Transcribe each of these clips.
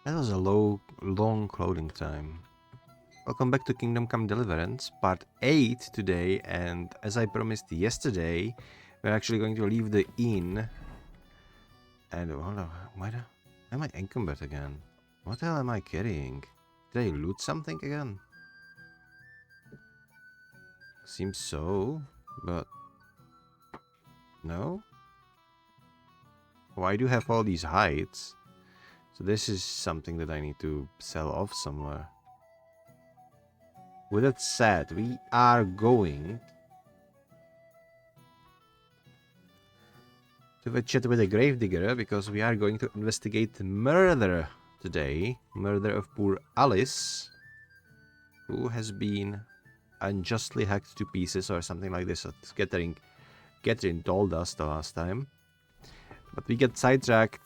That was a long loading time. Welcome back to Kingdom Come Deliverance, part 8 today, and as I promised yesterday, we're actually going to leave the inn. And hold on, why am I encumbered again? What the hell am I carrying? Did I loot something again? Seems so, but no? Oh, I do have all these hides, so this is something that I need to sell off somewhere. With that said, we are going to have a chat with a gravedigger because we are going to investigate murder today. Murder of poor Alice, who has been unjustly hacked to pieces or something like this. It's Catherine told us the last time. But we get sidetracked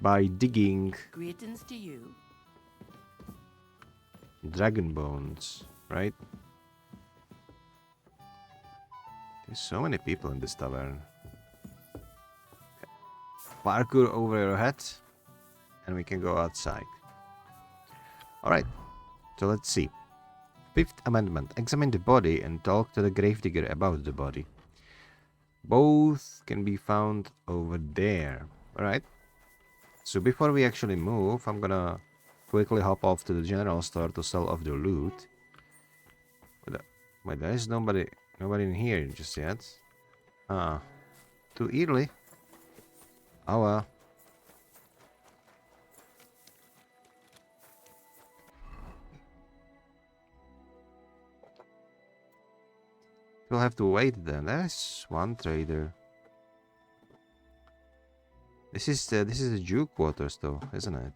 by digging Greetings to you. dragon bones, right? There's so many people in this tavern. Parkour over your head, and we can go outside. Alright, so let's see. Fifth Amendment. Examine the body and talk to the gravedigger about the body. Both can be found over there. Alright. So before we actually move, I'm gonna quickly hop off to the general store to sell off the loot. Wait, there is nobody in here just yet. Too early. Oh well. We'll have to wait then. There's one trader. This is the Jew quarters though, isn't it?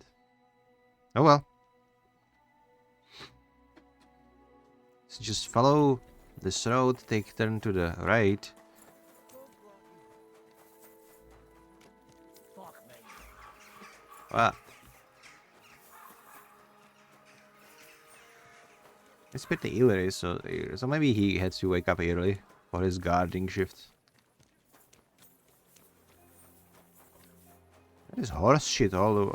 Oh well. So just follow this road, take a turn to the right. What? It's pretty early, so maybe he had to wake up early for his guarding shift. There's horse shit all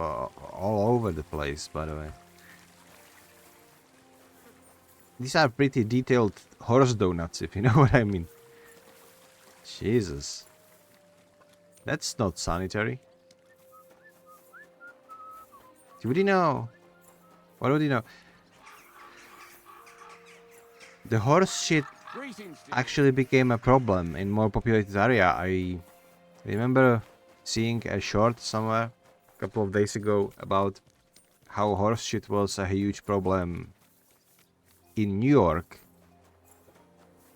over the place, by the way. These are pretty detailed horse donuts, if you know what I mean. Jesus. That's not sanitary. What do you know? What would you know? The horse shit actually became a problem in more populated area. I remember seeing a short somewhere a couple of days ago about how horse shit was a huge problem in New York.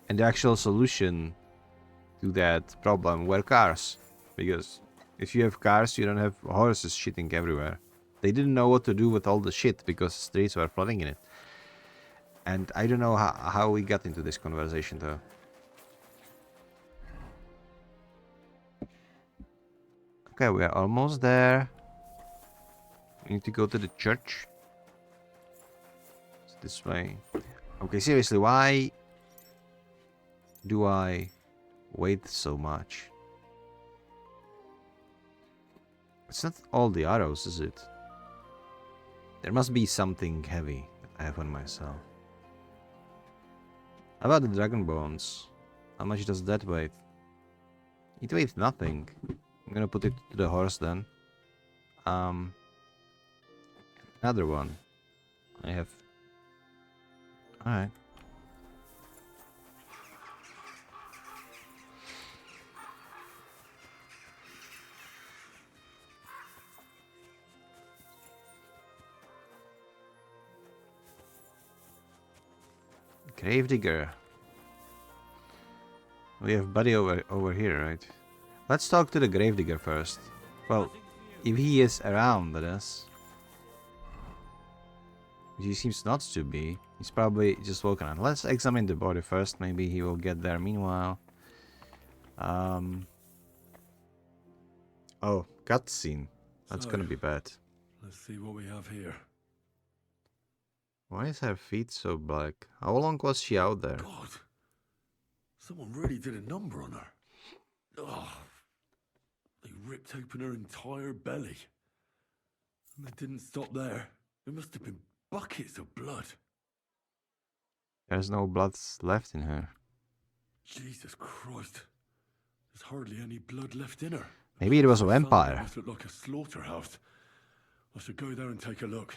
And the actual solution to that problem were cars. Because if you have cars, you don't have horses shitting everywhere. They didn't know what to do with all the shit because streets were flooding in it. And I don't know how we got into this conversation though. Okay, we are almost there. We need to go to the church. It's this way. Okay, seriously, why do I wait so much? It's not all the arrows, is it? There must be something heavy that I have on myself. How about the dragon bones? How much does that weigh? It weighs nothing. I'm gonna put it to the horse then. Another one. I have. Alright. Gravedigger. We have Buddy over here, right? Let's talk to the gravedigger first. Well, if he is around, that is. He seems not to be. He's probably just walking on. Let's examine the body first. Maybe he will get there. Meanwhile, oh, cutscene. That's gonna be bad. Let's see what we have here. Why is her feet so black? How long was she out there? God, someone really did a number on her. Oh, they ripped open her entire belly. And they didn't stop there. There must have been buckets of blood. There's no blood left in her. Jesus Christ. There's hardly any blood left in her. Maybe it was a vampire. It must look like a slaughterhouse. I should go there and take a look.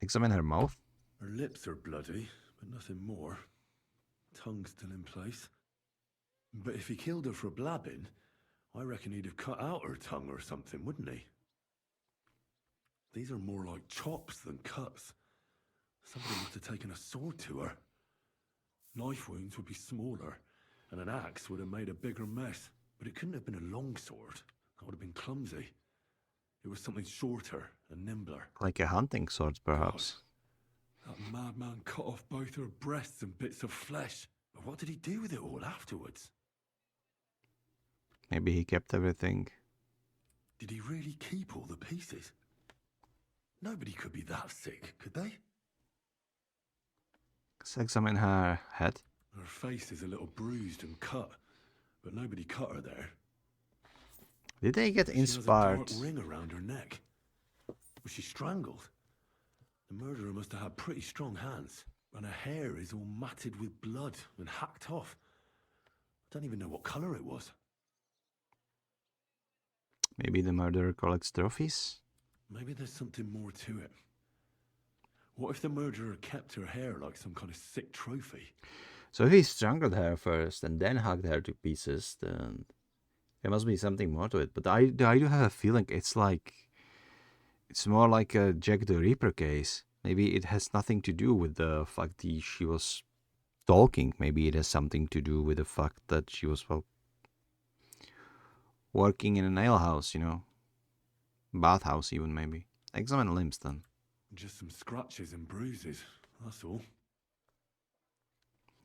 Examine her mouth. Her lips are bloody, but nothing more. Tongue still in place. But if he killed her for blabbing, I reckon he'd have cut out her tongue or something, wouldn't he? These are more like chops than cuts. Somebody must have taken a sword to her. Knife wounds would be smaller, and an axe would have made a bigger mess. But it couldn't have been a long sword. That would have been clumsy. It was something shorter and nimbler. Like a hunting sword, perhaps. God, that madman cut off both her breasts and bits of flesh. But what did he do with it all afterwards? Maybe he kept everything. Did he really keep all the pieces? Nobody could be that sick, could they? Let's examine her head. Her face is a little bruised and cut, but nobody cut her there. Did they get inspired? She has a dark ring around her neck. Was she strangled? The murderer must have had pretty strong hands, and her hair is all matted with blood and hacked off. I don't even know what colour it was. Maybe the murderer collects trophies? Maybe there's something more to it. What if the murderer kept her hair like some kind of sick trophy? So if he strangled her first and then hacked her to pieces, then there must be something more to it. But I do have a feeling it's more like a Jack the Ripper case. Maybe it has nothing to do with the fact that she was talking. Maybe it has something to do with the fact that she was, well, working in a nail house, you know. Bathhouse even, maybe. Examine limbs then. Just some scratches and bruises, that's all.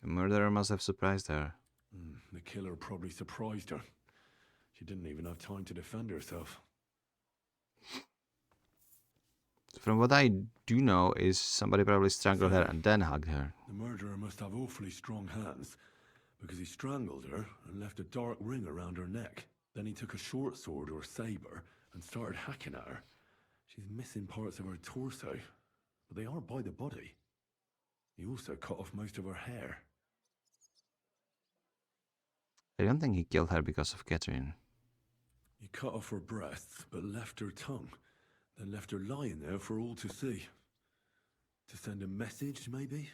The murderer must have surprised her. The killer probably surprised her. She didn't even have time to defend herself. From what I do know is somebody probably strangled her and then hugged her. The murderer must have awfully strong hands, because he strangled her and left a dark ring around her neck. Then he took a short sword or saber and started hacking at her. She's missing parts of her torso, but they are by the body. He also cut off most of her hair. I don't think he killed her because of Catherine. He cut off her breasts, but left her tongue, then left her lying there for all to see. To send a message, maybe?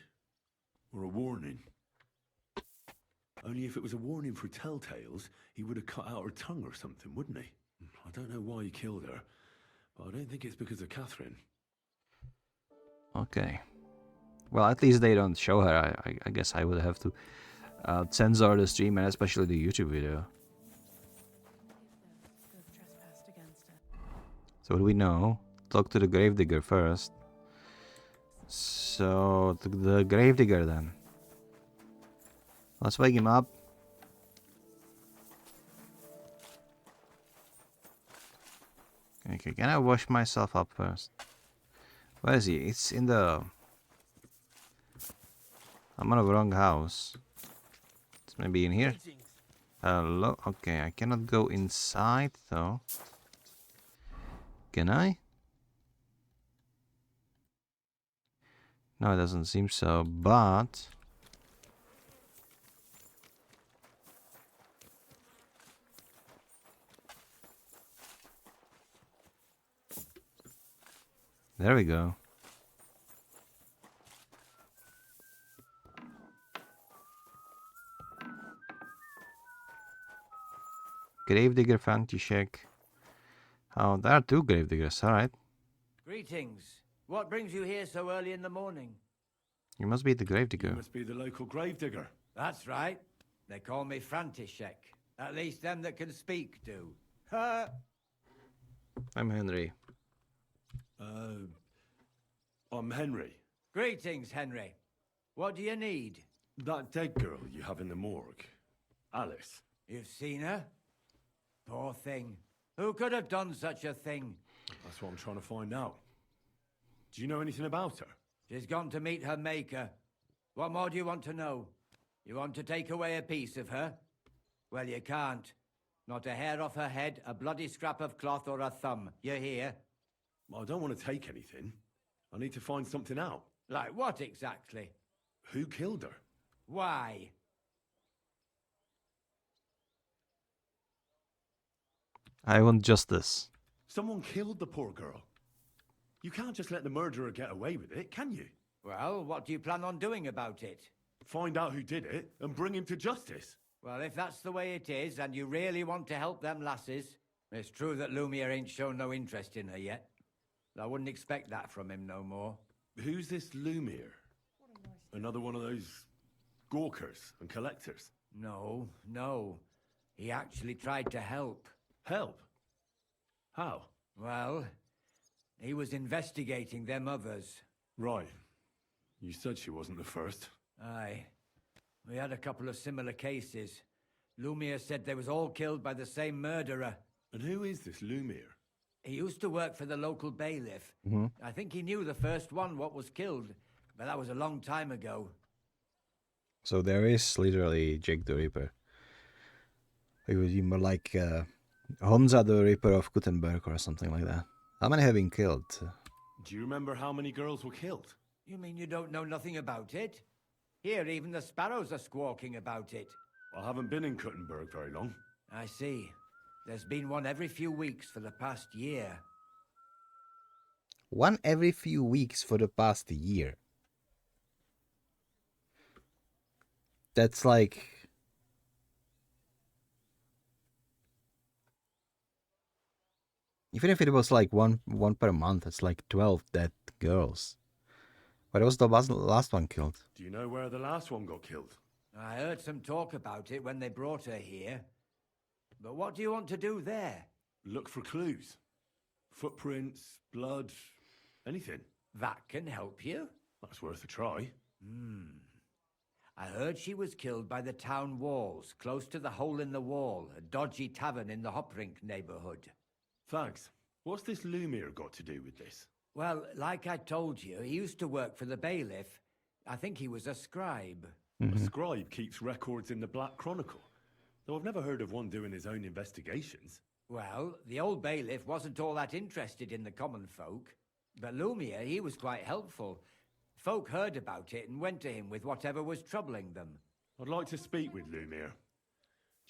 Or a warning? Only if it was a warning for telltales, he would have cut out her tongue or something, wouldn't he? I don't know why he killed her, but I don't think it's because of Catherine. Okay. Well, at least they don't show her. I guess I would have to censor the stream and especially the YouTube video. So what do we know? Talk to the gravedigger first. So, the gravedigger then. Let's wake him up. Okay, can I wash myself up first? Where is he? It's in the... I'm on the wrong house. It's maybe in here. Hello? Okay, I cannot go inside though. Can I? No, it doesn't seem so, but... There we go. Gravedigger fancy check. Oh, there are two gravediggers, alright. Greetings. What brings you here so early in the morning? You must be the gravedigger. You must be the local gravedigger. That's right. They call me František. At least them that can speak do. Ha! I'm Henry. I'm Henry. Greetings, Henry. What do you need? That dead girl you have in the morgue. Alice. You've seen her? Poor thing. Who could have done such a thing? That's what I'm trying to find out. Do you know anything about her? She's gone to meet her maker. What more do you want to know? You want to take away a piece of her? Well, you can't. Not a hair off her head, a bloody scrap of cloth or a thumb. You hear? I don't want to take anything. I need to find something out. Like what exactly? Who killed her? Why? I want justice. Someone killed the poor girl. You can't just let the murderer get away with it, can you? Well, what do you plan on doing about it? Find out who did it and bring him to justice. Well, if that's the way it is, and you really want to help them lasses, it's true that Lumia ain't shown no interest in her yet. I wouldn't expect that from him no more. Who's this Lumiere? Another one of those gawkers and collectors? No, no. He actually tried to help. Help? How? Well, he was investigating them others. Right. You said she wasn't the first. Aye. We had a couple of similar cases. Lumia said they was all killed by the same murderer. And who is this Lumiere? He used to work for the local bailiff. I think he knew the first one what was killed, but that was a long time ago. So there is literally Jake the Ripper. He was more like Honza the Ripper of Gutenberg or something like that. How many have been killed? Do you remember how many girls were killed? You mean you don't know nothing about it? Here, even the sparrows are squawking about it. I haven't been in Gutenberg very long. I see. There's been one every few weeks for the past year. One every few weeks for the past year. That's like... Even if it was like one per month, it's like 12 dead girls. But it was the last one killed. Do you know where the last one got killed? I heard some talk about it when they brought her here. But what do you want to do there? Look for clues. Footprints, blood, anything. That can help you. That's worth a try. I heard she was killed by the town walls, close to the Hole in the Wall, a dodgy tavern in the Hoprink neighborhood. Thanks. What's this Lumiere got to do with this? Well, like I told you, he used to work for the bailiff. I think he was a scribe. A scribe keeps records in the Black Chronicle. Though I've never heard of one doing his own investigations. Well, the old bailiff wasn't all that interested in the common folk. But Lumia, he was quite helpful. Folk heard about it and went to him with whatever was troubling them. I'd like to speak with Lumiere.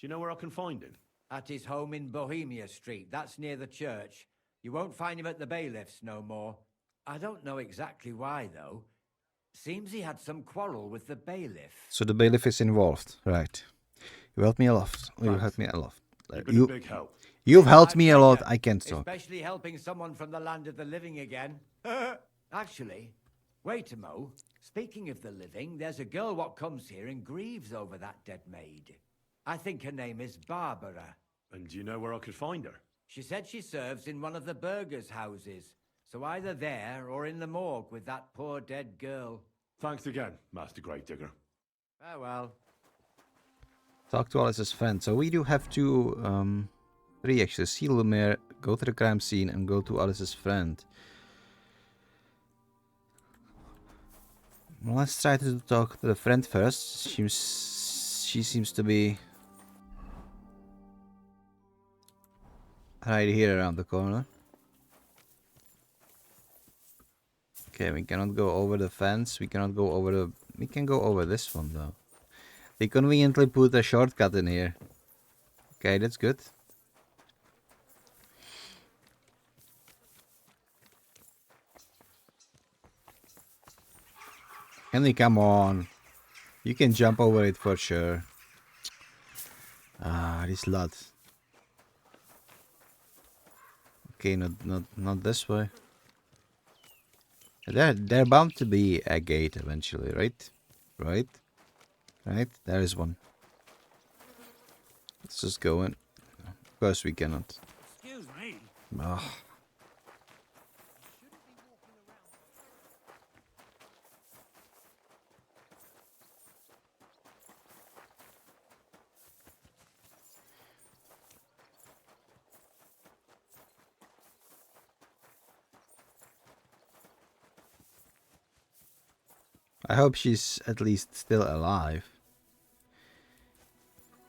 Do you know where I can find him? At his home in Bohemia Street, that's near the church. You won't find him at the bailiff's no more. I don't know exactly why, though. Seems he had some quarrel with the bailiff. So the bailiff is involved, right? You helped me a lot. You helped me a lot. You've been a big help. You've helped me a lot. Yeah, I can't talk. Especially helping someone from the land of the living again. Actually, wait a mo. Speaking of the living, there's a girl what comes here and grieves over that dead maid. I think her name is Barbara. And do you know where I could find her? She said she serves in one of the burgers' houses. So either there or in the morgue with that poor dead girl. Thanks again, Master Gravedigger. Farewell. Talk to Alice's friend. So we do have to three actually. See Lumiere, go to the crime scene, and go to Alice's friend. Well, let's try to talk to the friend first. She seems to be right here around the corner. Okay, we cannot go over the fence. We cannot go over the... We can go over this one, though. They conveniently put a shortcut in here. Okay, that's good. Henry, come on. You can jump over it for sure. Ah, this lad. Okay, not this way. There bound to be a gate eventually, right? Right? There is one. Let's just go in. Of course we cannot. Excuse me. Ugh. I hope she's at least still alive.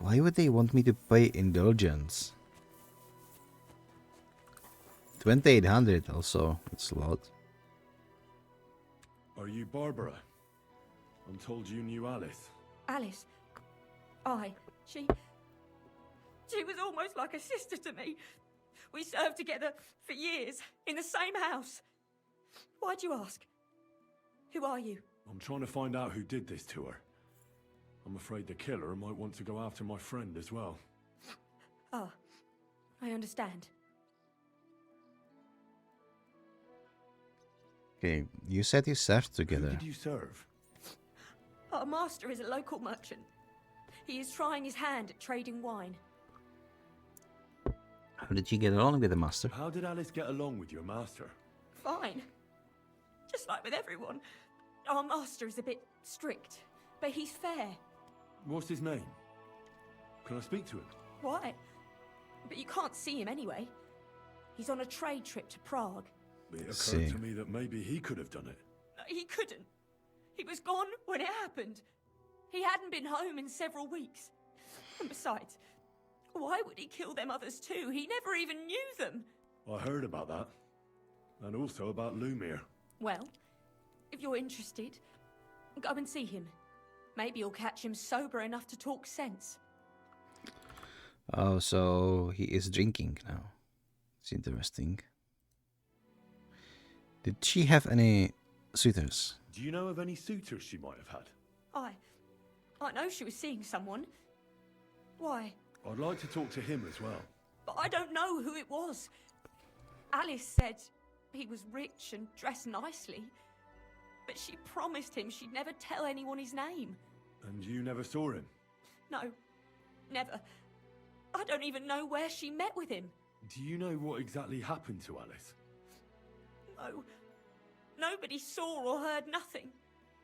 Why would they want me to pay indulgence? 2800 also, it's a lot. Are you Barbara? I'm told you knew Alice. Alice. She was almost like a sister to me. We served together for years, in the same house. Why'd you ask? Who are you? I'm trying to find out who did this to her. I'm afraid the killer might want to go after my friend as well. Ah, I understand. Okay, you said you served Who together. did you serve? Our master is a local merchant. He is trying his hand at trading wine. How did you get along with the master? How did Alice get along with your master? Fine. Just like with everyone. Our master is a bit strict, but he's fair. What's his name? Can I speak to him? Why? But you can't see him anyway. He's on a trade trip to Prague. It occurred See. to me that maybe he could have done it. He couldn't. He was gone when it happened. He hadn't been home in several weeks. And besides, why would he kill them others too? He never even knew them. I heard about that. And also about Lumir. Well, if you're interested, go and see him. Maybe you'll catch him sober enough to talk sense. Oh, so he is drinking now. It's interesting. Did she have any suitors? Do you know of any suitors she might have had? I know she was seeing someone. Why? I'd like to talk to him as well. But I don't know who it was. Alice said he was rich and dressed nicely. But she promised him she'd never tell anyone his name. And you never saw him? No, never. I don't even know where she met with him. Do you know what exactly happened to Alice? No. Nobody saw or heard nothing.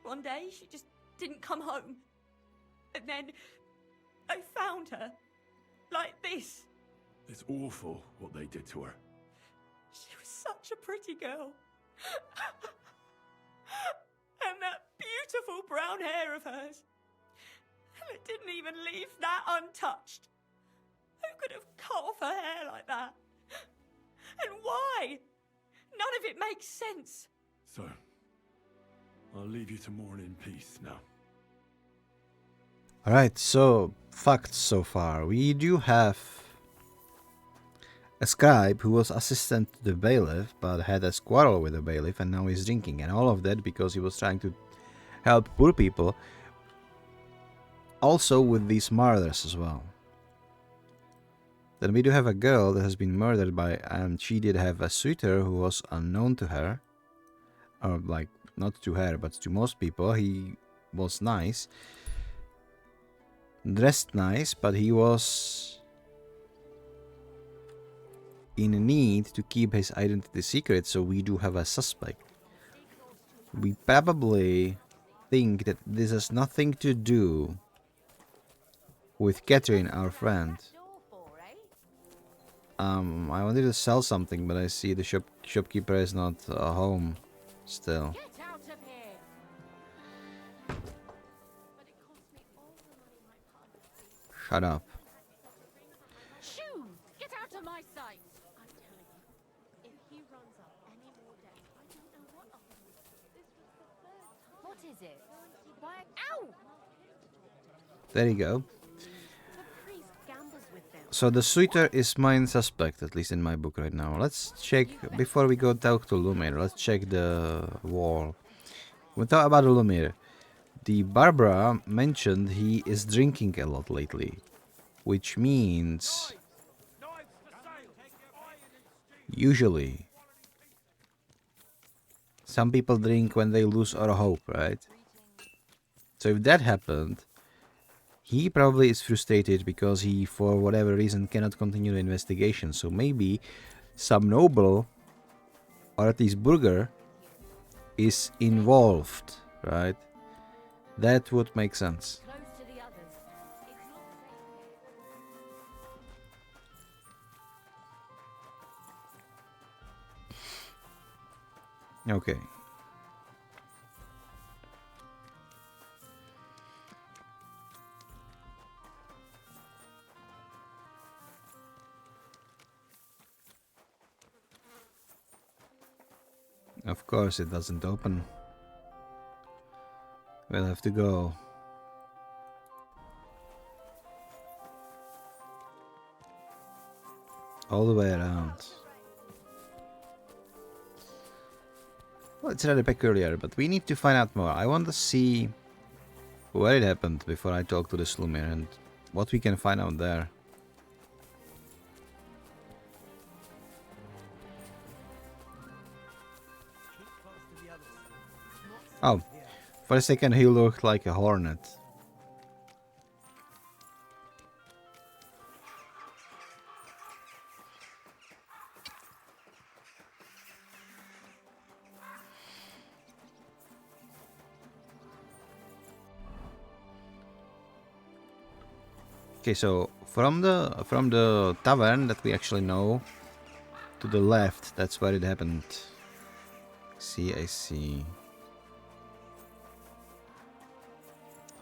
One day, she just didn't come home. And then, I found her. Like this. It's awful what they did to her. She was such a pretty girl. And that beautiful brown hair of hers. And it didn't even leave that untouched. Who could have cut off her hair like that? And why? None of it makes sense. So, I'll leave you to mourn in peace now. Alright, so facts so far. We do have a scribe who was assistant to the bailiff but had a quarrel with the bailiff and now he's drinking, and all of that because he was trying to help poor people. Also with these murders as well. Then we do have a girl that has been murdered by, and she did have a suitor who was unknown to her. Or like, not to her, but to most people. He was nice. Dressed nice, but he was in need to keep his identity secret, so we do have a suspect. We probably think that this has nothing to do with Catherine, our friend. I wanted to sell something, but I see the shopkeeper is not home still. Shut up. Shoo! Get out of my sight! I'm telling you, if he runs up any more days, I don't know what I'll do. This was the third time. What is it? Why? Ow! There you go. The priest gambles with them. So the suitor is main suspect, at least in my book right now. Let's check, before we go talk to Lumir, let's check the wall. We'll talk about Lumir. The Barbara mentioned he is drinking a lot lately, which means usually some people drink when they lose all hope, right? So if that happened, he probably is frustrated because he, for whatever reason, cannot continue the investigation. So maybe some noble, or at least burgher, is involved, right? That would make sense. Close to the others. It's not Okay. Of course it doesn't open. We'll have to go. All the way around. Well, it's rather peculiar, but we need to find out more. I want to see where it happened before I talk to the Slumir and what we can find out there. Oh, for a second he looked like a hornet. Okay, so from the tavern that we actually know to the left, that's where it happened. I see.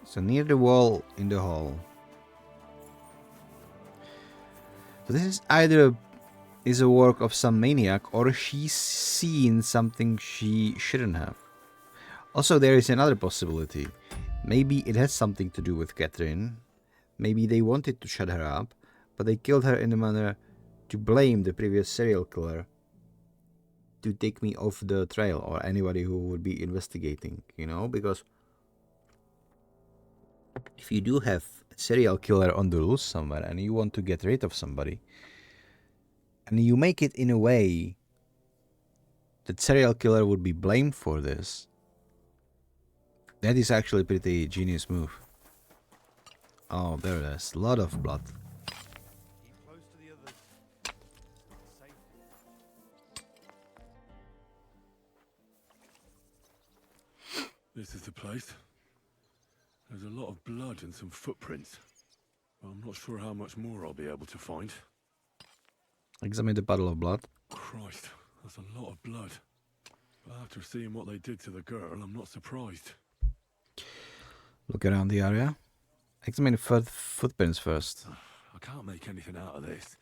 So near the wall in the hall. So this is either is a work of some maniac or she's seen something she shouldn't have. Also, there is another possibility. Maybe it has something to do with Catherine. Maybe they wanted to shut her up, but they killed her in a manner to blame the previous serial killer to take me off the trail, or anybody who would be investigating, you know, because if you do have a serial killer on the loose somewhere and you want to get rid of somebody, and you make it in a way that serial killer would be blamed for this, that is actually a pretty genius move. Oh, there it is. A lot of blood. Keep close to the others. Safe. This is the place. There's a lot of blood and some footprints. I'm not sure how much more I'll be able to find. Examine the puddle of blood. Christ, that's a lot of blood. But after seeing what they did to the girl, I'm not surprised. Look around the area. Examine the footprints first. I can't make anything out of this.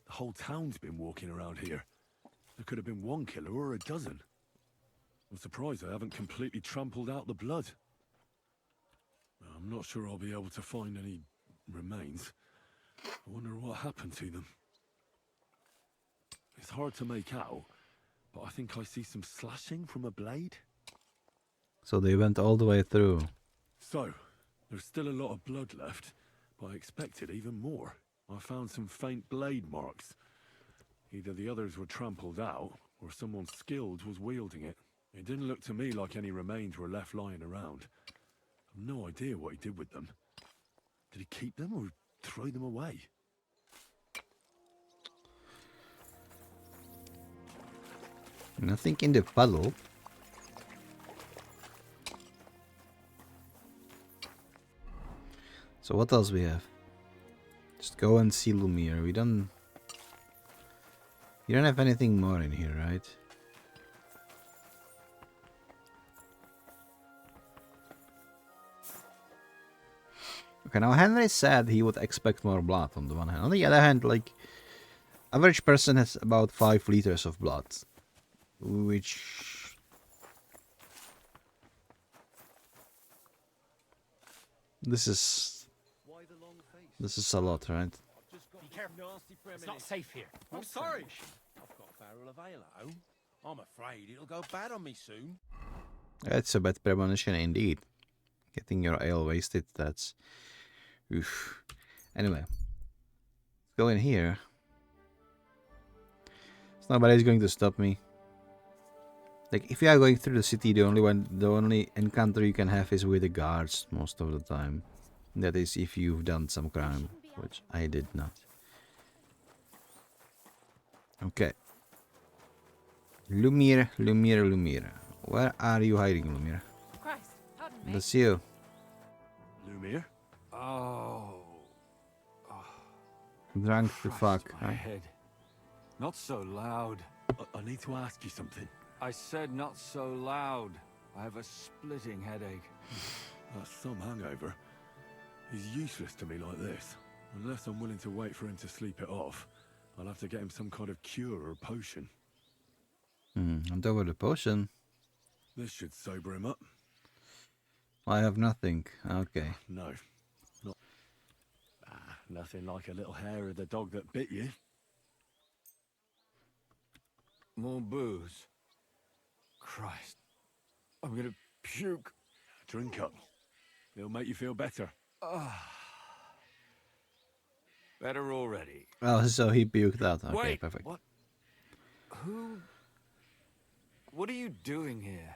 The whole town's been walking around here. There could have been one killer or a dozen. I'm surprised I haven't completely trampled out the blood. I'm not sure I'll be able to find any remains. I wonder what happened to them. It's hard to make out, but I think I see some slashing from a blade. So they went all the way through. So, there's still a lot of blood left, but I expected even more. I found some faint blade marks. Either the others were trampled out, or someone skilled was wielding it. It didn't look to me like any remains were left lying around. I've no idea what he did with them. Did he keep them or throw them away? Nothing in the puddle. So what else we have? Just go and see Lumiere. You don't have anything more in here, right? Okay, now Henry said he would expect more blood on the one hand. On the other hand, like, average person has about 5 liters of blood, which this is a lot, right? Be careful. It's not safe here. I'm sorry. I've got a barrel of ale at home. I'm afraid it'll go bad on me soon. That's a bad premonition indeed. Getting your ale wasted, that's... Oof. Anyway. Let's go in here. So nobody's going to stop me. Like, if you are going through the city, the only encounter you can have is with the guards most of the time. That is if you've done some crime, which I did not. Okay. Lumiere. Where are you hiding, Lumiere? Christ, pardon me. That's you. Lumiere? Oh. Drunk the Christ, fuck, my huh? head. Not so loud. I need to ask you something. I said not so loud. I have a splitting headache. That's some hangover. He's useless to me like this. Unless I'm willing to wait for him to sleep it off, I'll have to get him some kind of cure or potion. And over the potion. This should sober him up. I have nothing. Okay. No. Not... nothing like a little hair of the dog that bit you. More booze. Christ. I'm gonna puke. Drink up. It'll make you feel better. Better already. Oh, so he puked out. Okay, Wait, perfect. what? What are you doing here?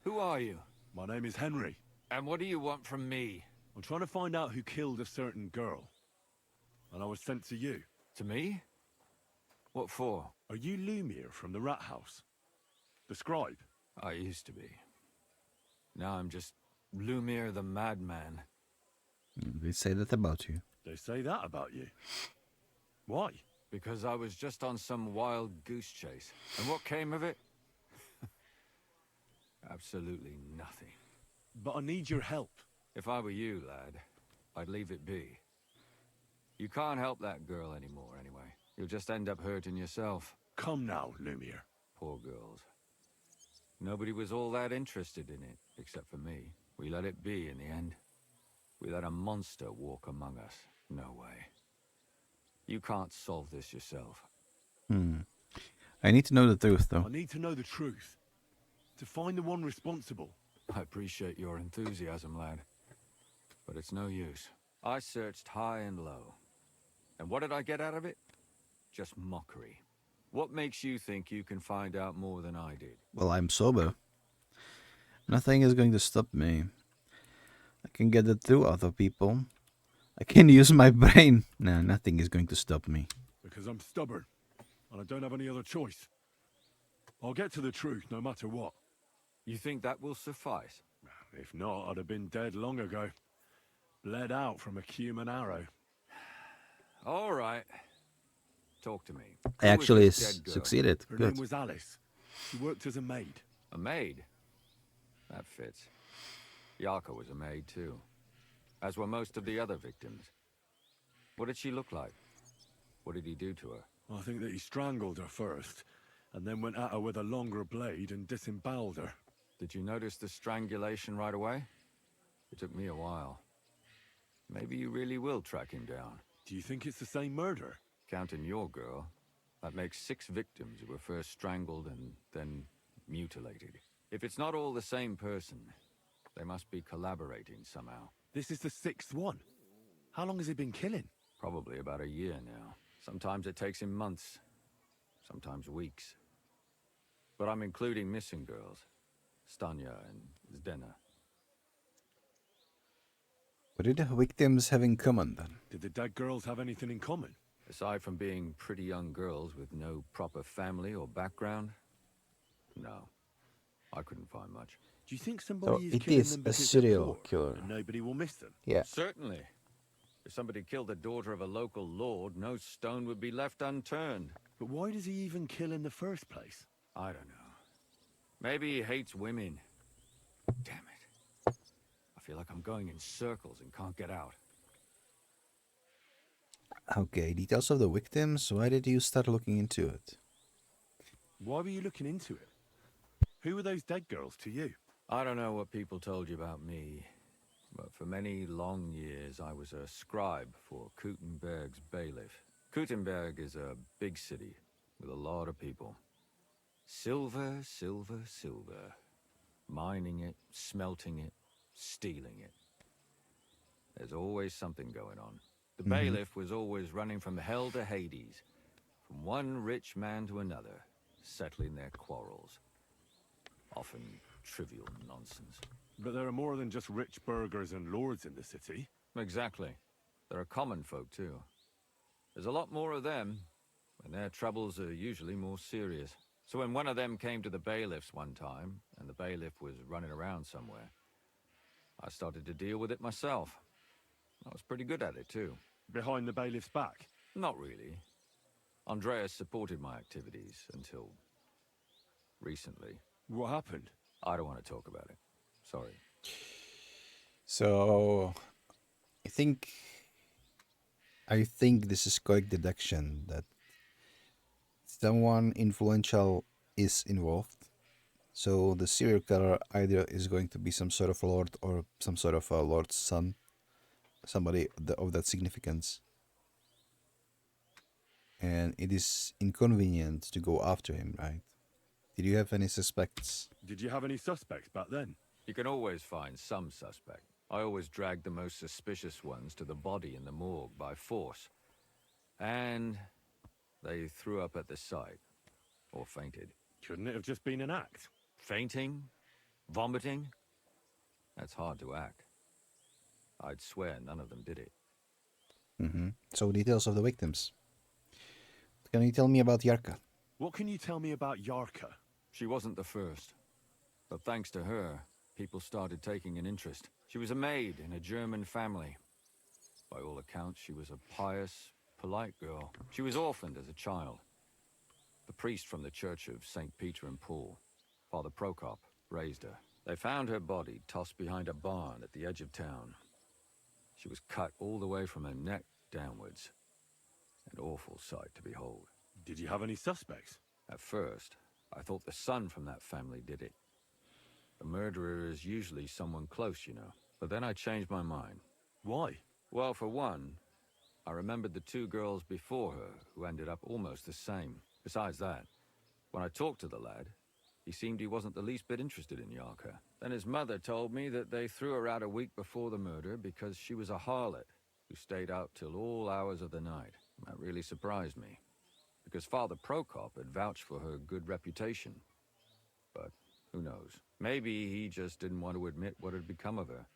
Who are you? My name is Henry. And what do you want from me? I'm trying to find out who killed a certain girl. And I was sent to you. To me? What for? Are you Lumiere from the Rat House? The scribe? I used to be. Now I'm just Lumiere the Madman. They say that about you. They say that about you. Why? Because I was just on some wild goose chase. And what came of it? Absolutely nothing. But I need your help. If I were you, lad, I'd leave it be. You can't help that girl anymore, anyway. You'll just end up hurting yourself. Come now, Lumiere. Poor girls. Nobody was all that interested in it, except for me. We let it be in the end. We let a monster walk among us. No way. You can't solve this yourself. I need to know the truth, though. I need to know the truth. To find the one responsible. I appreciate your enthusiasm, lad. But it's no use. I searched high and low. And what did I get out of it? Just mockery. What makes you think you can find out more than I did? Well, I'm sober. Nothing is going to stop me. I can get the truth out of people. I can use my brain. No, nothing is going to stop me. Because I'm stubborn. And I don't have any other choice. I'll get to the truth no matter what. You think that will suffice? If not, I'd have been dead long ago. Bled out from a human arrow. All right. Talk to me. I Who was actually this dead girl? succeeded. Her Good. name was Alice. She worked as a maid. A maid? That fits. Yaka was a maid too. As were most of the other victims. What did she look like? What did he do to her? I think that he strangled her first, and then went at her with a longer blade and disemboweled her. Did you notice the strangulation right away? It took me a while. Maybe you really will track him down. Do you think it's the same murder? Counting your girl, that makes 6 victims who were first strangled and then mutilated. If it's not all the same person, they must be collaborating somehow. This is the 6th one. How long has he been killing? Probably about a year now. Sometimes it takes him months, sometimes weeks. But I'm including missing girls. Stanya and Zdena. What did the victims have in common then? Did the dead girls have anything in common? Aside from being pretty young girls with no proper family or background, no. I couldn't find much. Do you think So somebody is it killing is them a because serial they're poor killer. and nobody will miss them? Yeah. Certainly. If somebody killed the daughter of a local lord, no stone would be left unturned. But why does he even kill in the first place? I don't know. Maybe he hates women. Damn it. I feel like I'm going in circles and can't get out. Okay, details of the victims. Why did you start looking into it? Why were you looking into it? Who were those dead girls to you? I don't know what people told you about me, but for many long years I was a scribe for Kuttenberg's bailiff. Kuttenberg is a big city with a lot of people. Silver, silver, silver. Mining it, smelting it, stealing it. There's always something going on. The bailiff was always running from hell to Hades, from one rich man to another, settling their quarrels. Often trivial nonsense. But there are more than just rich burghers and lords in the city. Exactly. There are common folk too. There's a lot more of them, and their troubles are usually more serious. So when one of them came to the bailiff's one time, and the bailiff was running around somewhere, I started to deal with it myself. I was pretty good at it too. Behind the bailiff's back. Not really. Andreas supported my activities until recently. What happened? I don't want to talk about it. Sorry. So, I think this is correct deduction that someone influential is involved. So the serial killer either is going to be some sort of lord or some sort of a lord's son, somebody of that significance. And it is inconvenient to go after him, right? Did you have any suspects? Did you have any suspects back then? You can always find some suspect. I always dragged the most suspicious ones to the body in the morgue by force. And they threw up at the sight. Or fainted. Couldn't it have just been an act? Fainting? Vomiting? That's hard to act. I'd swear none of them did it. So details of the victims. Can you tell me about Yarka? What can you tell me about Yarka? She wasn't the first. But thanks to her, people started taking an interest. She was a maid in a German family. By all accounts, she was a pious, polite girl. She was orphaned as a child. The priest from the Church of St. Peter and Paul, Father Prokop, raised her. They found her body tossed behind a barn at the edge of town. She was cut all the way from her neck downwards. An awful sight to behold. Did you have any suspects? At first, I thought the son from that family did it. The murderer is usually someone close, you know. But then I changed my mind. Why? Well, for one, I remembered the two girls before her who ended up almost the same. Besides that, when I talked to the lad, he seemed he wasn't the least bit interested in Yarka. Then his mother told me that they threw her out a week before the murder because she was a harlot who stayed out till all hours of the night. That really surprised me, because Father Prokop had vouched for her good reputation. But who knows? Maybe he just didn't want to admit what had become of her.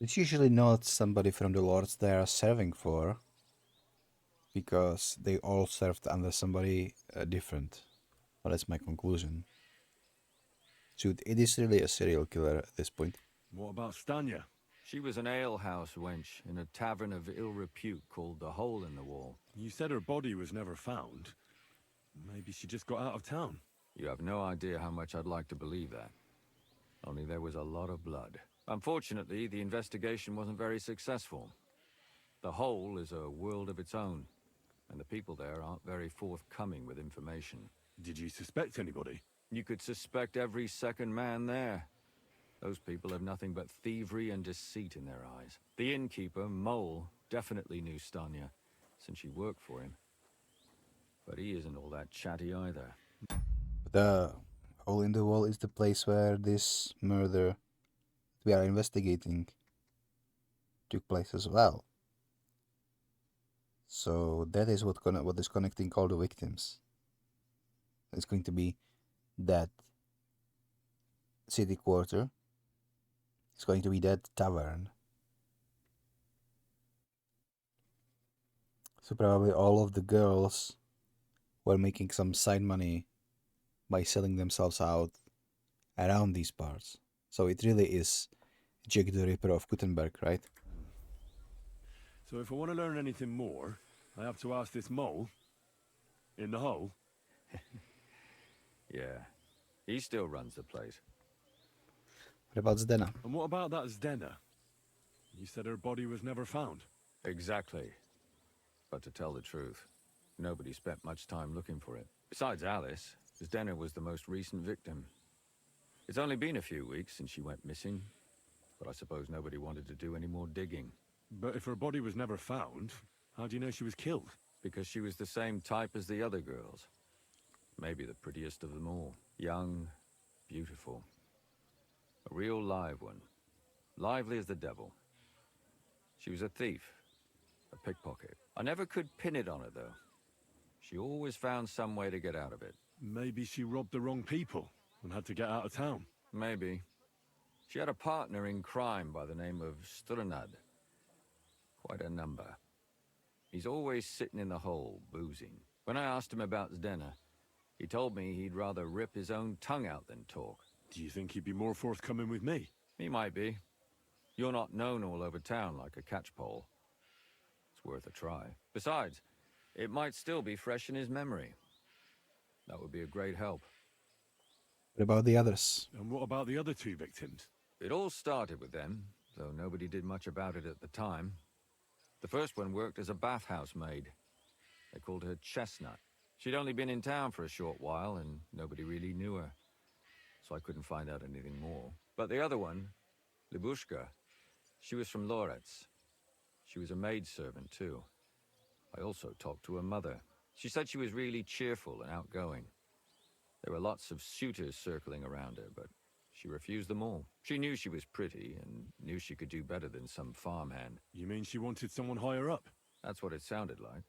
It's usually not somebody from the lords they are serving for, because they all served under somebody different. Well, that's my conclusion. So it is really a serial killer at this point. What about Stanya? She was an alehouse wench in a tavern of ill repute called the Hole in the Wall. You said her body was never found. Maybe she just got out of town. You have no idea how much I'd like to believe that. Only there was a lot of blood. Unfortunately, the investigation wasn't very successful. The Hole is a world of its own, and the people there aren't very forthcoming with information. Did you suspect anybody? You could suspect every second man there. Those people have nothing but thievery and deceit in their eyes. The innkeeper, Mole, definitely knew Stanya, since she worked for him. But he isn't all that chatty either. The Hole in the Wall is the place where this murder we are investigating took place as well. So that is what is connecting all the victims. It's going to be that city quarter. It's going to be that tavern. So probably all of the girls were making some side money by selling themselves out around these parts. So it really is Jack the Ripper of Gutenberg, right? So if I want to learn anything more, I have to ask this mole in the hole. Yeah, he still runs the place. What about Zdena? And what about that Zdena? You said her body was never found. Exactly. But to tell the truth, nobody spent much time looking for it. Besides Alice, Zdena was the most recent victim. It's only been a few weeks since she went missing, but I suppose nobody wanted to do any more digging. But if her body was never found, how do you know she was killed? Because she was the same type as the other girls. Maybe the prettiest of them all. Young, beautiful. A real live one. Lively as the devil. She was a thief. A pickpocket. I never could pin it on her, though. She always found some way to get out of it. Maybe she robbed the wrong people and had to get out of town. Maybe. She had a partner in crime by the name of Strunad. Quite a number. He's always sitting in the hole, boozing. When I asked him about Zdena, he told me he'd rather rip his own tongue out than talk. Do you think he'd be more forthcoming with me? He might be. You're not known all over town like a catchpole. It's worth a try. Besides, it might still be fresh in his memory. That would be a great help. What about the others? And what about the other two victims? It all started with them, though nobody did much about it at the time. The first one worked as a bathhouse maid. They called her Chestnut. She'd only been in town for a short while, and nobody really knew her. So I couldn't find out anything more. But the other one, Libushka, she was from Loretz. She was a maidservant, too. I also talked to her mother. She said she was really cheerful and outgoing. There were lots of suitors circling around her, but she refused them all. She knew she was pretty and knew she could do better than some farmhand. You mean she wanted someone higher up? That's what it sounded like.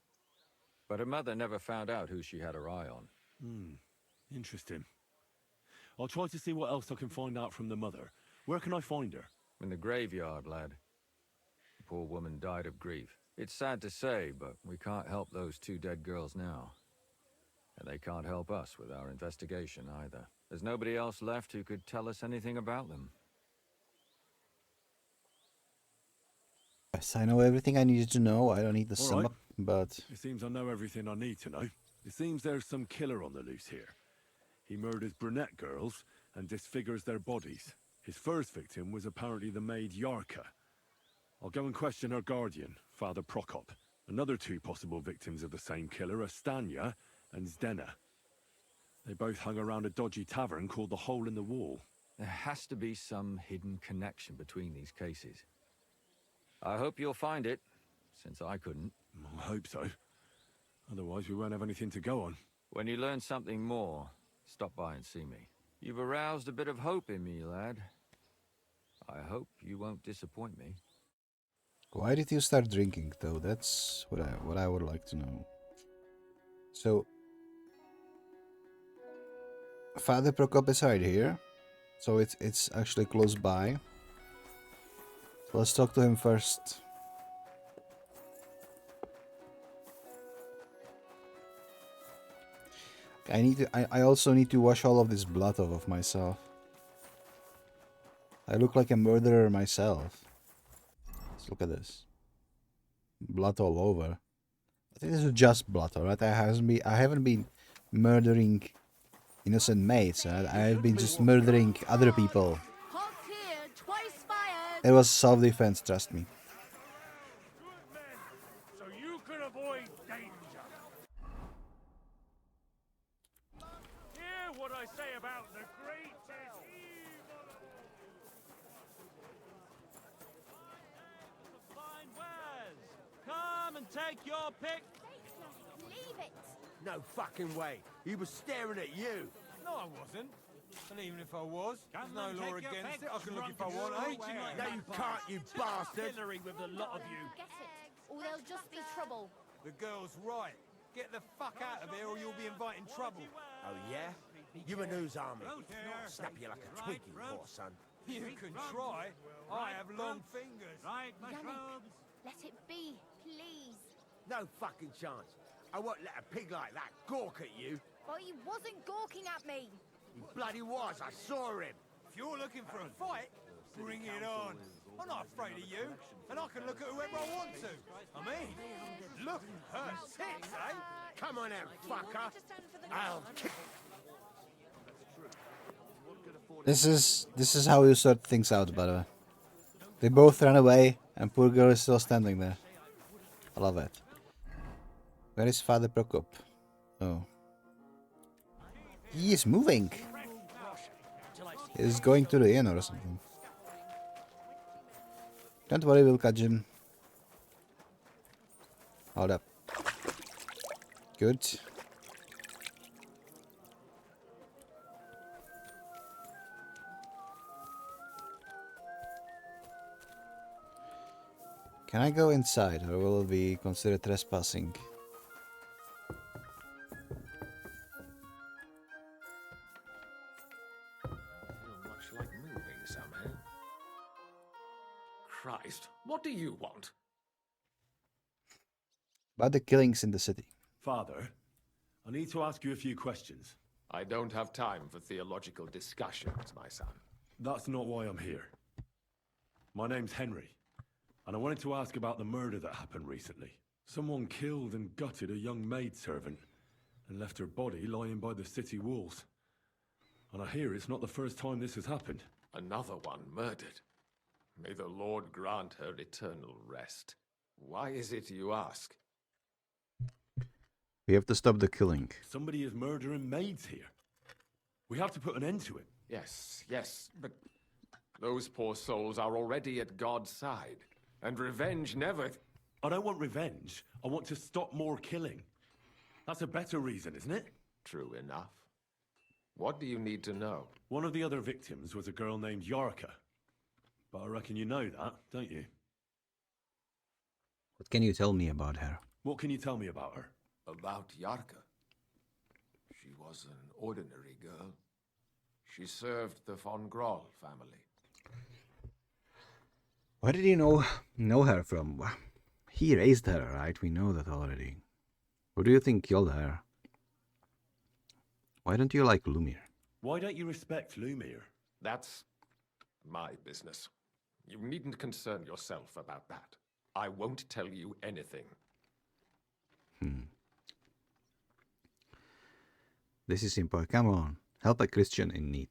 But her mother never found out who she had her eye on. Interesting. I'll try to see what else I can find out from the mother. Where can I find her? In the graveyard, lad. The poor woman died of grief. It's sad to say, but we can't help those two dead girls now. And they can't help us with our investigation either. There's nobody else left who could tell us anything about them. Yes, I know everything I needed to know. I don't need the All sum right. up, but It seems I know everything I need to know. It seems there's some killer on the loose here. He murders brunette girls and disfigures their bodies. His first victim was apparently the maid Yarka. I'll go and question her guardian, Father Prokop. Another two possible victims of the same killer are Stanya and Zdena. They both hung around a dodgy tavern called the Hole in the Wall. There has to be some hidden connection between these cases. I hope you'll find it, since I couldn't. I hope so. Otherwise we won't have anything to go on. When you learn something more, stop by and see me. You've aroused a bit of hope in me, lad. I hope you won't disappoint me. why did you start drinking, though? That's what I would like to know. So, Father Prokop is right here, so it's actually close by. So let's talk to him first. I also need to wash all of this blood off of myself. I look like a murderer myself. Let's look at this. Blood all over. I think this is just blood, alright? I haven't been murdering innocent maids. I have been just murdering other people. Hot here, twice fired. It was self-defense, trust me. Good men, so you can avoid danger. Hear what I say about the greatest evil. Fine wares. Come and take your pick. Leave it. No fucking way. He was staring at you. No, I wasn't. And even if I was, there's no law against it. I can look if I want, eh? No, you can't, you bastard. With the lot of you. Get it, or there'll just be trouble. The girl's right. Get the fuck out of here or you'll be inviting trouble. Oh, yeah? You and whose army? Snap you like a twig, you poor son. You can try. I have long fingers. Yannick, let it be, please. No fucking chance. I won't let a pig like that gawk at you. But he wasn't gawking at me. He bloody was. I saw him. If you're looking for a fight, bring it on. I'm not afraid of you, and I can look at whoever I want to. I mean, look at her tits, eh? Come on out, fucker. I'll kick. This is how you sort things out, by the way. They both ran away, and poor girl is still standing there. I love it. Where is Father Prokop? Oh. He is moving! He's going to the inn or something. Don't worry, we'll catch him. Hold up. Good. Can I go inside, or will it be considered trespassing? Much like moving somehow. Christ, what do you want? About the killings in the city. Father, I need to ask you a few questions. I don't have time for theological discussions, my son. That's not why I'm here. My name's Henry, and I wanted to ask about the murder that happened recently. Someone killed and gutted a young maidservant and left her body lying by the city walls. And I hear it's not the first time this has happened. Another one murdered. May the Lord grant her eternal rest. Why is it you ask? We have to stop the killing. Somebody is murdering maids here. We have to put an end to it. Yes, yes, but those poor souls are already at God's side. And revenge never... I don't want revenge. I want to stop more killing. That's a better reason, isn't it? True enough. What do you need to know? One of the other victims was a girl named Yarka. But I reckon you know that, don't you? What can you tell me about her? What can you tell me about her? About Yarka. She was an ordinary girl. She served the von Groll family. Where did you know her from? He raised her, right? We know that already. Who do you think killed her? Why don't you like Lumir? Why don't you respect Lumir? That's my business. You needn't concern yourself about that. I won't tell you anything. This is simple. Come on. Help a Christian in need.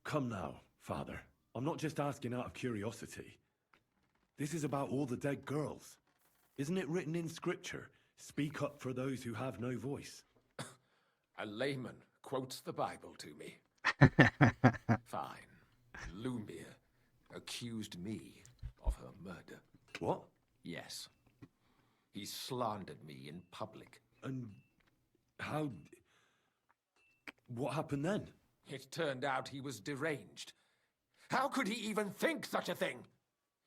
Come now, Father. I'm not just asking out of curiosity. This is about all the dead girls. Isn't it written in Scripture? Speak up for those who have no voice. A layman quotes the Bible to me. Fine. Lumir accused me of her murder. What? Yes. He slandered me in public. And how... What happened then? It turned out he was deranged. How could he even think such a thing?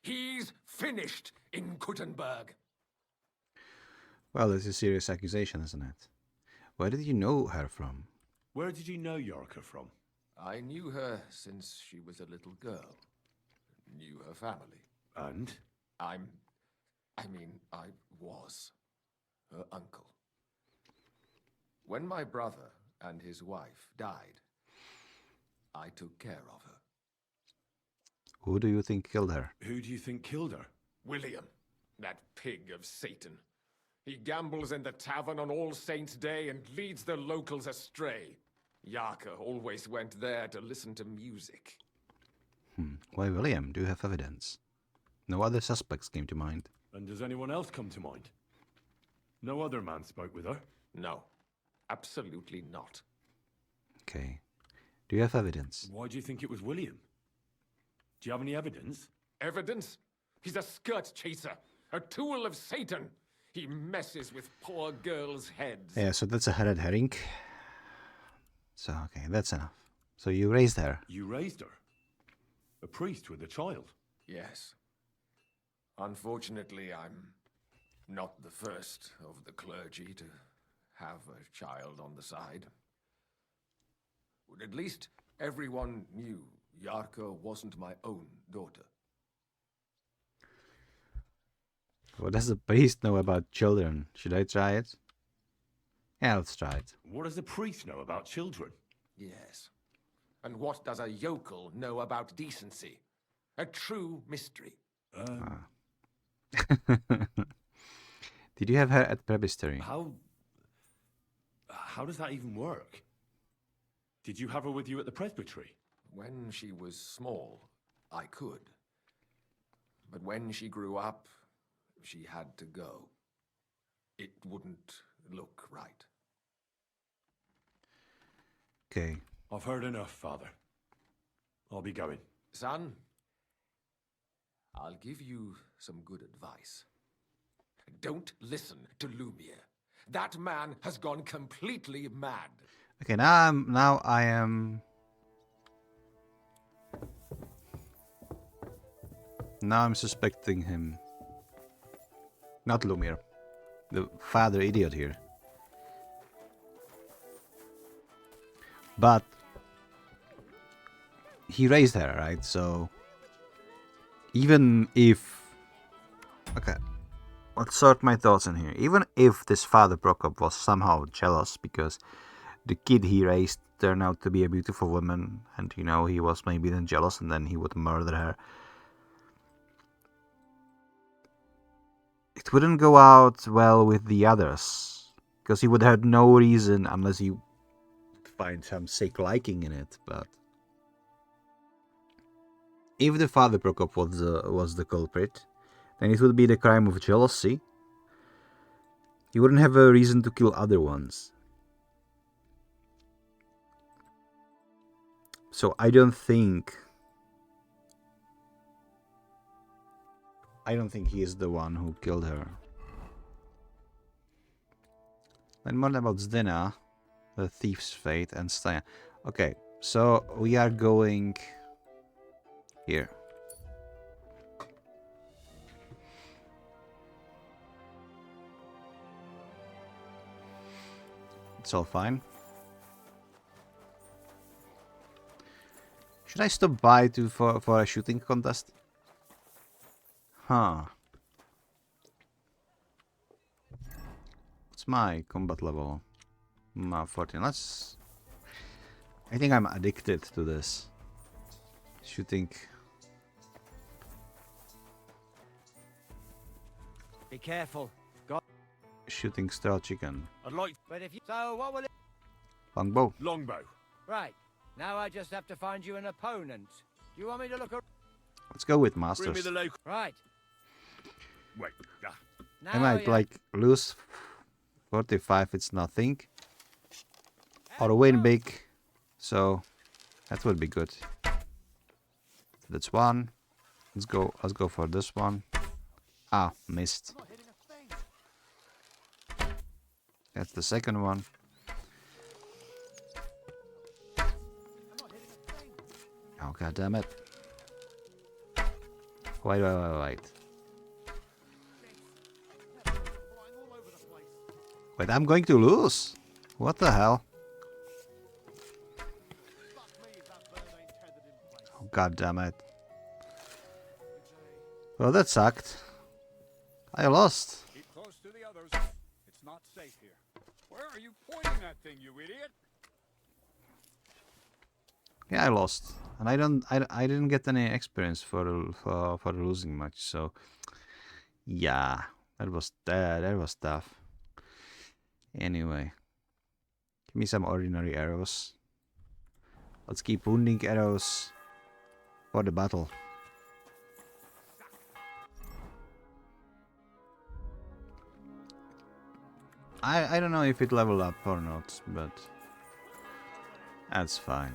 He's finished in Kuttenberg. Well, it's a serious accusation, isn't it? Where did you know her from? Where did you know Yarka from? I knew her since she was a little girl. Knew her family. And? I was her uncle. When my brother and his wife died, I took care of her. Who do you think killed her? Who do you think killed her? William, that pig of Satan. He gambles in the tavern on All Saints' Day and leads the locals astray. Yarka always went there to listen to music. Why William? Do you have evidence? No other suspects came to mind. And does anyone else come to mind? No other man spoke with her? No, absolutely not. Okay. Do you have evidence? Why do you think it was William? Do you have any evidence? Evidence? He's a skirt chaser, a tool of Satan. He messes with poor girls' heads. Yeah, so that's a red herring. So, okay, that's enough. So you raised her. You raised her? A priest with a child? Yes. Unfortunately, I'm not the first of the clergy to have a child on the side. But at least everyone knew Yarka wasn't my own daughter. What does the priest know about children? Should I try it? Yeah, let's try it. What does the priest know about children? Yes. And what does a yokel know about decency? A true mystery. Did you have her at presbytery? How does that even work? Did you have her with you at the presbytery? When she was small, I could. But when she grew up, she had to go. It wouldn't look right. Okay. I've heard enough, Father. I'll be going. Son, I'll give you some good advice. Don't listen to Lumir. That man has gone completely mad. Okay, now I am Now I'm suspecting him. Not Lumir. The father idiot here. But he raised her, right? So even if... Okay. Let's sort my thoughts in here. Even if this father Prokop was somehow jealous because the kid he raised turned out to be a beautiful woman, and you know, he was maybe then jealous and then he would murder her, it wouldn't go out well with the others, because he would have no reason unless he find some sick liking in it. But if the father Prokop was the culprit, then it would be the crime of jealousy, You wouldn't have a reason to kill other ones. So I don't think he is the one who killed her. Then more about Zdena, the thief's fate, and Stein. Okay, so we are going here. It's all fine. Should I stop by for a shooting contest? Huh. What's my combat level? 14. Let's... I think I'm addicted to this. Shooting. Be careful. God. Shooting straw chicken. I'd like... But if you... So what will it... Longbow. Longbow. Right. Now I just have to find you an opponent. Do you want me to look... Let's go with Bring me masters. the local... Right. Wait. I might like lose 45, it's nothing. Or win big. So that would be good. That's one. Let's go for this one. Ah, missed. That's the second one. Oh, god damn it. Wait. Wait, I'm going to lose. What the hell? Oh, god damn it. Well, that sucked. I lost. Keep close to the others. It's not safe here. Where are you pointing that thing, you idiot? Yeah, I lost, and I didn't get any experience for losing much. So, yeah, that was tough. Anyway, give me some ordinary arrows. Let's keep wounding arrows for the battle. I don't know if it leveled up or not, but that's fine.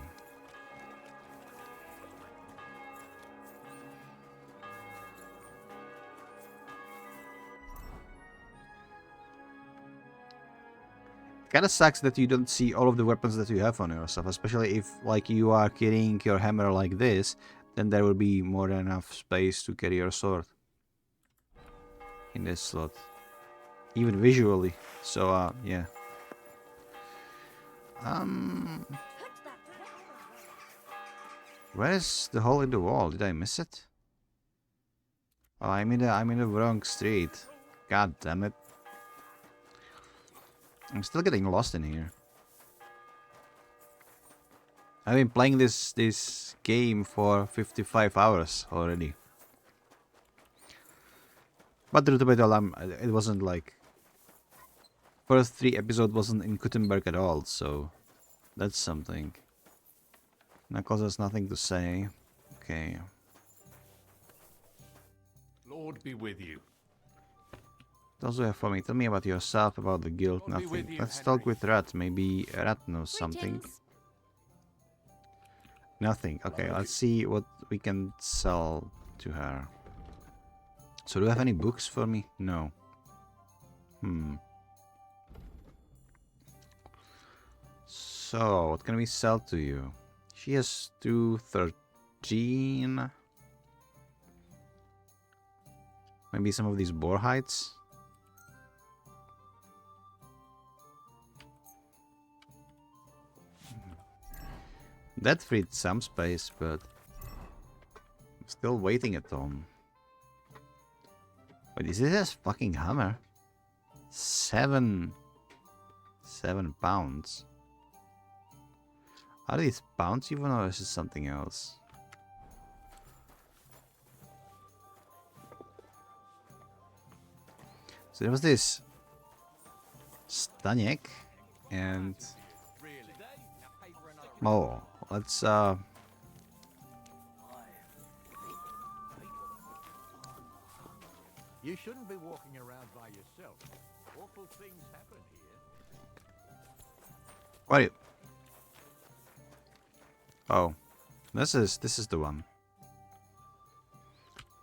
Kinda sucks that you don't see all of the weapons that you have on yourself, especially if like you are carrying your hammer like this, then there will be more than enough space to carry your sword in this slot, even visually. So yeah. Where is the hole in the wall? Did I miss it? Oh, I'm in the wrong street. God damn it. I'm still getting lost in here. I've been playing this game for 55 hours already. But the truth be told, it wasn't like... First 3 episodes wasn't in Gutenberg at all, so... That's something. Knuckles has nothing to say. Okay. Lord be with you. Also have for me. Tell me about yourself, about the guild, nothing. Let's talk with Rat. Maybe Rat knows something. Nothing. Okay, let's see what we can sell to her. So do you have any books for me? No. So, what can we sell to you? She has 213. Maybe some of these boar hides? That freed some space, but I'm still waiting at home. Wait, is this a fucking hammer? 7 pounds. Are these pounds even, or is it something else? So there was this Staniek and oh, let's You shouldn't be walking around by yourself. Awful things happen here. What are you? Oh, this is the one.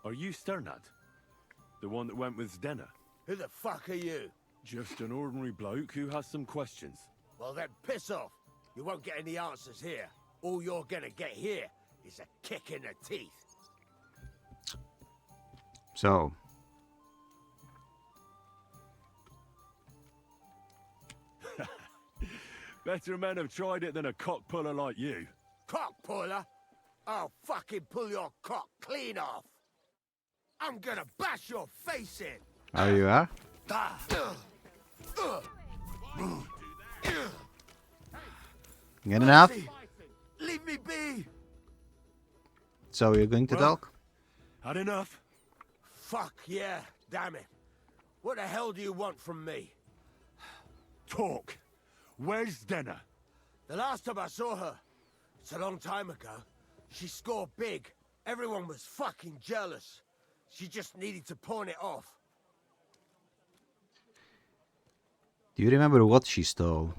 Are you Sternad? The one that went with Zdenna? Who the fuck are you? Just an ordinary bloke who has some questions. Well then, piss off. You won't get any answers here. All you're gonna get here is a kick in the teeth. So, Better men have tried it than a cock puller like you. Cock puller? I'll fucking pull your cock clean off. I'm gonna bash your face in. are you are? Good enough? Leave me be. So you're going to Well- talk? Had enough? Fuck yeah, damn it. What the hell do you want from me? Talk. Where's Zdenna? The last time I saw her, it's a long time ago, she scored big. Everyone was fucking jealous. She just needed to pawn it off. Do you remember what she stole?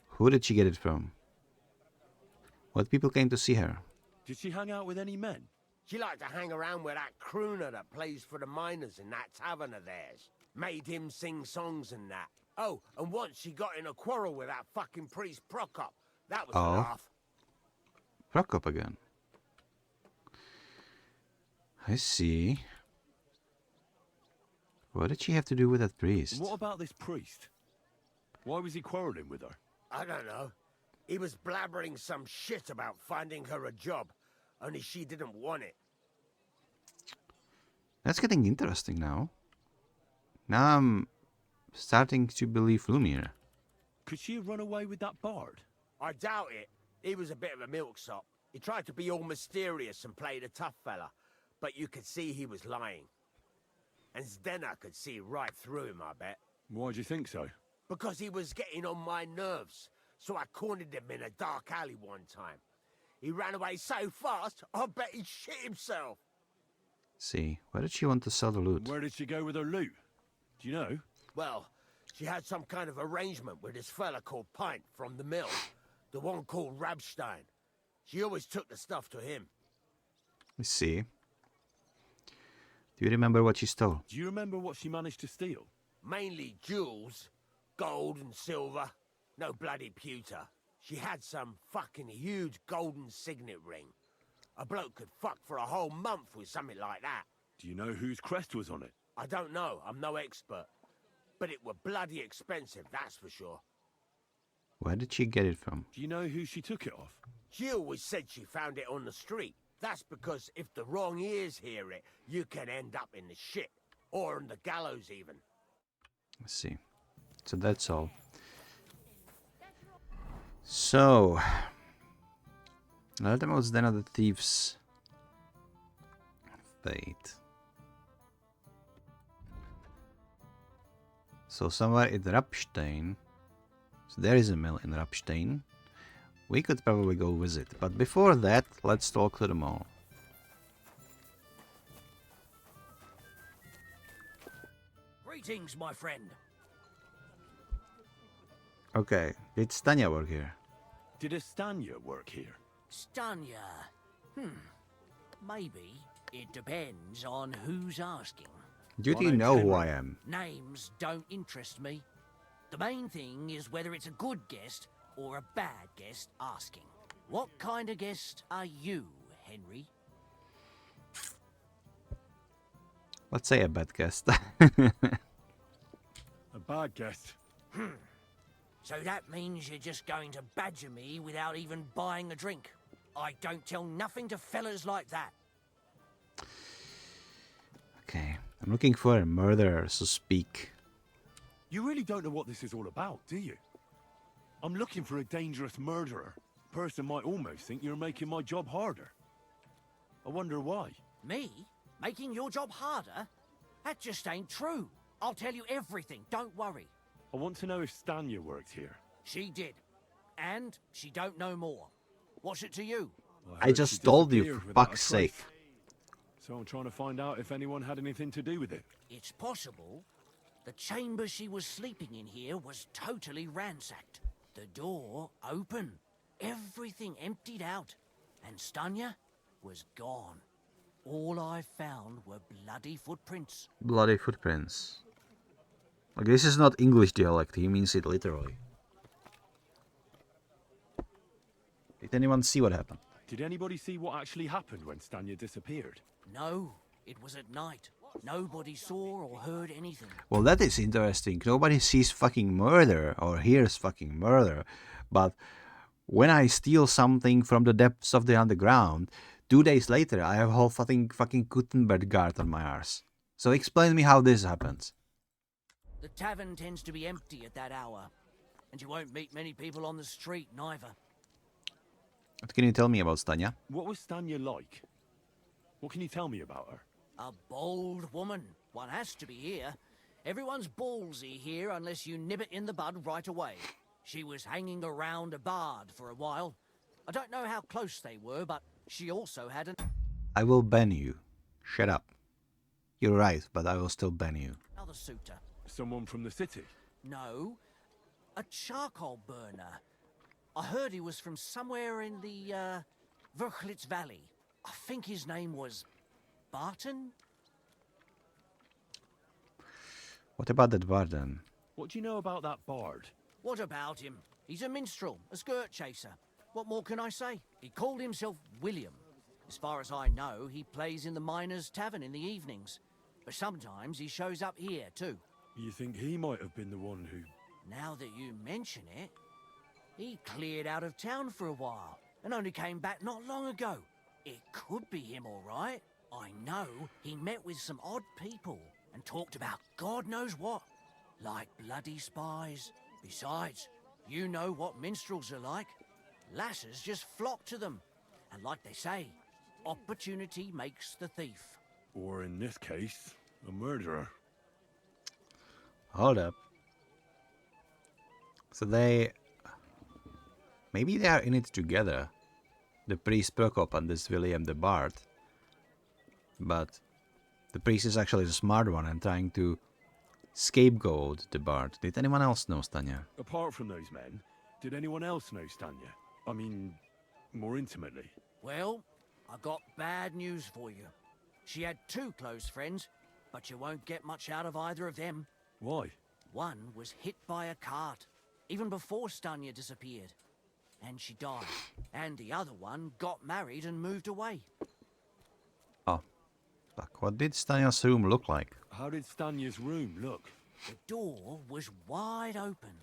Who did she get it from? What people came to see her? Did she hang out with any men? She liked to hang around with that crooner that plays for the miners in that tavern of theirs. Made him sing songs and that. Oh, and once she got in a quarrel with that fucking priest Prokop. That was a Oh. laugh. Prokop again. I see. What did she have to do with that priest? And what about this priest? Why was he quarrelling with her? I don't know. He was blabbering some shit about finding her a job. Only she didn't want it. That's getting interesting now. Now I'm starting to believe Lumiere. Could she have run away with that bard? I doubt it. He was a bit of a milksop. He tried to be all mysterious and played a tough fella. But you could see he was lying. And Zdenna could see right through him, I bet. Why do you think so? Because he was getting on my nerves. So I cornered him in a dark alley one time. He ran away so fast, I bet he shit himself. See, why did she want to sell the loot? Where did she go with her loot? Do you know? Well, she had some kind of arrangement with this fella called Pint from the mill. The one called Rabstein. She always took the stuff to him. I see. Do you remember what she stole? Do you remember what she managed to steal? Mainly jewels. Gold and silver. No bloody pewter. She had some fucking huge golden signet ring. A bloke could fuck for a whole month with something like that. Do you know whose crest was on it? I don't know, I'm no expert. But it were bloody expensive, that's for sure. Where did she get it from? Do you know who she took it off? She always said she found it on the street. That's because if the wrong ears hear it, you can end up in the shit. Or on the gallows even. I see. So that's all. So, let was then of the thief's fate. So somewhere in Rapstein, so there is a mill in Rapstein. We could probably go visit, but before that, let's talk to them all. Greetings, my friend. Okay, did Stanya work here? Did Estanya work here? Stanya. Maybe. It depends on who's asking. Do My you name's know who Henry. I am? Names don't interest me. The main thing is whether it's a good guest or a bad guest asking. What kind of guest are you, Henry? Let's say a bad guest. A bad guest. So that means you're just going to badger me without even buying a drink. I don't tell nothing to fellas like that. Okay, I'm looking for a murderer, so speak. You really don't know what this is all about, do you? I'm looking for a dangerous murderer. Person might almost think you're making my job harder. I wonder why. Me? Making your job harder? That just ain't true. I'll tell you everything, don't worry. I want to know if Stanya worked here. She did. And she don't know more. What's it to you? I heard just she told you, disappeared for without fuck's a trace. sake. So I'm trying to find out if anyone had anything to do with it. It's possible. The chamber she was sleeping in here was totally ransacked. The door open. Everything emptied out. And Stanya was gone. All I found were bloody footprints. Bloody footprints. Like, this is not English dialect, he means it literally. Did anyone see what happened? Did anybody see what actually happened when Stanya disappeared? No, it was at night. Nobody saw or heard anything. Well, that is interesting. Nobody sees fucking murder or hears fucking murder. But when I steal something from the depths of the underground, 2 days later I have a whole fucking Gutenberg guard on my arse. So explain me how this happens. The tavern tends to be empty at that hour. And you won't meet many people on the street, neither. What can you tell me about Stanya? What was Stanya like? What can you tell me about her? A bold woman. One has to be here. Everyone's ballsy here unless you nib it in the bud right away. She was hanging around a bard for a while. I don't know how close they were, but she also had an... I will ban you. Shut up. You're right, but I will still ban you. Another suitor. Someone from the city? No. A charcoal burner. I heard he was from somewhere in the, Verchlitz Valley. I think his name was... Barton? What about that Barton? What do you know about that bard? What about him? He's a minstrel, a skirt chaser. What more can I say? He called himself William. As far as I know, he plays in the Miners' Tavern in the evenings. But sometimes he shows up here, too. You think he might have been the one who... Now that you mention it, he cleared out of town for a while and only came back not long ago. It could be him, all right. I know he met with some odd people and talked about God knows what, like bloody spies. Besides, you know what minstrels are like. Lasses just flock to them. And like they say, opportunity makes the thief. Or in this case, a murderer. Hold up. So maybe they are in it together. The priest Prokop and this William the Bard. But the priest is actually the smart one and trying to scapegoat the Bard. Did anyone else know Stanya? Apart from those men, did anyone else know Stanya? I mean, more intimately. Well, I got bad news for you. She had 2 close friends, but you won't get much out of either of them. Why? One was hit by a cart, even before Stanya disappeared. And she died. And the other one got married and moved away. Oh. Fuck, what did Stanya's room look like? How did Stanya's room look? The door was wide open.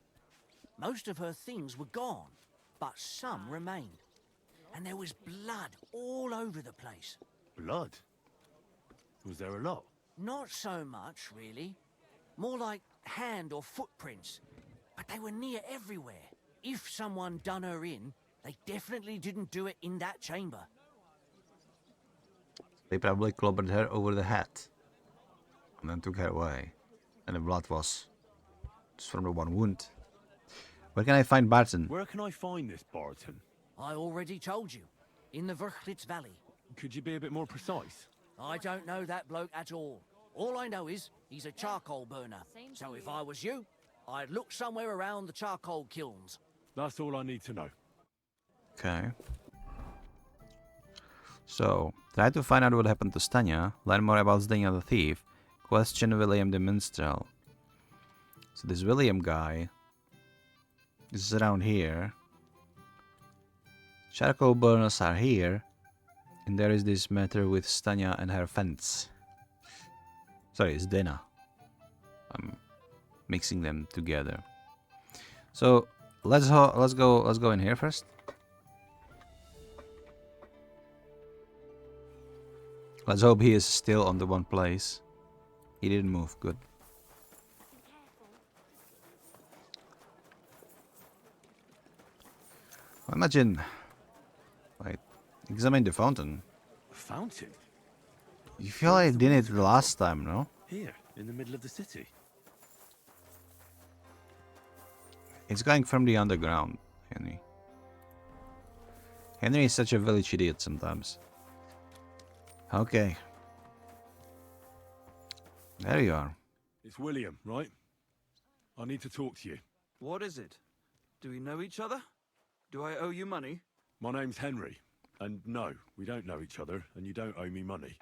Most of her things were gone, but some remained. And there was blood all over the place. Blood? Was there a lot? Not so much, really. More like hand or footprints. But they were near everywhere. If someone done her in, they definitely didn't do it in that chamber. They probably clobbered her over the head. And then took her away. And the blood was just from the one wound. Where can I find Barton? Where can I find this Barton? I already told you. In the Verchlitz Valley. Could you be a bit more precise? I don't know that bloke at all. All I know is he's a charcoal burner. So if I was you, I'd look somewhere around the charcoal kilns. That's all I need to know. Okay. So, try to find out what happened to Stanya, learn more about Zdenia the Thief, question William the Minstrel. So this William guy is around here. Charcoal burners are here. And there is this matter with Stanya and her fence. Sorry, it's Zdena. I'm mixing them together. So let's go in here first. Let's hope he is still on the one place. He didn't move. Good. Imagine. Wait. Examine the fountain. A fountain? You feel like I did it the last time, no? Here, in the middle of the city. It's going from the underground, Henry. Henry is such a village idiot sometimes. Okay. There you are. It's William, right? I need to talk to you. What is it? Do we know each other? Do I owe you money? My name's Henry, and no, we don't know each other, and you don't owe me money.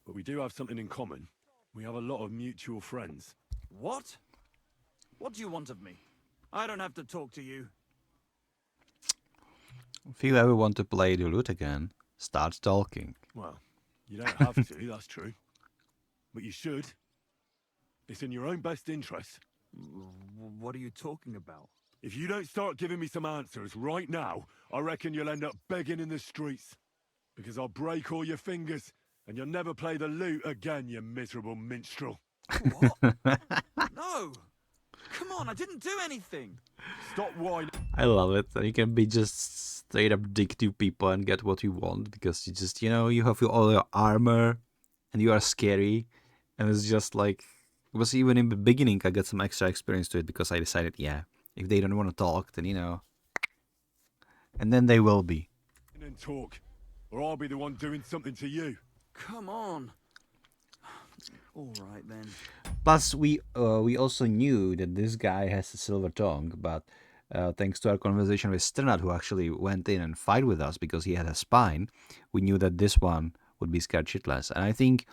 But we do have something in common. We have a lot of mutual friends. What? What do you want of me? I don't have to talk to you. If you ever want to play the lute again, start talking. Well, you don't have to, that's true. But you should. It's in your own best interest. What are you talking about? If you don't start giving me some answers right now, I reckon you'll end up begging in the streets. Because I'll break all your fingers, and you'll never play the lute again, you miserable minstrel. What? No! Come on, I didn't do anything! Stop whining. I love it. And you can be just straight up dick to people and get what you want because you just, you have all your armor and you are scary. And it's just like, it was even in the beginning, I got some extra experience to it because I decided, yeah, if they don't want to talk, then, and then they will be. And talk, or I'll be the one doing something to you. Come on. All right, then. Plus, we also knew that this guy has a silver tongue, but thanks to our conversation with Sternat, who actually went in and fight with us because he had a spine, we knew that this one would be scared shitless. And I think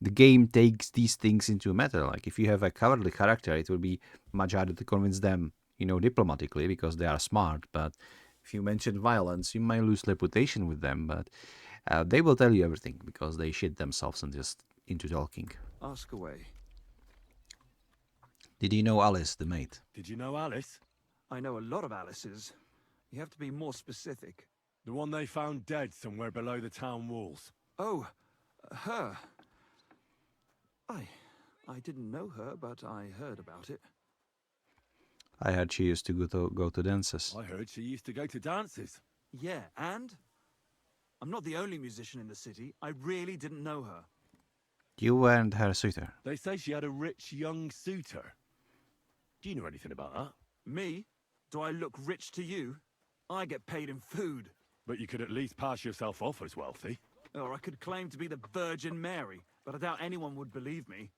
the game takes these things into matter. Like, if you have a cowardly character, it will be much harder to convince them, diplomatically, because they are smart. But if you mention violence, you might lose reputation with them, but they will tell you everything because they shit themselves and just into talking. Ask away. Did you know Alice, the maid? Did you know Alice? I know a lot of Alice's. You have to be more specific. The one they found dead somewhere below the town walls. Oh, her. I didn't know her, but I heard about it. I heard she used to go to dances. I heard she used to go to dances. Yeah, and? I'm not the only musician in the city. I really didn't know her. You weren't her suitor. They say she had a rich young suitor. Do you know anything about that? Me? Do I look rich to you? I get paid in food. But you could at least pass yourself off as wealthy. Or I could claim to be the Virgin Mary, but I doubt anyone would believe me.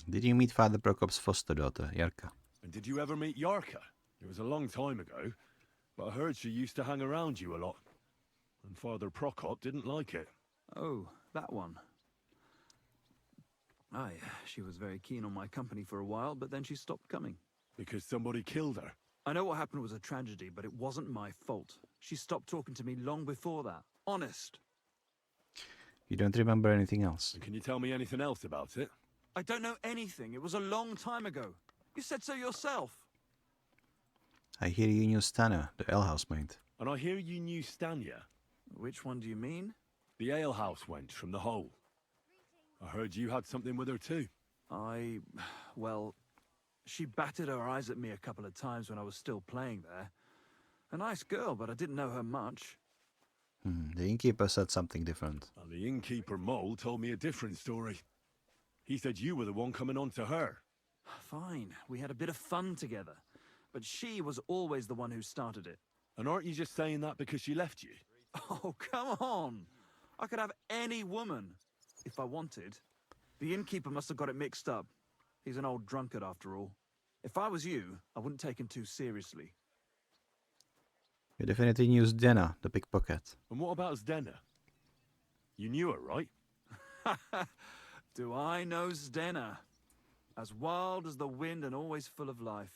Did you meet Father Prokop's foster daughter, Yarka? And did you ever meet Yarka? It was a long time ago, but I heard she used to hang around you a lot. And Father Prokop didn't like it. Oh, that one. Aye, she was very keen on my company for a while, but then she stopped coming. Because somebody killed her? I know what happened was a tragedy, but it wasn't my fault. She stopped talking to me long before that. Honest. You don't remember anything else? And can you tell me anything else about it? I don't know anything. It was a long time ago. You said so yourself. I hear you knew Stana, the alehouse maid. And I hear you knew Stanya. Which one do you mean? The alehouse wench from the hole. I heard you had something with her too. Well, she batted her eyes at me a couple of times when I was still playing there. A nice girl, but I didn't know her much. The innkeeper said something different. And the innkeeper Mole told me a different story. He said you were the one coming on to her. Fine, we had a bit of fun together. But she was always the one who started it. And aren't you just saying that because she left you? Oh, come on! I could have any woman, if I wanted. The innkeeper must have got it mixed up. He's an old drunkard after all. If I was you, I wouldn't take him too seriously. You definitely knew Zdena, the pickpocket. And what about Zdena? You knew her, right? Do I know Zdena? As wild as the wind and always full of life.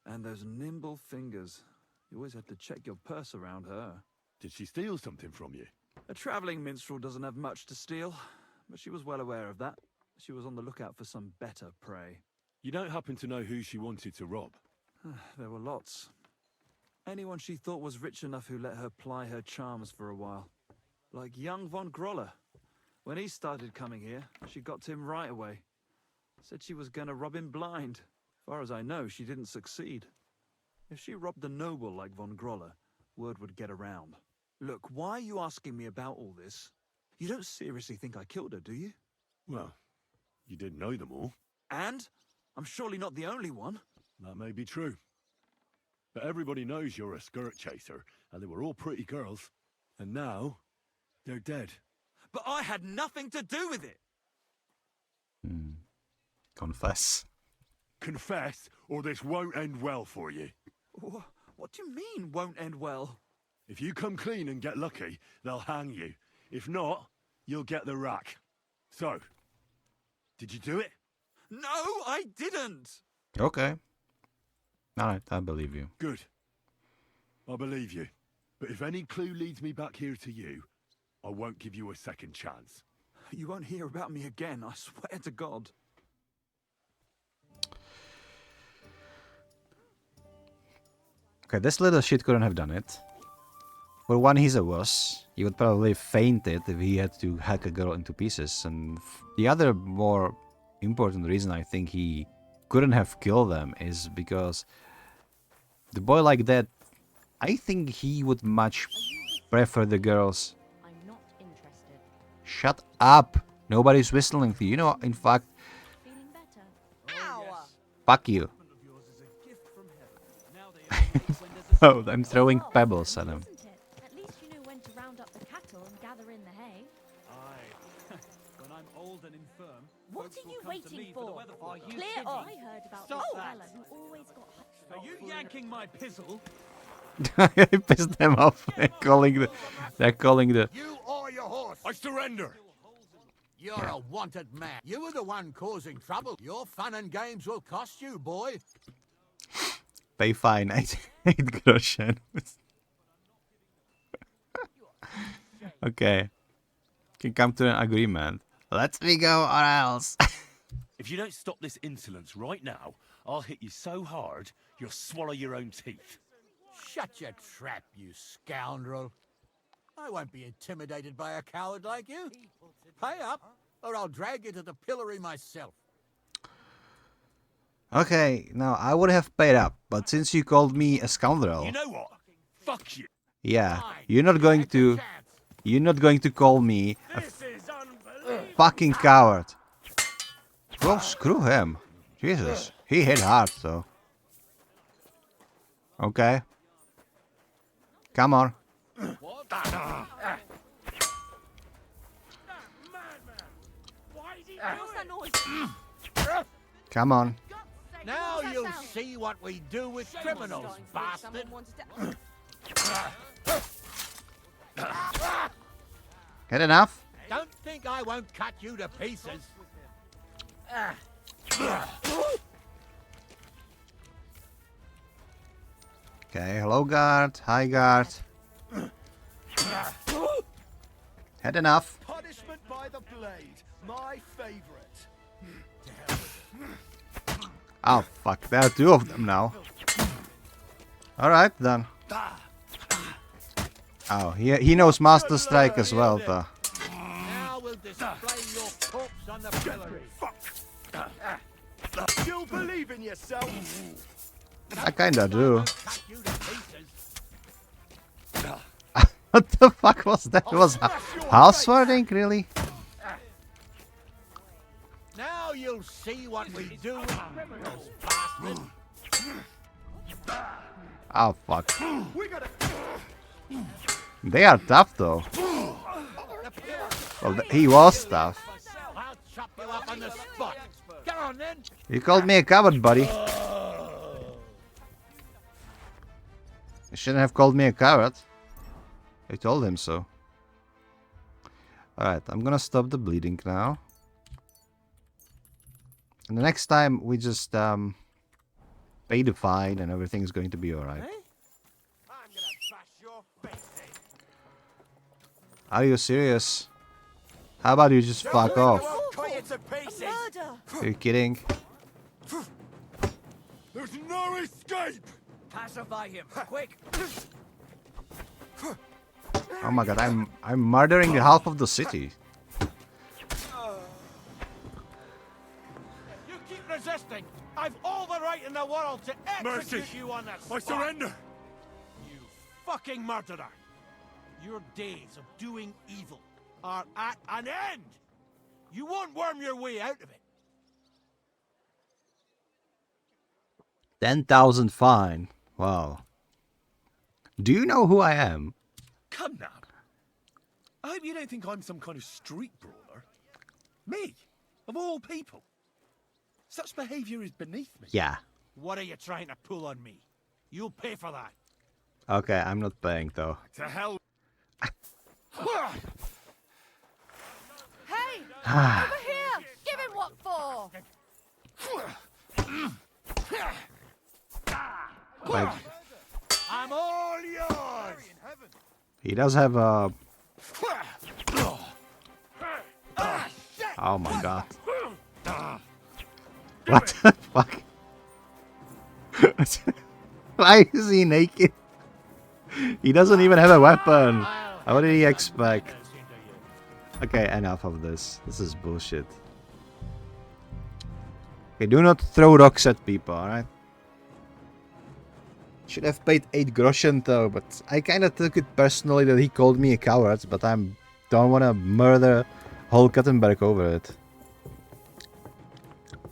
And those nimble fingers. You always had to check your purse around her. Did she steal something from you? A travelling minstrel doesn't have much to steal, but she was well aware of that. She was on the lookout for some better prey. You don't happen to know who she wanted to rob? There were lots. Anyone she thought was rich enough who let her ply her charms for a while. Like young von Groller. When he started coming here, she got to him right away. Said she was gonna rob him blind. Far as I know, she didn't succeed. If she robbed a noble like von Groller, word would get around. Look, why are you asking me about all this? You don't seriously think I killed her, do you? Well, you didn't know them all. And? I'm surely not the only one. That may be true. But everybody knows you're a skirt chaser, and they were all pretty girls. And now, they're dead. But I had nothing to do with it! Confess. Confess, or this won't end well for you. What do you mean, won't end well? If you come clean and get lucky, they'll hang you. If not, you'll get the rack. So, did you do it? No, I didn't! Okay. Alright, I believe you. Good. I believe you. But if any clue leads me back here to you, I won't give you a second chance. You won't hear about me again, I swear to God. Okay, this little shit couldn't have done it. For one, he's a wuss. He would probably faint it if he had to hack a girl into pieces. And the other more important reason I think he couldn't have killed them is because the boy like that, I think he would much prefer the girls. I'm not interested. Shut up! Nobody's whistling to you. You know, in fact, Feeling better? Ow! fuck you. Oh, I'm throwing pebbles at him. Isn't it? At least you know when to round up the cattle and gather in the hay. Aye. When I'm old and infirm, What folks are will you come to waiting me for? the weather Are you forecast. clear on? I heard about Stop this that. fella who always got... Are you yanking my pizzle? I pissed them off. They're calling the. You or your horse! I surrender! You're a wanted man. You were the one causing trouble. Your fun and games will cost you, boy. Pay fine. 8 groschen. Okay. Can come to an agreement. Let me go or else. If you don't stop this insolence right now, I'll hit you so hard, you'll swallow your own teeth. Shut your trap, you scoundrel. I won't be intimidated by a coward like you. Pay up, or I'll drag you to the pillory myself. Okay, now I would have paid up, but since you called me a scoundrel, You know what? Fuck you. yeah, you're not going to call me a fucking coward. Well, screw him. Jesus, he hit hard though. Okay. Come on. What's that noise? Come on. Now you'll see what we do with criminals, bastard. Someone wanted to... Get enough? Don't think I won't cut you to pieces. Okay, hello guard. Hi guard. Had enough. Punishment by the blade, my favorite. Oh fuck, there are 2 of them now. Alright then. Oh, he knows Master Strike as well though. Now we'll display your corpse on the pillory. Still believe in yourself? I kinda do. Cut you to pieces. What the fuck was that? It was house swording, really? Now you'll see what we do with criminals, bastard. Oh fuck. They are tough though. Well, he was tough. I'll chop you up on the spot. Come on then. You called me a coward, buddy. You shouldn't have called me a coward. I told him so. Alright, I'm gonna stop the bleeding now. And the next time we just pay the fine and everything's going to be alright. I'm gonna bash your face in. Are you serious? How about you just fuck off? Cut you to pieces. Are you kidding? There's no escape! Pacify him, quick! Oh my god, I'm murdering half of the city. You keep resisting. I've all the right in the world to execute Mercy. you on the spot. I surrender! You fucking murderer. Your days of doing evil are at an end. You won't worm your way out of it. 10,000 fine. Wow. Do you know who I am? Come now. I hope you don't think I'm some kind of street brawler. Me, of all people. Such behavior is beneath me. Yeah. What are you trying to pull on me? You'll pay for that. Okay, I'm not paying though. To hell. Hey! Over here! Give him what for! Like, I'm all yours! he does have a... Oh my god. What the fuck? Why is he naked? He doesn't even have a weapon. What did he expect? Okay, enough of this. This is bullshit. Okay, do not throw rocks at people, alright? Should have paid 8 groschen though, but I kinda took it personally that he called me a coward, but I don't wanna murder whole Kattenberg over it.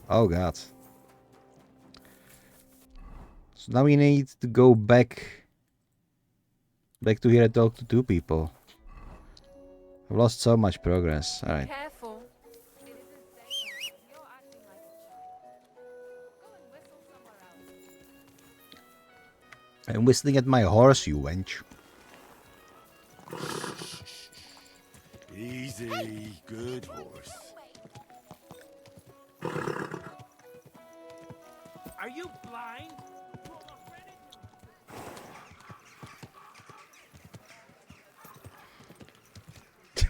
Oh god. So now we need to go back to here and talk to 2 people. I've lost so much progress. Alright. Careful. It isn't safe. You're acting like a child. Go and whistle somewhere else. I'm whistling at my horse, you wench. Easy, good horse. Are you blind?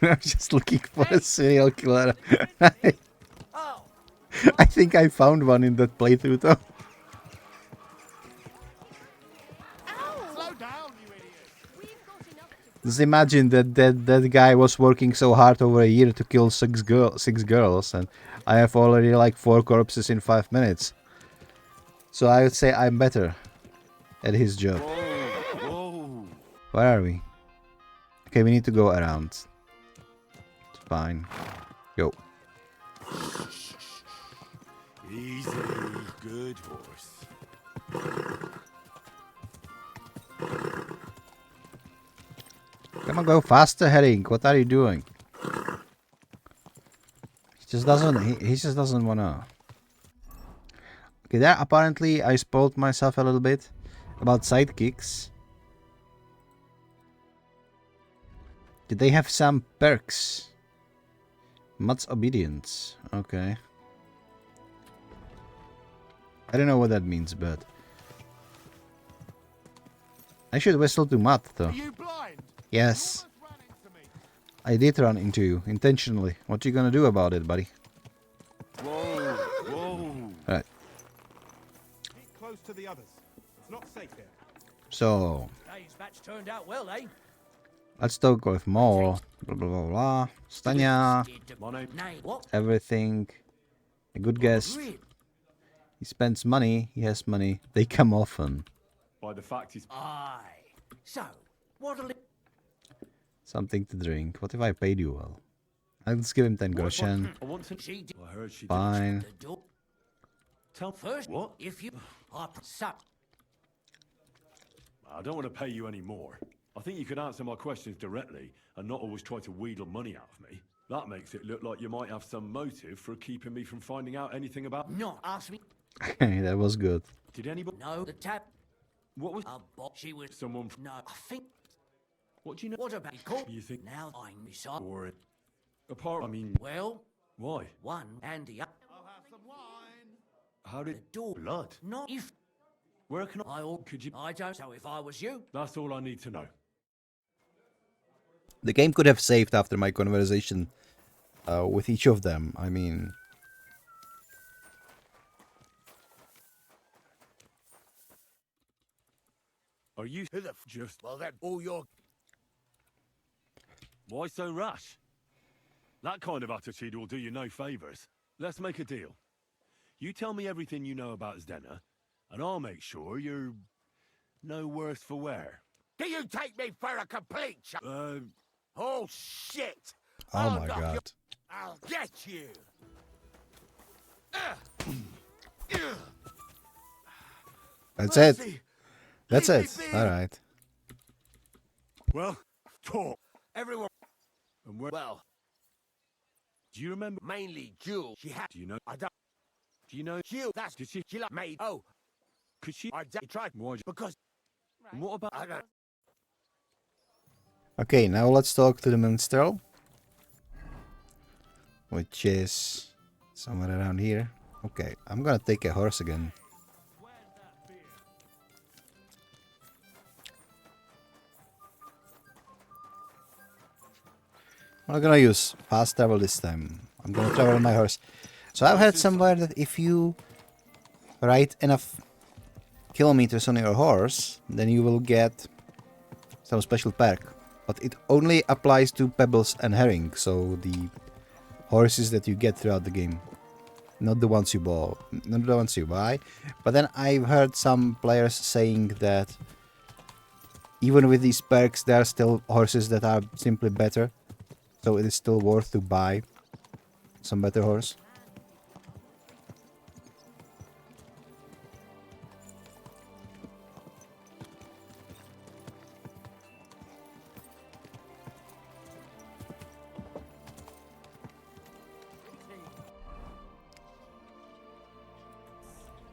I'm just looking for a serial killer. I think I found one in that playthrough though. Slow down, you idiot. Just imagine that guy was working so hard over a year to kill 6 girls, and I have already like 4 corpses in 5 minutes. So I would say I'm better at his job. Whoa. Where are we? Okay, we need to go around. It's fine. Go. Easy, good horse. Come on, go faster, Herring. What are you doing? He just doesn't. He just doesn't wanna. Okay, there apparently I spoiled myself a little bit about sidekicks. Did they have some perks? Mutt's obedience. Okay. I don't know what that means, but I should whistle to Mutt though. Are you blind? Yes. I did run into you intentionally. What you gonna do about it, buddy? Whoa, whoa. Right. Keep close to the others. It's not safe here. So Today's batch turned out well, eh? let's talk with more. Blah blah blah blah. Stania. Name what? Everything. A good guest. He spends money. He has money. They come often. By the fact he's... Aye. So, what'll it... Something to drink. What if I paid you well? Let's give him 10 groschen. I want to... She did I heard she Fine. the door. Tell First, what? if you... suck. I don't want to pay you any more. I think you could answer my questions directly and not always try to wheedle money out of me. That makes it look like you might have some motive for keeping me from finding out anything about... Not ask me. That was good. Did anybody... No, the tap. What was... She was... Someone... No, I think... What do you know? What about... You think... Now I'm beside... Or... Apart... I mean... Well... Why? One and the other. I'll have some wine. How The did... door. Blood? Not if... Where can I... Could you... I don't know if I was you. That's all I need to know. The game could have saved after my conversation with each of them. I mean... Are you... Who the Just... Well, then, all your... Why so rash? That kind of attitude will do you no favours. Let's make a deal. You tell me everything you know about Zdena, and I'll make sure you're no worse for wear. Do you take me for a complete Oh, shit! Oh I'll my knock god. I'll get you! That's it. Mercy. That's Leave it. me be. Alright. Well, talk. Everyone... And where... Well, Do you remember... mainly Jewel. She had... Do you know... I don't... Do you know? That's Did she? she like made. Oh, Could she? I tried. Why? Because And what about? I don't. Okay, now let's talk to the minstrel, which is somewhere around here. Okay, I'm gonna take a horse again. I'm not gonna use fast travel this time. I'm gonna travel on my horse. So I've heard somewhere that if you ride enough kilometers on your horse, then you will get some special perk. But it only applies to pebbles and herring, so the horses that you get throughout the game. Not the ones you buy. But then I've heard some players saying that even with these perks, there are still horses that are simply better. So it is still worth to buy some better horse.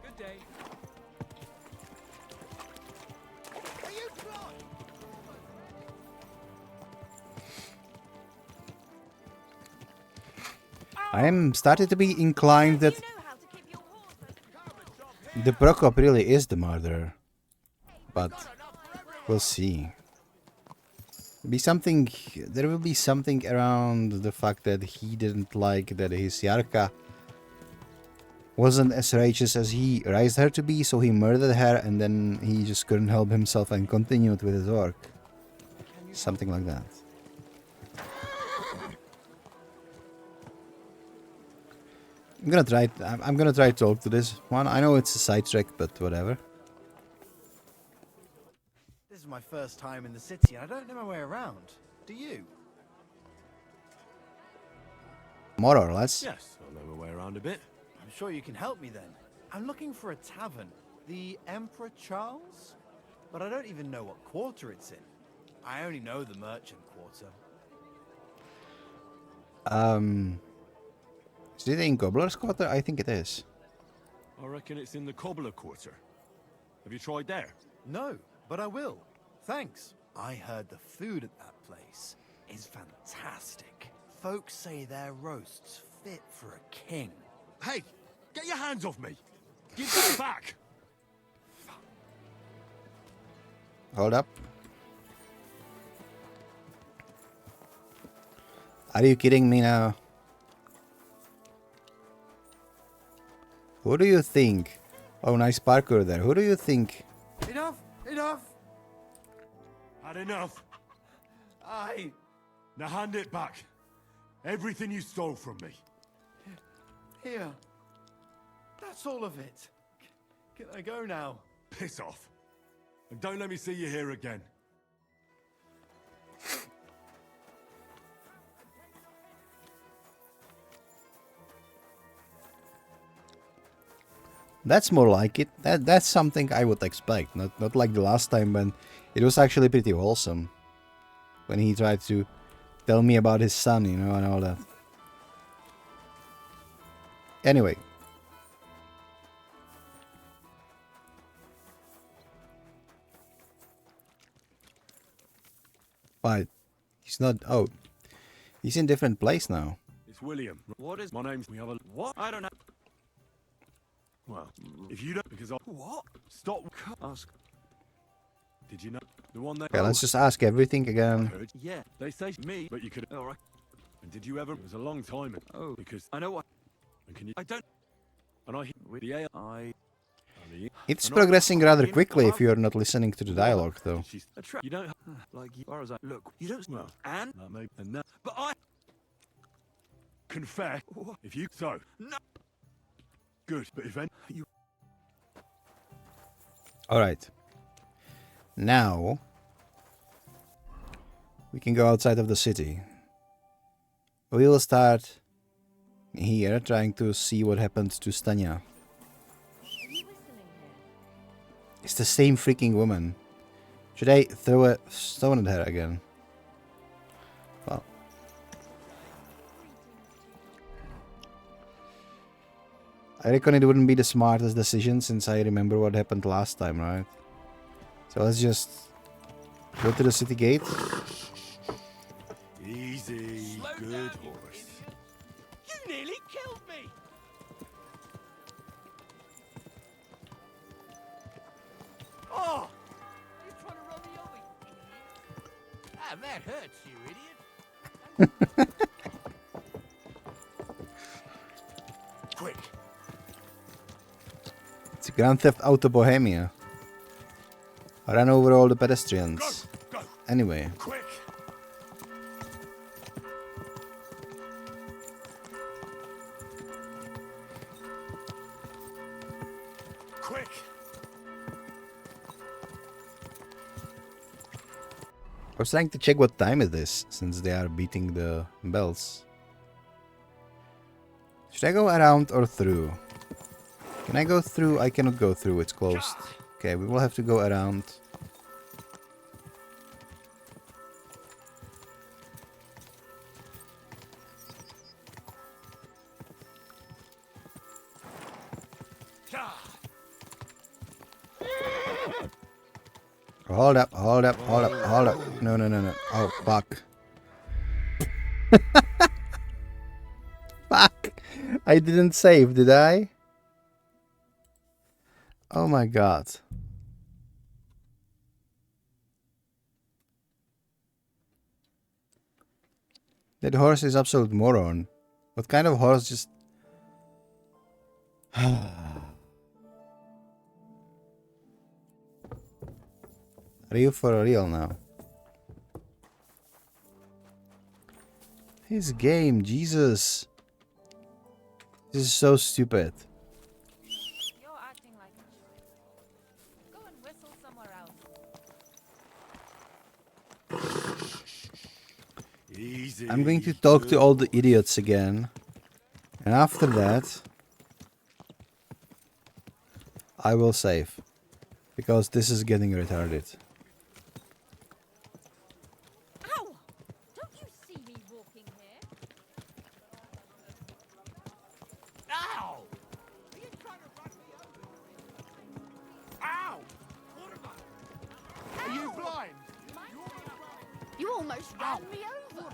Good day. I am starting to be inclined that the Prokop really is the murderer. But we'll see. There will be something around the fact that he didn't like that his Yarka wasn't as righteous as he raised her to be, so he murdered her and then he just couldn't help himself and continued with his work. Something like that. I'm gonna try to talk to this one. I know it's a sidetrack, but whatever. This is my first time in the city, and I don't know my way around. Do you? More or less. Yes, I know my way around a bit. I'm sure you can help me then. I'm looking for a tavern, the Emperor Charles, but I don't even know what quarter it's in. I only know the merchant quarter. Is it in Gobbler's Quarter? I think it is. I reckon it's in the Cobbler Quarter. Have you tried there? No, but I will. Thanks. I heard the food at that place is fantastic. Folks say their roasts fit for a king. Hey, get your hands off me! Give that back! Hold up. Are you kidding me now? Who do you think? Oh, nice parkour there. Who do you think? Enough! Enough! Had enough. I... Now hand it back. Everything you stole from me. Here. That's all of it. Can I go now? Piss off. And don't let me see you here again. That's more like it. That's something I would expect. Not like the last time when it was actually pretty wholesome. When he tried to tell me about his son, you know, and all that. Anyway. But he's not... Oh. He's in different place now. It's William. What is my name's... We have a... What? I don't know. Well, if you don't... Because I... What? Stop. Ask. Did you know? The one that... Okay, let's just ask everything again. Yeah. They say Me. But you could... All right. And did you ever... It was a long time ago. Oh. Because... I know what... And can you... I don't... And I... The AI... It's progressing rather quickly if you're not listening to the dialogue, though. You don't... Like, as far as I... Look, you don't... Well, and... that may... And that... But I... Confess. What? If you... So... No! Good, but if any... You... Alright. Now... we can go outside of the city. We will start... here, trying to see what happened to Stanya. It's the same freaking woman. Should I throw a stone at her again? Well. I reckon it wouldn't be the smartest decision since I remember what happened last time, right? So let's just go to the city gate. Easy, good horse. You nearly killed me! Oh! You're trying to run me over, you idiot. Ah, that hurts, you idiot. Quick. It's Grand Theft Auto Bohemia. I ran over all the pedestrians. Go. Anyway. Quick. Quick. I was trying to check what time it is, since they are beating the bells. Should I go around or through? Can I go through? I cannot go through, it's closed. Okay, we will have to go around. Hold up, hold up, hold up, hold up. No, no, no, no. Oh, fuck. Fuck. I didn't save, did I? Oh my god. That horse is absolute moron. What kind of horse just... Are you for real now? His game, Jesus. This is so stupid. You're acting like a child. Go and whistle somewhere else. Easy. I'm going to talk to all the idiots again. And after that, I will save. Because this is getting retarded. Ow! Don't you see me walking here? Ow! Are you trying to run me over? Ow! Are you blind? You almost ran me over.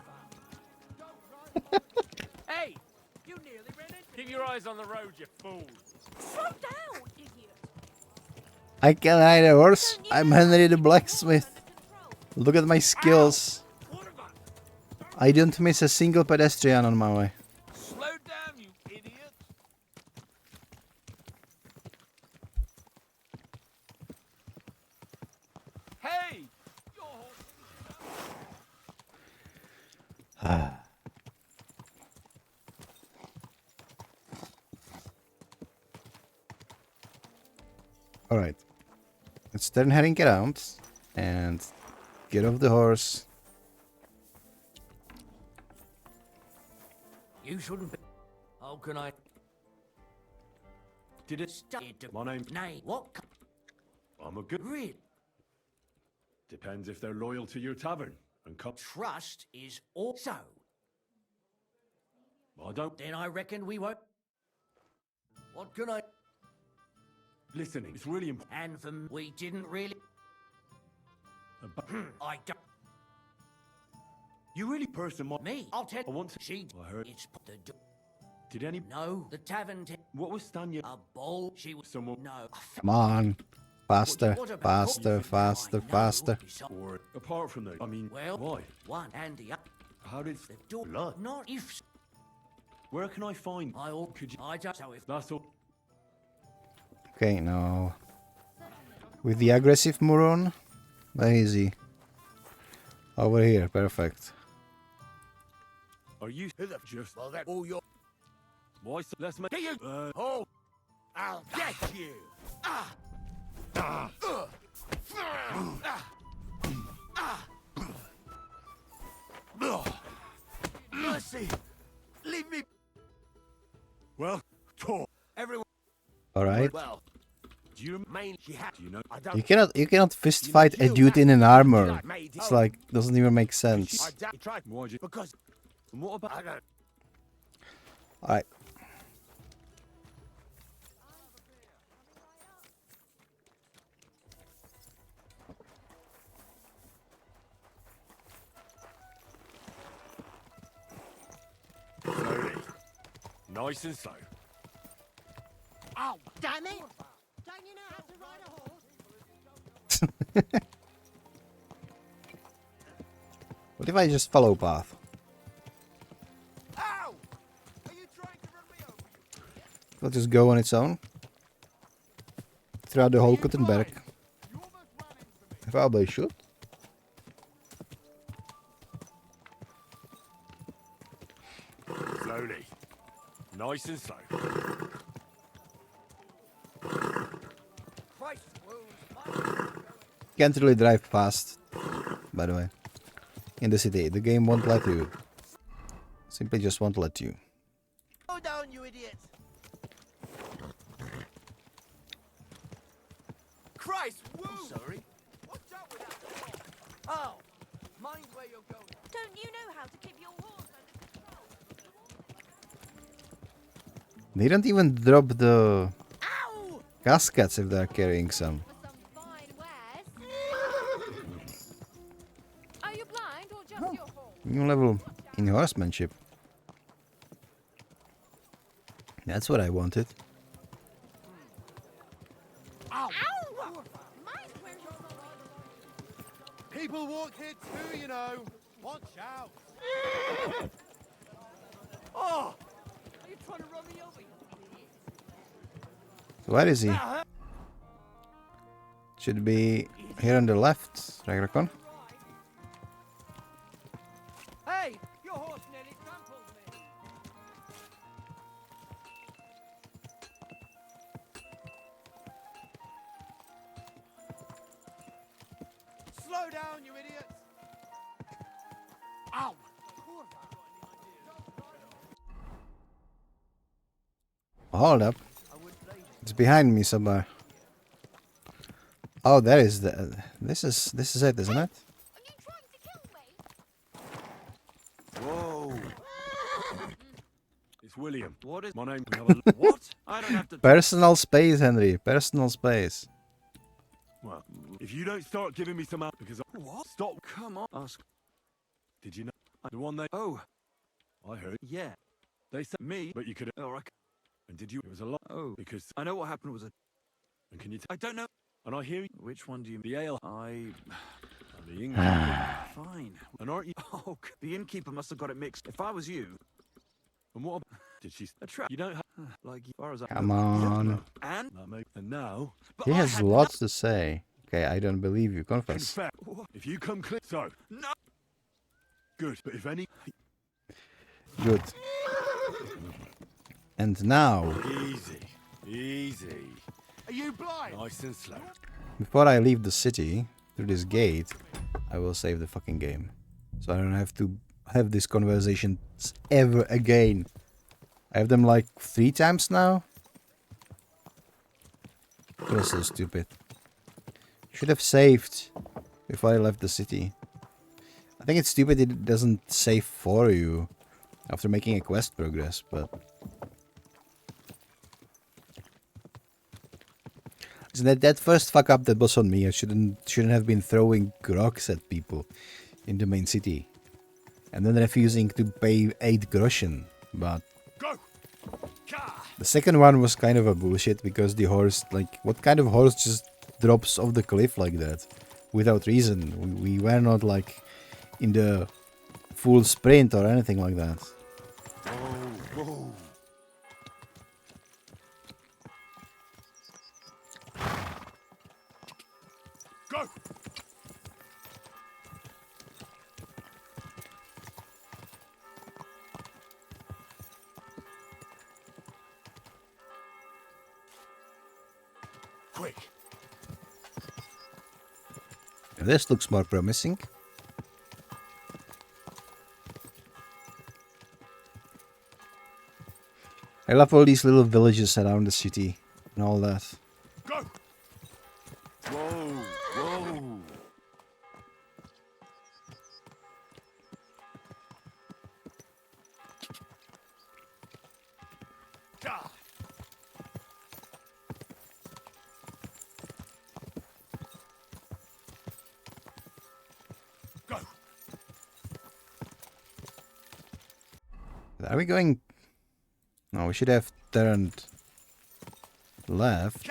Hey! You nearly ran into me. Keep your eyes on the road, you fool. Slow down, idiot. I can ride a horse. I'm Henry the Blacksmith. Look at my skills. I don't miss a single pedestrian on my way. Slow down, you idiot! Hey! Your horse. Alright. Let's turn heading around and get off the horse. You shouldn't be. How can I? Did it? My name. Nay, what? I'm a good. Real Depends if they're loyal to your tavern and come. trust is also. I don't. Then I reckon we won't. What can I? Listen, it's really important. And for we didn't really. I don't. You really person Me, I'll tell. I want to. She. I heard. It's the. Did any? No, the tavern. What was Stanya? A bowl. She was. Someone. No. Come on. Faster, What about faster, coffee? faster, I know, faster. besides- Or apart from that, I mean, Well, why? one and the other. How did? The door. Blood. Not if. Where can I find? I all. Could you? I don't. So if. That's all. Okay, now. With the aggressive moron? Where is he? Over here, perfect. Are you just? Well, that all your. Why? Let's make. You. Oh! I'll get you! Ah! Mercy! Leave me. Well, talk. Everyone. Alright. Well, Do you? main she had. Do you know? I don't. You cannot fist fight a dude in an armor. It's like doesn't even make sense. I tried. Why'd you? Because And what about? I don't. Alright. Nice and slow. Oh, damn it! Don't you know how to ride a horse? What if I just follow path? Ow! Are you trying to run me over? It'll just go on its own. Throughout the whole Gutenberg. I probably should. Slowly. Nice and slow. Christ wounds. Can't really drive fast, by the way. In the city, the game won't let you. Simply just won't let you. Slow down, you idiot! Christ wounds! Sorry. Watch out with that door. Oh, mind where you're going. Don't you know how to keep your horse under control? They don't even drop the caskets if they're carrying some. For some fine wares. Are you blind or just your horse? New level in horsemanship. That's what I wanted. Ow! Mind where you're going. People walk here too, you know. Watch out. Oh! Are you trying to run me over, you idiot? Where is he? Should be here on the left, Ragrakon. Hey! Your horse nearly trampled me. Slow down, you idiots! Ow! Hold up. It's behind me somewhere. Oh, there is the. This is it, isn't it? Are you trying to kill me? Whoa. It's William. What is My name. what? I don't have to. Personal space, Henry. Personal space. Well, if you don't start giving me some out, because What? stop. Come on. Ask. Did you know the one they? Oh, I heard yeah. they said Me? but you could. Oh, I, And did you? It was a lot. oh. Because I know what happened was a. and can you? I don't know. And I hear Which one do you the ale I. and the innkeeper. Fine. And aren't you? Oh, the innkeeper must have got it mixed. If I was you, And what did she? a trap. You don't have Like, as far as I Come on. And? that, mate. And now, But He I has had lots to say. Okay, I don't believe you. Confess. confess. If you come clear, so No. good. But if any, Good. And now, easy, easy, Are you blind? nice and slow. before I leave the city through this gate, I will save the fucking game, so I don't have to have these conversations ever again. I have them like 3 times now. That was so stupid. Should have saved before I left the city. I think it's stupid it doesn't save for you after making a quest progress, but that first fuck up that was on me. I shouldn't have been throwing rocks at people in the main city, and then refusing to pay 8 groschen. But Go. the second one was kind of a bullshit because the horse, like, what kind of horse just drops off the cliff like that without reason? We were not like in the full sprint or anything like that. Whoa, whoa. Go. Quick. This looks more promising. I love all these little villages around the city and all that. Go. Whoa, whoa. God. Go. Are we going? No, we should have turned left.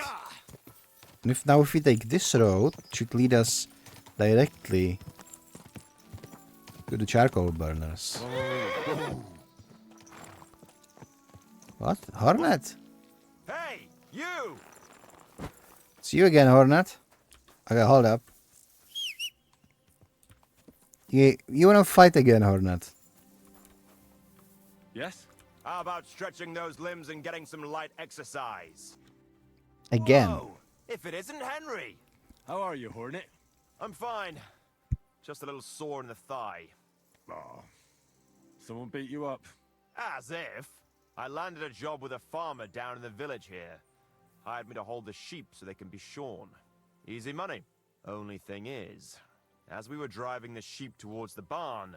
And if we take this road, it should lead us directly to the charcoal burners. What? Hornet? Hey, you! It's you again, Hornet. Okay, hold up. You wanna fight again, Hornet? Yes? How about stretching those limbs and getting some light exercise? Again. Whoa, if it isn't Henry! How are you, Hornet? I'm fine. Just a little sore in the thigh. Oh, someone beat you up. As if. I landed a job with a farmer down in the village here. Hired me to hold the sheep so they can be shorn. Easy money. Only thing is, as we were driving the sheep towards the barn,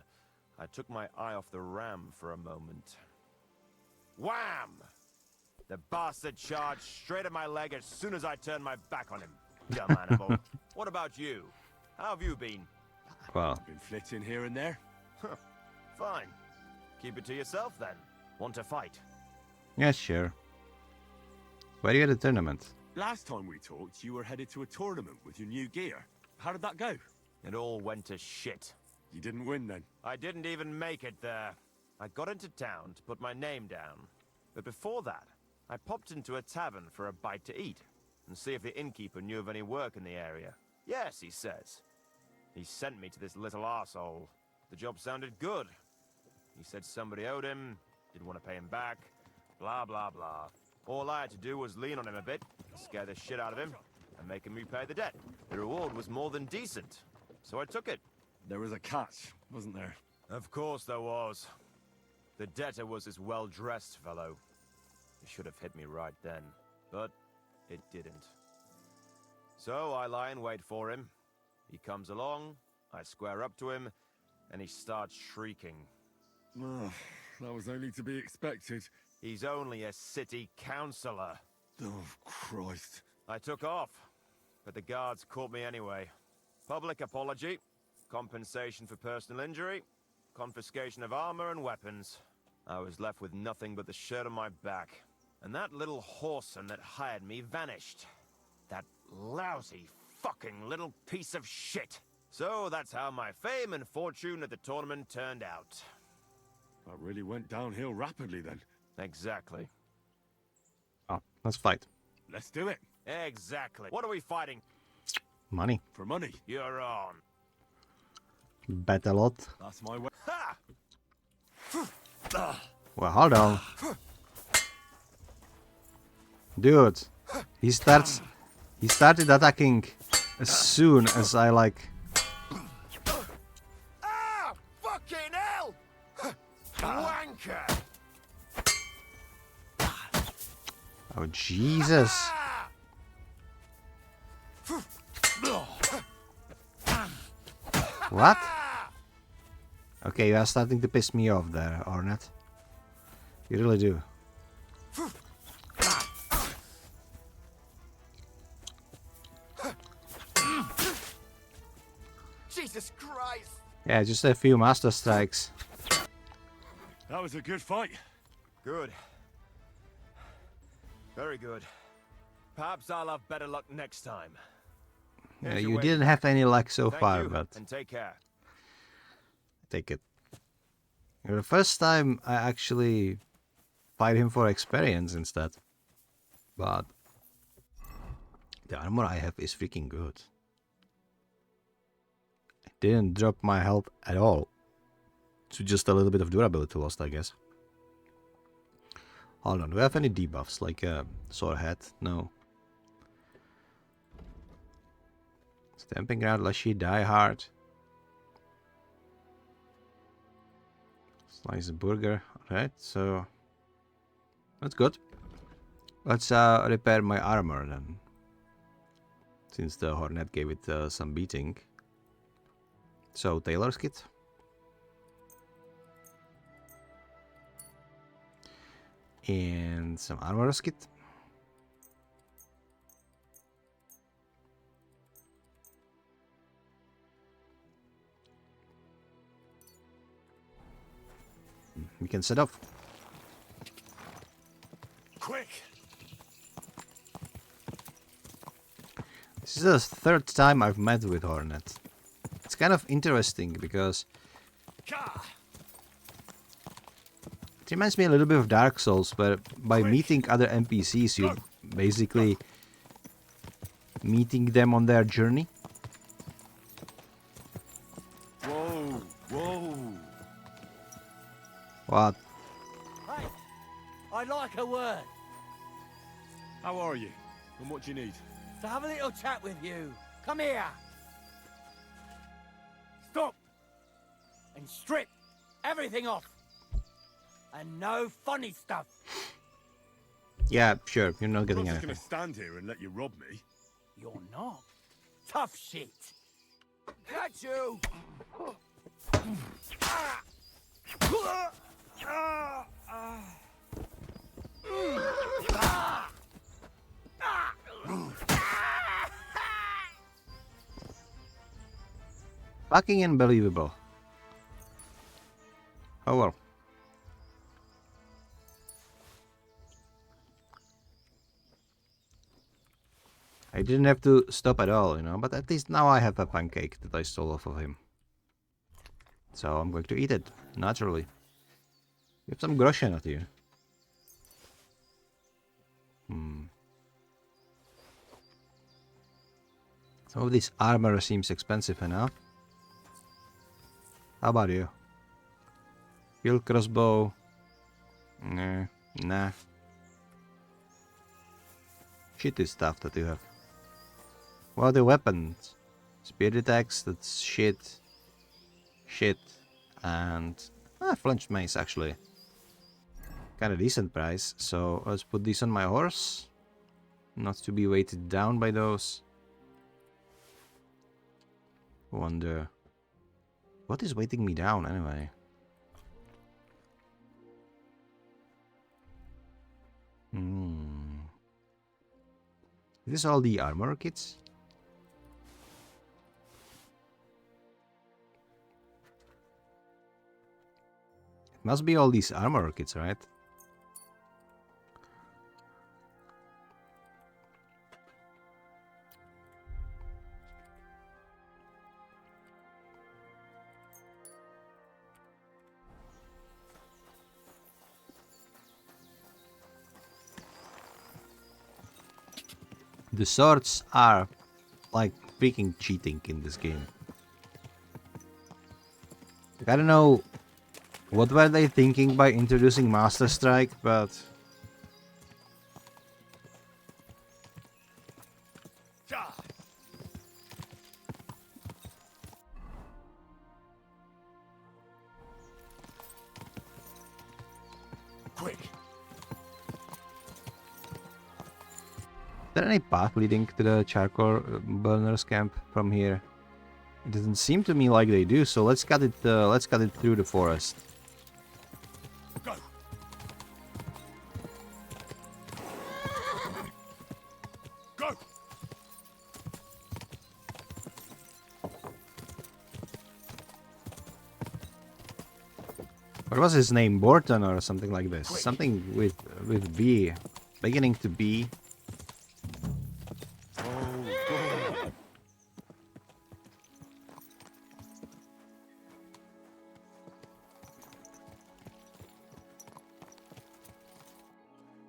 I took my eye off the ram for a moment. Wham! The bastard charged straight at my leg as soon as I turned my back on him. Dumb animal. What about you? How have you been? Well, Been flitting here and there. Fine. Keep it to yourself then. Want to fight? yeah, sure. Where are you at the tournament? Last time we talked, you were headed to a tournament with your new gear. How did that go? It all went to shit. You didn't win then. I didn't even make it there. I got into town to put my name down. But before that, I popped into a tavern for a bite to eat and see if the innkeeper knew of any work in the area. Yes, he says. He sent me to this little arsehole. The job sounded good. He said somebody owed him, didn't want to pay him back, blah, blah, blah. All I had to do was lean on him a bit, scare the shit out of him, and make him repay the debt. The reward was more than decent, so I took it. There was a catch, wasn't there? Of course there was. The debtor was this well-dressed fellow. It should have hit me right then, but it didn't. So I lie in wait for him. He comes along, I square up to him, and he starts shrieking. Oh, that was only to be expected. He's only a city councillor. Oh, Christ. I took off, but the guards caught me anyway. Public apology, compensation for personal injury, confiscation of armor and weapons. I was left with nothing but the shirt on my back. And that little whoreson that hired me vanished. That lousy fucking little piece of shit. So that's how my fame and fortune at the tournament turned out. That really went downhill rapidly then. Exactly. Oh, let's fight. Let's do it. Exactly. What are we fighting? Money. For money. You're on. Bet a lot. That's my way. Ha! Well, hold on. Dude, he started attacking as soon as I like... Ah! Fucking hell! Wanker! Oh, Jesus. What? Okay, you are starting to piss me off there, Hornet. You really do. Jesus Christ! Yeah, just a few master strikes. That was a good fight. Good. Very good. Perhaps I'll have better luck next time. Yeah, Here's your you way. didn't have any luck so Thank far, you, but and take care. take it. The first time I actually fight him for experience instead. But the armor I have is freaking good. I didn't drop my health at all. So just a little bit of durability lost, I guess. Hold on, do we have any debuffs like sword head? No. Stamping ground, Lashy, Die Hard. Slice burger. Alright, so that's good. Let's repair my armor then. Since the Hornet gave it some beating. So, Tailor's kit. And some armorer's kit. We can set off. This is the third time I've met with Hornet. It's kind of interesting because it reminds me a little bit of Dark Souls, where by meeting other NPCs, you basically meeting them on their journey. Whoa, whoa. What? Hey, I'd like a word. How are you? And what do you need? To have a little chat with you. Come here. Stop. And strip everything off. And no funny stuff. Yeah, sure. You're not getting I'm not just anything. gonna stand here and let you rob me. You're not. Tough shit. Got you. Fucking unbelievable. Oh well. I didn't have to stop at all, you know, but at least now I have a pancake that I stole off of him. So I'm going to eat it, naturally. You have some groschen at you. Some of this armor seems expensive enough. How about you? Field crossbow. Nah. Shitty stuff that you have. What are the weapons? Spirit axe, that's shit. Shit. And flinch mace actually. Kinda decent price. So let's put this on my horse. Not to be weighted down by those. Wonder. What is weighting me down anyway? Is this all the armor kits? It must be all these armor kits, right? The swords are like freaking cheating in this game. Like, I don't know what were they thinking by introducing Master Strike, but Quick. is there any path leading to the charcoal burners camp from here? It doesn't seem to me like they do, so let's cut it through the forest. Go. Go. What was his name? Borton or something like this? Something with B. Beginning to B.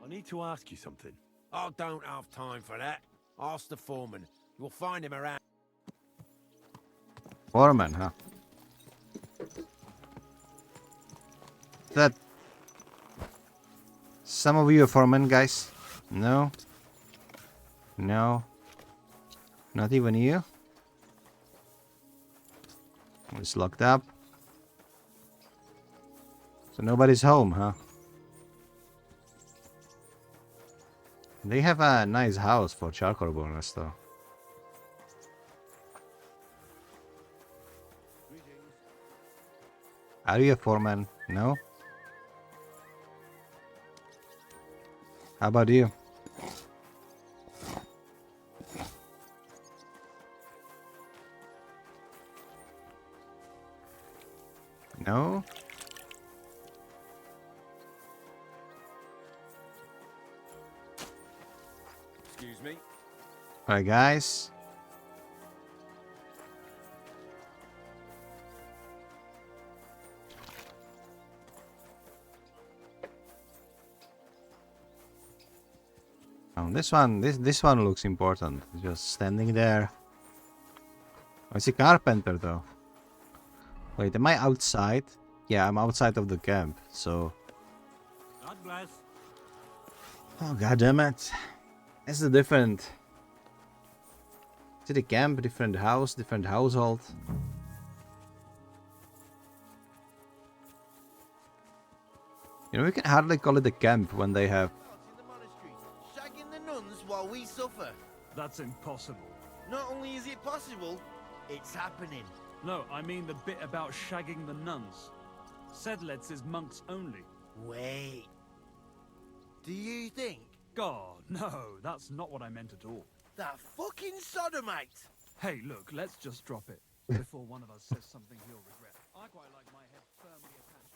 I need to ask you something. I don't have time for that. Ask the foreman. You'll find him around. Foreman, huh? That some of you are foremen, guys? No? No? Not even you? It's locked up. So nobody's home, huh? They have a nice house for charcoal burners, though. Are you a foreman? No? How about you? No? Excuse me. Alright, guys. This one looks important. Just standing there. Oh, it's a carpenter though. Wait, am I outside? Yeah, I'm outside of the camp, so... God bless. Oh, god damn it. It's a different... Is it a camp, different house, different household? You know, we can hardly call it a camp when they have... Shagging the nuns while we suffer. That's impossible. Not only is it possible, it's happening. No, I mean the bit about shagging the nuns. Sedlitz is monks only. Wait. Do you think? God, no, that's not what I meant at all. That fucking sodomite! Hey, look, let's just drop it. Before one of us says something he'll regret. I quite like my head firmly attached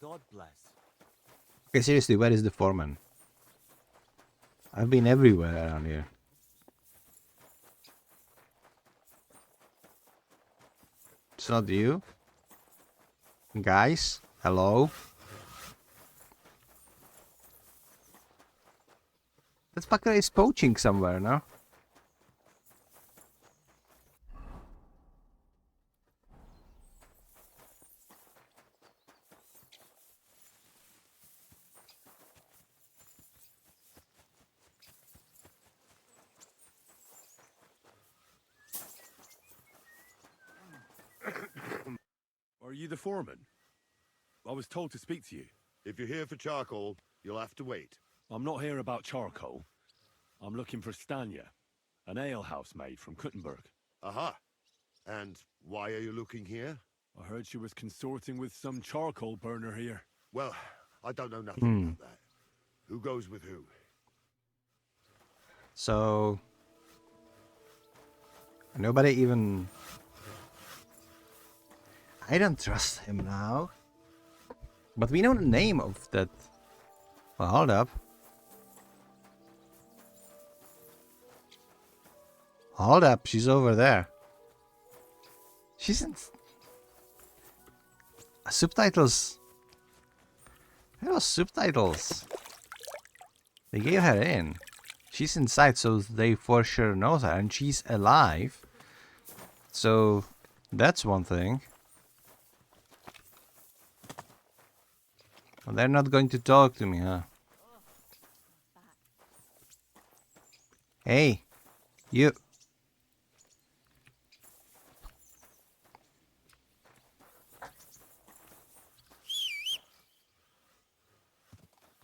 to my God bless. Okay, seriously, where is the foreman? I've been everywhere around here. It's not you? Guys? Hello? That fucker is poaching somewhere, no? Are you the foreman? I was told to speak to you. If you're here for charcoal, you'll have to wait. I'm not here about charcoal. I'm looking for Stanya, an alehouse maid from Kuttenberg. Aha. And why are you looking here? I heard she was consorting with some charcoal burner here. Well, I don't know nothing about that. Who goes with who? So... Nobody even... I don't trust him now. But we know the name of that... Well, hold up. Hold up, she's over there. She's in... Subtitles. There was subtitles. They gave her in. She's inside, so they for sure know her. And she's alive. So, that's one thing. Well, they're not going to talk to me, huh? Hey, you.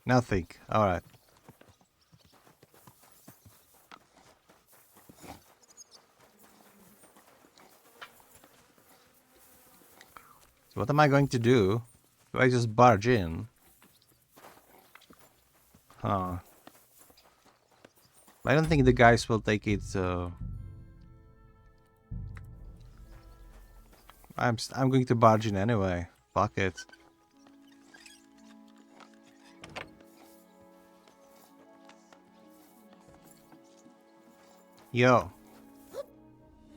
Nothing. All right. So what am I going to do? Do I just barge in? Huh. I don't think the guys will take it, so... I'm going to barge in anyway. Fuck it. Yo.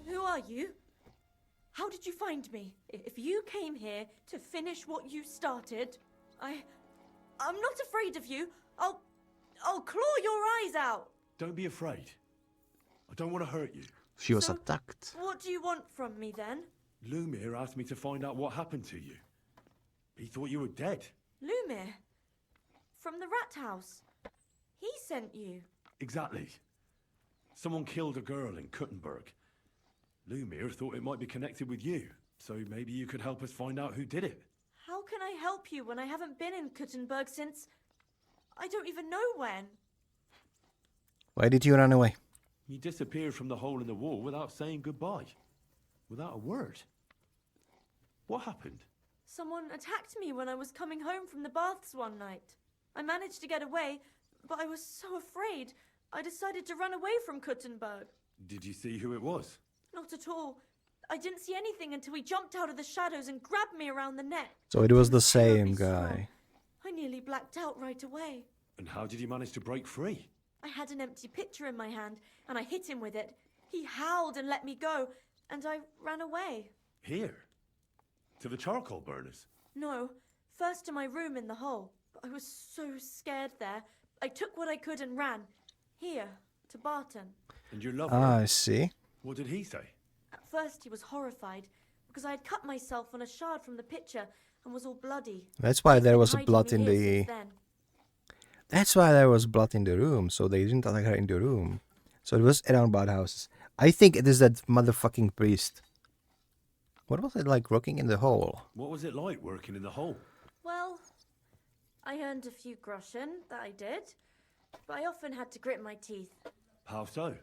Who are you? How did you find me? If you came here to finish what you started, I'm not afraid of you. I'll claw your eyes out. Don't be afraid. I don't want to hurt you. She was attacked. What do you want from me then? Lumir asked me to find out what happened to you. He thought you were dead. Lumir? From the rat house? He sent you? Exactly. Someone killed a girl in Kuttenberg. Lumir thought it might be connected with you, so maybe you could help us find out who did it. How can I help you when I haven't been in Kuttenberg since... I don't even know when. Why did you run away? You disappeared from the hole in the wall without saying goodbye. Without a word. What happened? Someone attacked me when I was coming home from the baths one night. I managed to get away, but I was so afraid. I decided to run away from Kuttenberg. Did you see who it was? Not at all. I didn't see anything until he jumped out of the shadows and grabbed me around the neck. So it was the same guy. I nearly blacked out right away. And how did you manage to break free? I had an empty pitcher in my hand, and I hit him with it. He howled and let me go, and I ran away. Here? To the charcoal burners? No, first to my room in the hole. I was so scared there. I took what I could and ran. Here, to Barton. And your lover? Ah, I see. What did he say? At first he was horrified, because I had cut myself on a shard from the picture and was all bloody. That's why He's there been was hiding blood me in here the... since then. That's why there was blood in the room, so they didn't attack her in the room. So it was around bathhouses. I think it is that motherfucking priest. What was it like working in the hole? What was it like working in the hole? Well, I earned a few groschen, that I did. But I often had to grit my teeth. How so?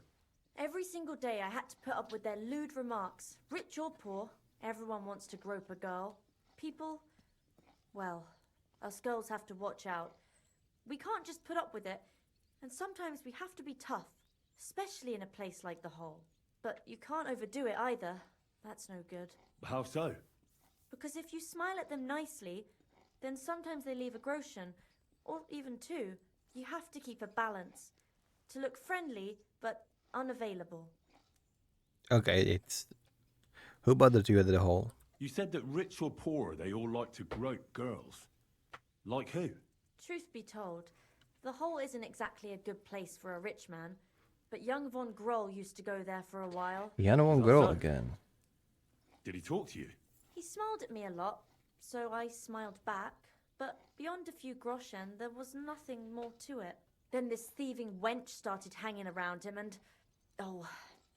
Every single day I had to put up with their lewd remarks. Rich or poor, everyone wants to grope a girl. People, well, us girls have to watch out. We can't just put up with it, and sometimes we have to be tough, especially in a place like the hole. But you can't overdo it either. That's no good. How so? Because if you smile at them nicely, then sometimes they leave a groschen, or even two. You have to keep a balance. To look friendly, but unavailable. Okay, it's... Who bothered you at the hole? You said that rich or poor, they all like to grope girls. Like who? Truth be told, the hole isn't exactly a good place for a rich man, but young von Groll used to go there for a while. Yana won't girl again. Did he talk to you? He smiled at me a lot, so I smiled back, but beyond a few groschen, there was nothing more to it. Then this thieving wench started hanging around him and... Oh,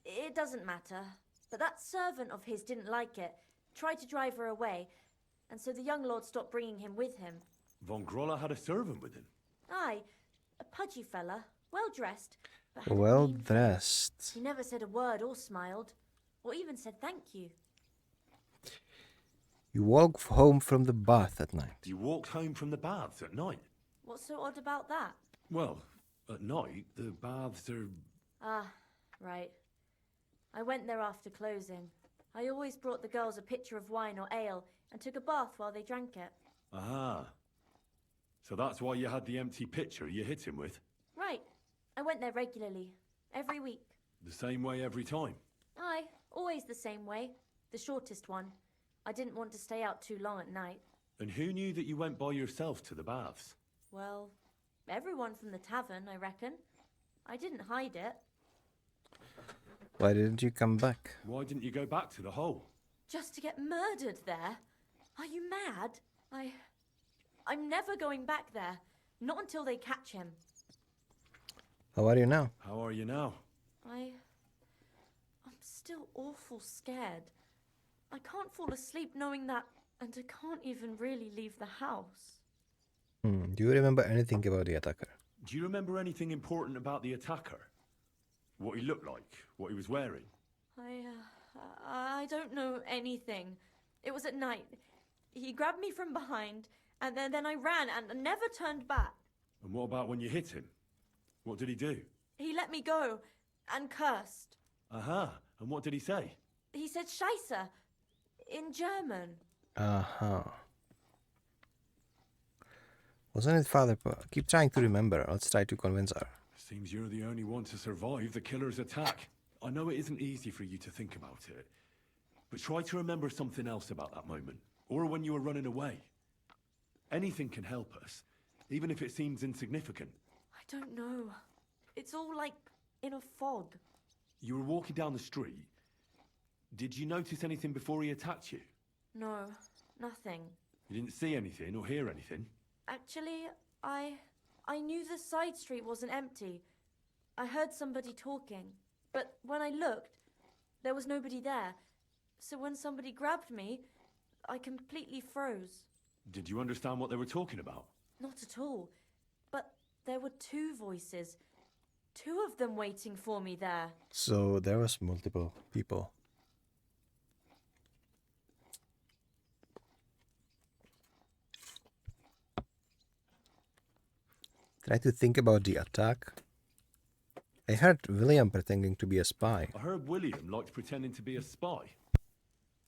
it doesn't matter. But that servant of his didn't like it, tried to drive her away, and so the young lord stopped bringing him with him. Von Groller had a servant with him? Aye, a pudgy fella, well-dressed, but had a Well mean face. dressed. He never said a word or smiled, or even said thank you. You walk home from the bath at night. You walked home from the baths at night? What's so odd about that? Well, at night, the baths are... Ah, right. I went there after closing. I always brought the girls a pitcher of wine or ale and took a bath while they drank it. Ah. So that's why you had the empty pitcher you hit him with? Right. I went there regularly, every week. The same way every time? Aye, always the same way. The shortest one. I didn't want to stay out too long at night. And who knew that you went by yourself to the baths? Well, everyone from the tavern, I reckon. I didn't hide it. Why didn't you come back? Why didn't you go back to the hole? Just to get murdered there? Are you mad? I'm never going back there. Not until they catch him. How are you now? How are you now? I'm still awful scared. I can't fall asleep knowing that, and I can't even really leave the house. Do you remember anything about the attacker? Do you remember anything important about the attacker? What he looked like? What he was wearing? I don't know anything. It was at night. He grabbed me from behind, and then I ran and never turned back. And what about when you hit him? What did he do? He let me go and cursed. Aha. And what did he say? He said Scheisse in German. Wasn't it Father... Keep trying to remember. Let's try to convince her. Seems you're the only one to survive the killer's attack. I know it isn't easy for you to think about it, but try to remember something else about that moment, or when you were running away. Anything can help us, even if it seems insignificant. I don't know. It's all like in a fog. You were walking down the street. Did you notice anything before he attacked you? No, nothing. You didn't see anything or hear anything? Actually, I knew the side street wasn't empty. I heard somebody talking, but when I looked, there was nobody there. So when somebody grabbed me, I completely froze. Did you understand what they were talking about? Not at all. But there were two voices. Two of them waiting for me there. So there was multiple people. Try to think about the attack. I heard William pretending to be a spy. I heard William liked pretending to be a spy.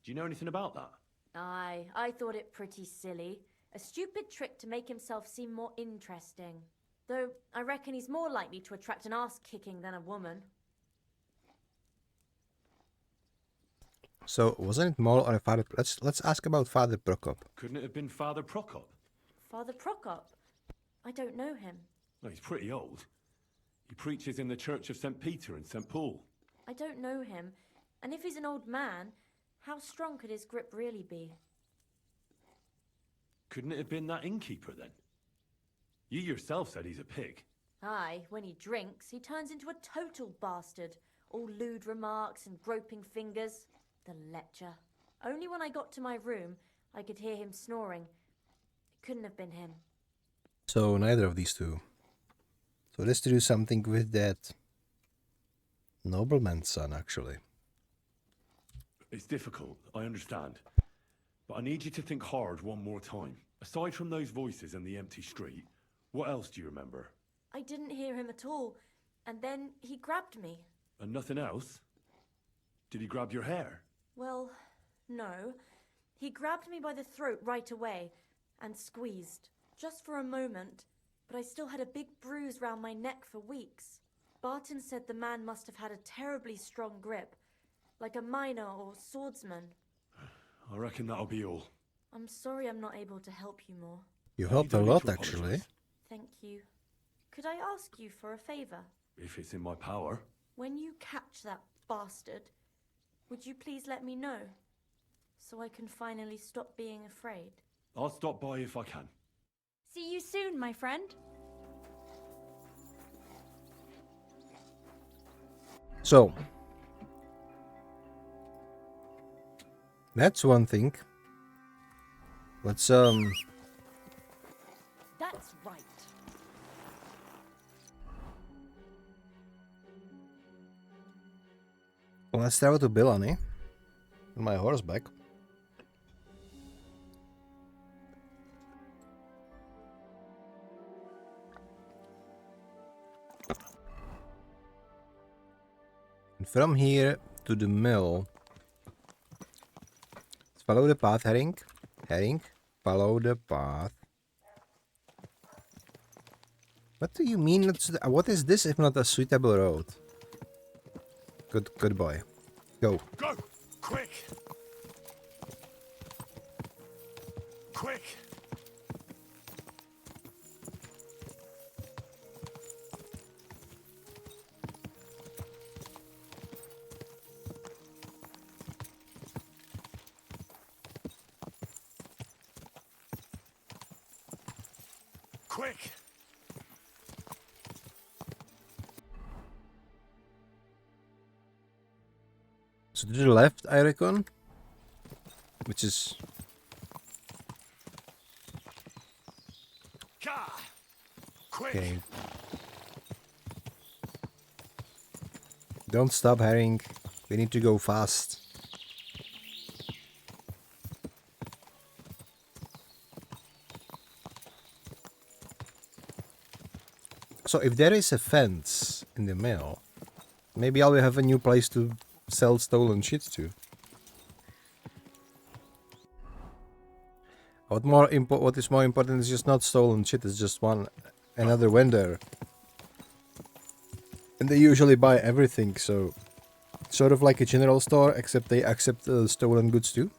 Do you know anything about that? Aye, I thought it pretty silly. A stupid trick to make himself seem more interesting. Though, I reckon he's more likely to attract an ass-kicking than a woman. So, wasn't it Moll or Father... Let's ask about Father Prokop. Couldn't it have been Father Prokop? Father Prokop? I don't know him. Well, he's pretty old. He preaches in the Church of St. Peter and St. Paul. I don't know him. And if he's an old man, how strong could his grip really be? Couldn't it have been that innkeeper then? You yourself said he's a pig. Aye, when he drinks, he turns into a total bastard. All lewd remarks and groping fingers. The lecher. Only when I got to my room, I could hear him snoring. It couldn't have been him. So neither of these two. So let's do something with that nobleman's son, actually. It's difficult, I understand. But I need you to think hard one more time. Aside from those voices and the empty street, what else do you remember? I didn't hear him at all. And then he grabbed me. And nothing else? Did he grab your hair? Well, no. He grabbed me by the throat right away and squeezed. Just for a moment. But I still had a big bruise round my neck for weeks. Barton said the man must have had a terribly strong grip. Like a miner or swordsman. I reckon that'll be all. I'm sorry I'm not able to help you more. You helped a lot, actually. Thank you. Could I ask you for a favor? If it's in my power. When you catch that bastard, would you please let me know? So I can finally stop being afraid. I'll stop by if I can. See you soon, my friend. So, that's one thing. Let's That's right. let's travel to Billany on my horseback. And from here to the mill, let's follow the path, Herring. Herring, follow the path. What do you mean? What is this if not a suitable road? Good boy. Go. Go! Quick! Quick! Quick! So to the left, I reckon. Which is... Quick! Okay. Don't stop, Herring. We need to go fast. So if there is a fence in the mill, maybe I'll have a new place to sell stolen shit to. What is more important is just not stolen shit, it's just another vendor. And they usually buy everything, so sort of like a general store, except they accept stolen goods too.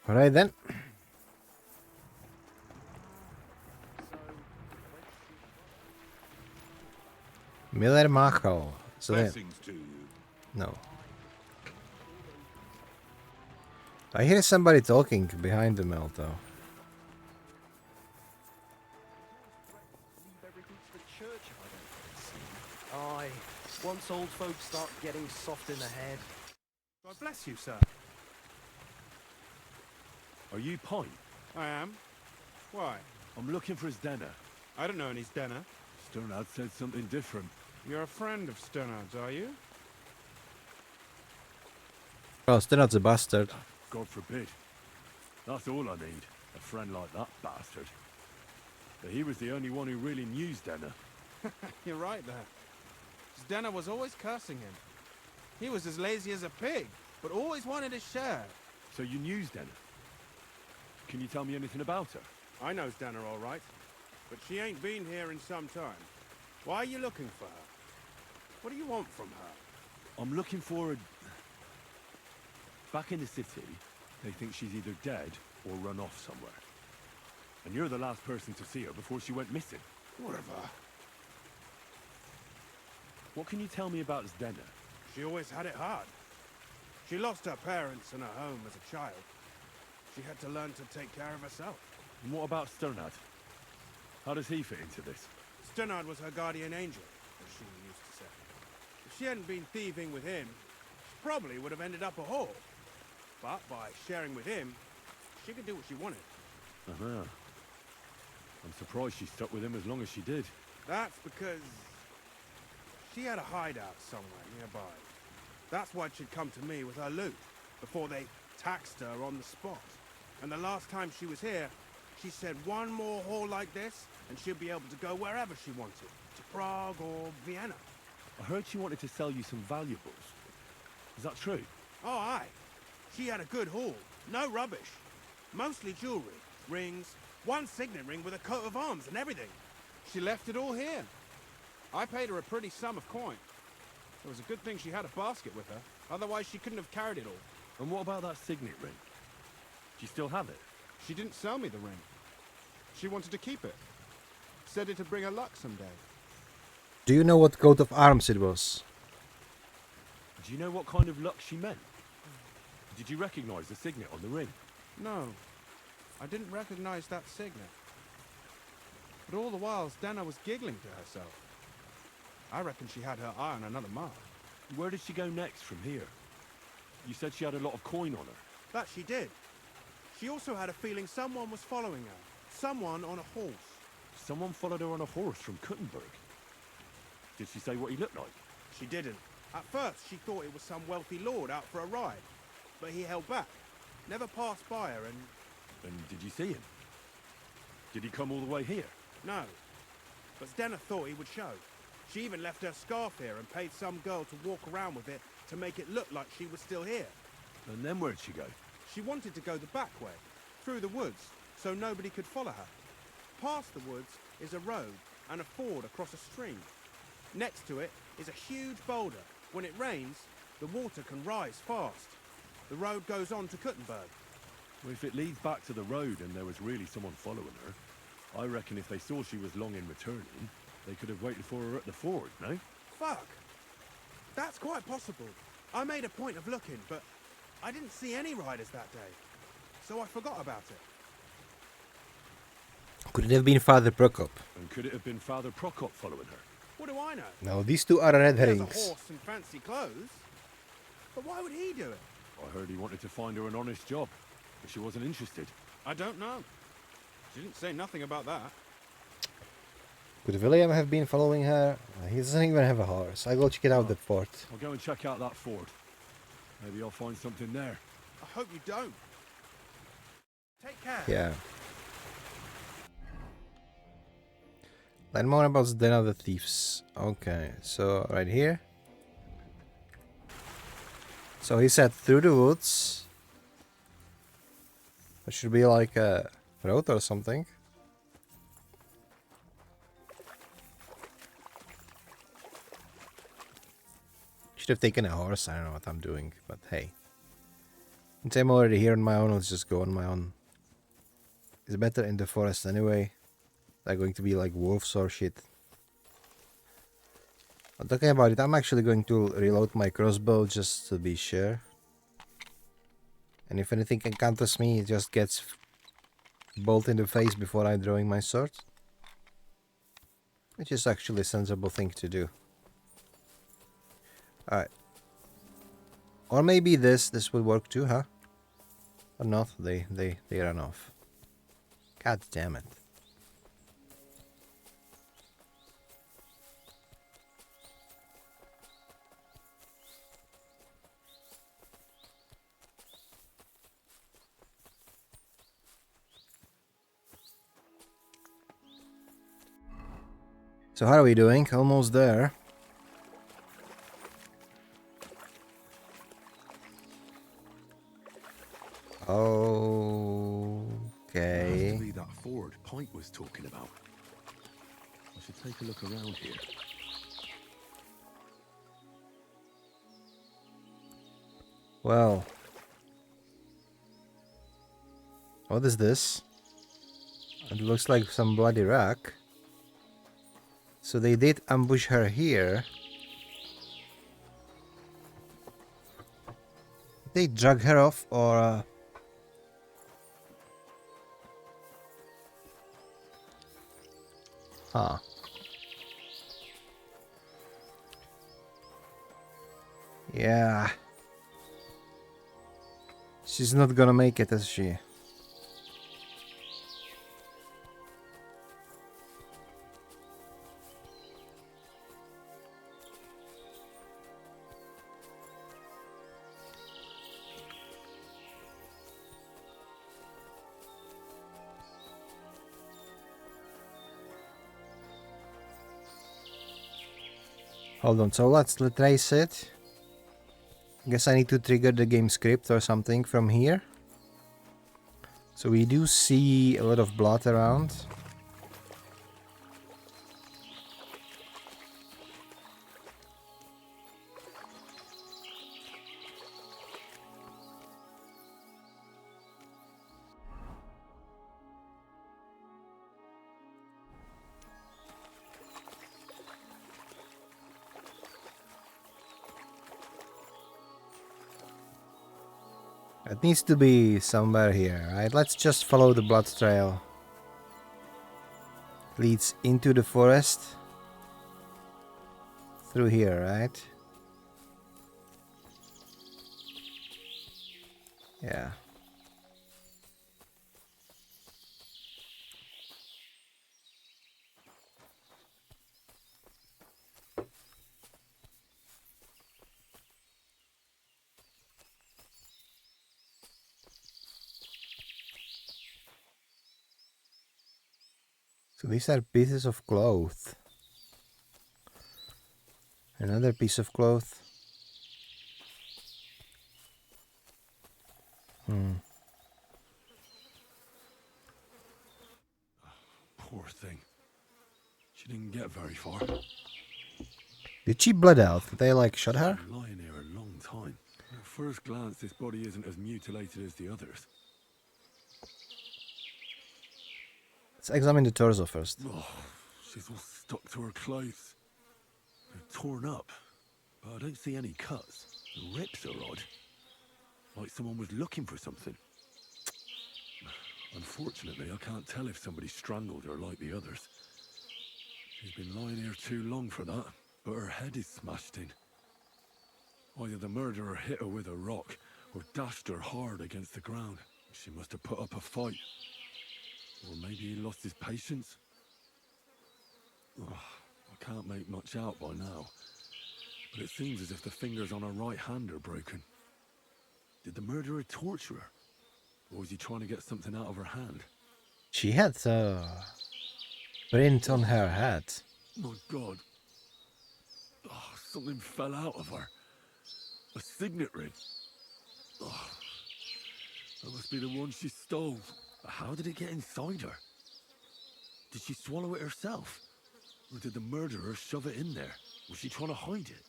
Alright then. Miller Machal. So no. I hear somebody talking behind the mill though. Aye, once old folks start getting soft in the head. God bless you, sir. Are you Pint? I am. Why? I'm looking for his Denner. I don't know any Stenner. Sternard said something different. You're a friend of Sternard's, are you? Well, Sternard's a bastard. God forbid. That's all I need. A friend like that bastard. But he was the only one who really knew Denner. You're right there. Stenner was always cursing him. He was as lazy as a pig, but always wanted his share. So you knew Denner? Can you tell me anything about her? I know Stenner all right. but she ain't been here in some time. Why are you looking for her? What do you want from her? I'm looking for a... Back in the city, they think she's either dead or run off somewhere. And you're the last person to see her before she went missing. Whatever. What can you tell me about Zdena? She always had it hard. She lost her parents and her home as a child. She had to learn to take care of herself. And what about Sternad? How does he fit into this? Sternard was her guardian angel, as she used to say. If she hadn't been thieving with him, she probably would have ended up a whore. But by sharing with him, she could do what she wanted. Uh-huh. I'm surprised she stuck with him as long as she did. That's because she had a hideout somewhere nearby. That's why she'd come to me with her loot, before they taxed her on the spot. And the last time she was here, she said one more haul like this, and she'll be able to go wherever she wanted. To Prague or Vienna. I heard she wanted to sell you some valuables. Is that true? Oh, aye. She had a good haul. No rubbish. Mostly jewelry, rings, one signet ring with a coat of arms and everything. She left it all here. I paid her a pretty sum of coin. It was a good thing she had a basket with her. Otherwise, she couldn't have carried it all. And what about that signet ring? Do you still have it? She didn't sell me the ring. She wanted to keep it. Said it'd bring her luck someday. Do you know what coat of arms it was? Do you know what kind of luck she meant? Did you recognize the signet on the ring? No, I didn't recognize that signet. But all the while, Zdena was giggling to herself. I reckon she had her eye on another mark. Where did she go next from here? You said she had a lot of coin on her. That she did. She also had a feeling someone was following her. Someone on a horse. Someone followed her on a horse from Kuttenberg. Did she say what he looked like? She didn't. At first, she thought it was some wealthy lord out for a ride. But he held back. Never passed by her and... And did you see him? Did he come all the way here? No. But Zdena thought he would show. She even left her scarf here and paid some girl to walk around with it to make it look like she was still here. And then where'd she go? She wanted to go the back way, through the woods, so nobody could follow her. Past the woods is a road and a ford across a stream. Next to it is a huge boulder. When it rains, the water can rise fast. The road goes on to Kuttenberg. Well, if it leads back to the road and there was really someone following her, I reckon if they saw she was long in returning, they could have waited for her at the ford, no? Fuck! That's quite possible. I made a point of looking, but I didn't see any riders that day. So I forgot about it. Could it have been Father Prokop? And could it have been Father Prokop following her? What do I know? No, these two are red There's a herrings. horse and fancy clothes. But why would he do it? I heard he wanted to find her an honest job, but she wasn't interested. I don't know. She didn't say nothing about that. Could William have been following her? He doesn't even have a horse. I go check it out the fort. I'll go and check out that ford. Maybe I'll find something there. I hope you don't. Take care. Yeah. Learn more about Zdena the Thieves. Okay, so right here. So he said through the woods. There should be like a road or something. Should have taken a horse. I don't know what I'm doing, but hey. Since I'm already here on my own, let's just go on my own. It's better in the forest anyway. They're going to be like wolves or shit. But talking about it, I'm actually going to reload my crossbow just to be sure. And if anything encounters me, it just gets bolt in the face before I'm drawing my sword. Which is actually a sensible thing to do. Alright. Or maybe this would work too, huh? Or not, they run off. God damn it. So how are we doing? Almost there. Okay. Must be that ford Pint was talking about. should take a look around here. Well, what is this? It looks like some bloody rock. So they did ambush her here. They drug her off, or huh? Yeah. She's not gonna make it, is she? Hold on, so let's trace it. Guess I need to trigger the game script or something from here. So we do see a lot of blood around. It needs to be somewhere here, right? Let's just follow the blood trail. Leads into the forest. Through here, right? Yeah. So these are pieces of cloth. Another piece of cloth. Poor thing. She didn't get very far. Did she blood out? Did they like shot her? She's been lying here a long time. At first glance, this body isn't as mutilated as the others. Let's examine the torso first. Oh, she's all stuck to her clothes. They're torn up, but I don't see any cuts. The rips are odd. Like someone was looking for something. Unfortunately, I can't tell if somebody strangled her like the others. She's been lying here too long for that, but her head is smashed in. Either the murderer hit her with a rock, or dashed her hard against the ground. She must have put up a fight. Or maybe he lost his patience? Oh, I can't make much out by now. But it seems as if the fingers on her right hand are broken. Did the murderer torture her? Or was he trying to get something out of her hand? She had a print on her head. My God. Oh, something fell out of her. A signet ring. Oh, that must be the one she stole. How did it get inside her? Did she swallow it herself? Or did the murderer shove it in there? Was she trying to hide it?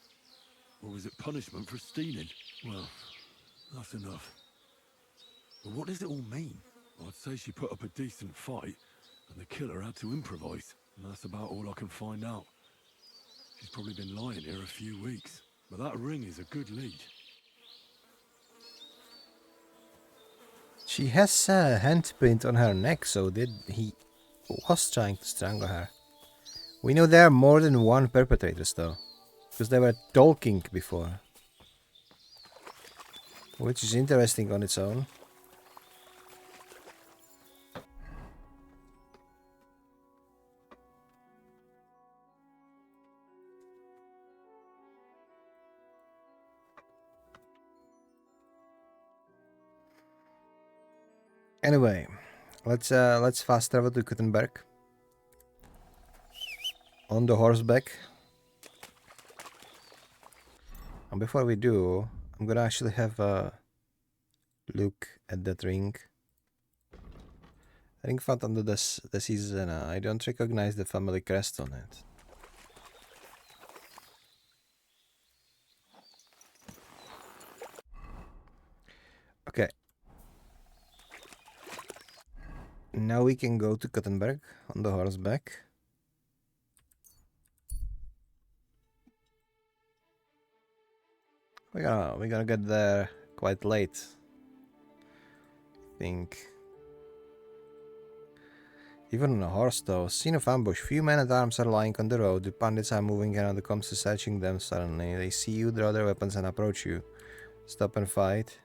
Or was it punishment for stealing? Well, that's enough. But what does it all mean? I'd say she put up a decent fight, and the killer had to improvise. And that's about all I can find out. She's probably been lying here a few weeks. But that ring is a good lead. She has a handprint on her neck, so he was trying to strangle her. We know there are more than one perpetrators though, because they were talking before. Which is interesting on its own. Anyway, let's fast travel to Kuttenberg. On the horseback. And before we do, I'm gonna actually have a look at that ring. Ring found under the season. I don't recognize the family crest on it. Okay. Now we can go to Kuttenberg on the horseback. We're gonna get there quite late. I think. Even on a horse though. Scene of ambush. Few men at arms are lying on the road. The bandits are moving around the comps, searching them suddenly. They see you, draw their weapons and approach you. Stop and fight.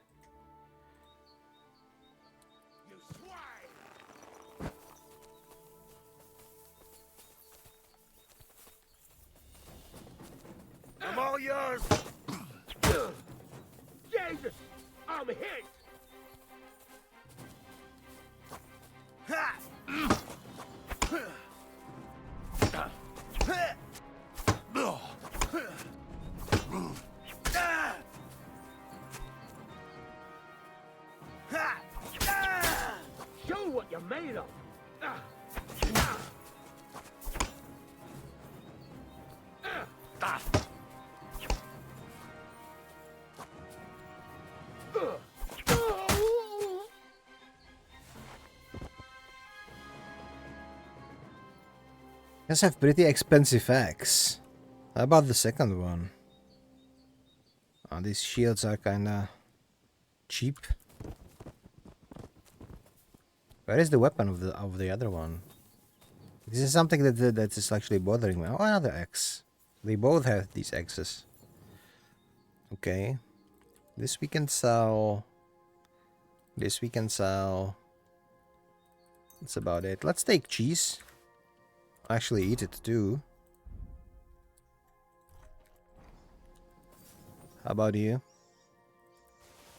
I'm all yours. Jesus, I'm hit. Ha! Show what you're made of. Guys have pretty expensive axe. How about the second one? Oh, these shields are kinda cheap. Where is the weapon of the other one? This is something that is actually bothering me. Oh, another axe. They both have these axes. Okay. This we can sell. This we can sell. That's about it. Let's take cheese. Actually eat it too. How about you?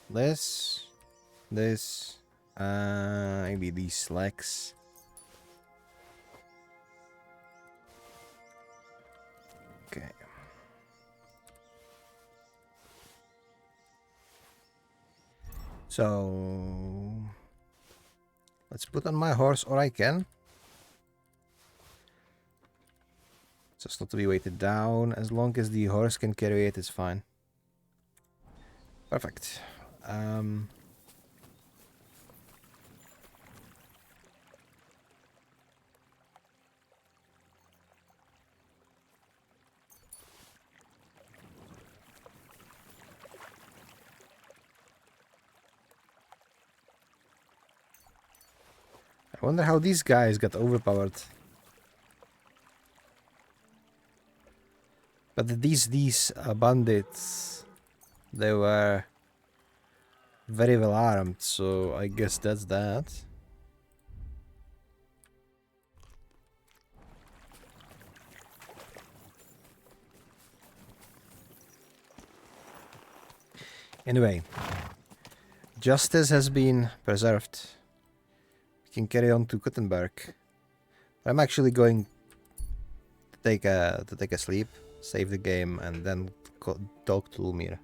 This. Maybe these legs. Okay. So let's put on my horse, or I can. Just not to be weighted down. As long as the horse can carry it, it's fine. Perfect. I wonder how these guys got overpowered. But these bandits, they were very well armed, so I guess that's that. Anyway, justice has been preserved. We can carry on to Kuttenberg. I'm actually going to take a sleep, save the game, and then talk to Lumir.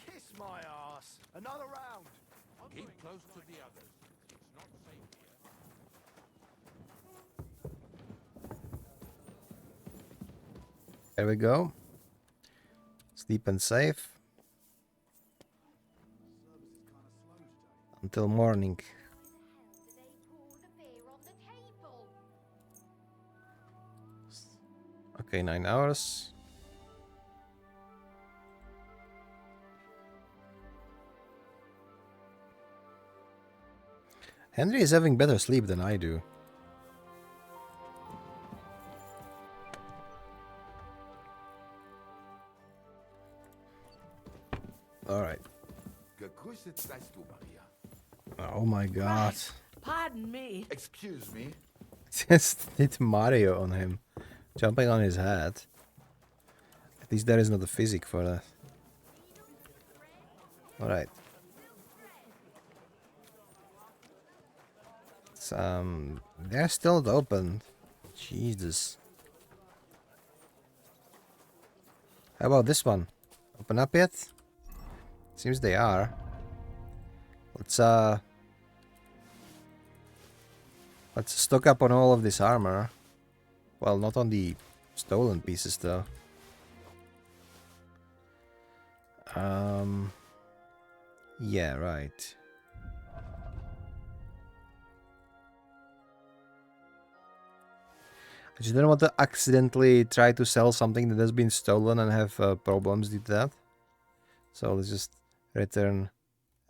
Kiss my ass. Another round. Keep close to the others. It's not safe here. There we go. Sleep and save. Until morning. Okay, 9 hours. Henry is having better sleep than I do. Alright. Oh my god. Pardon me. Excuse me. Just did Mario on him. Jumping on his head. At least there is not a physic for that. Alright. They're still not open. Jesus. How about this one? Open up yet? Seems they are. Let's stock up on all of this armor. Well, not on the stolen pieces though. Yeah, right. I just don't want to accidentally try to sell something that has been stolen and have problems due to that. So let's just return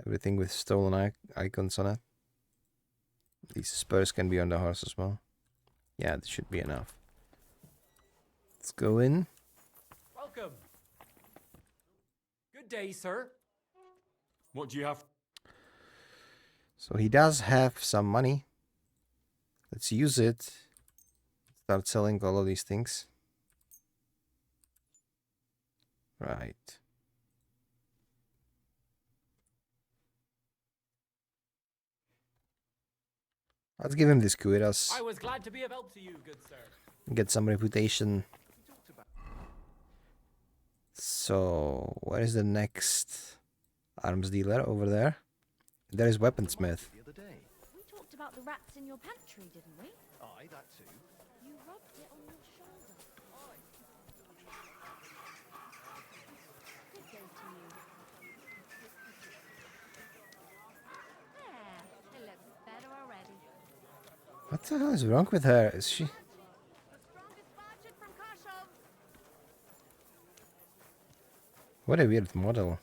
everything with stolen icons on it. These spurs can be on the horse as well. Yeah, this should be enough. Let's go in. Welcome. Good day, sir. What do you have? So he does have some money. Let's use it. Start selling all of these things. Right. Let's give him this kudos. I was glad to be of help to you, good sir. Get some reputation. So, where is the next arms dealer? Over there? There is weaponsmith. We talked about the rats in your pantry, didn't we? Aye, that too. You rubbed it on your shoulder. Good day to you. There, it looks better already. What the hell is wrong with her? Is she... What a weird model.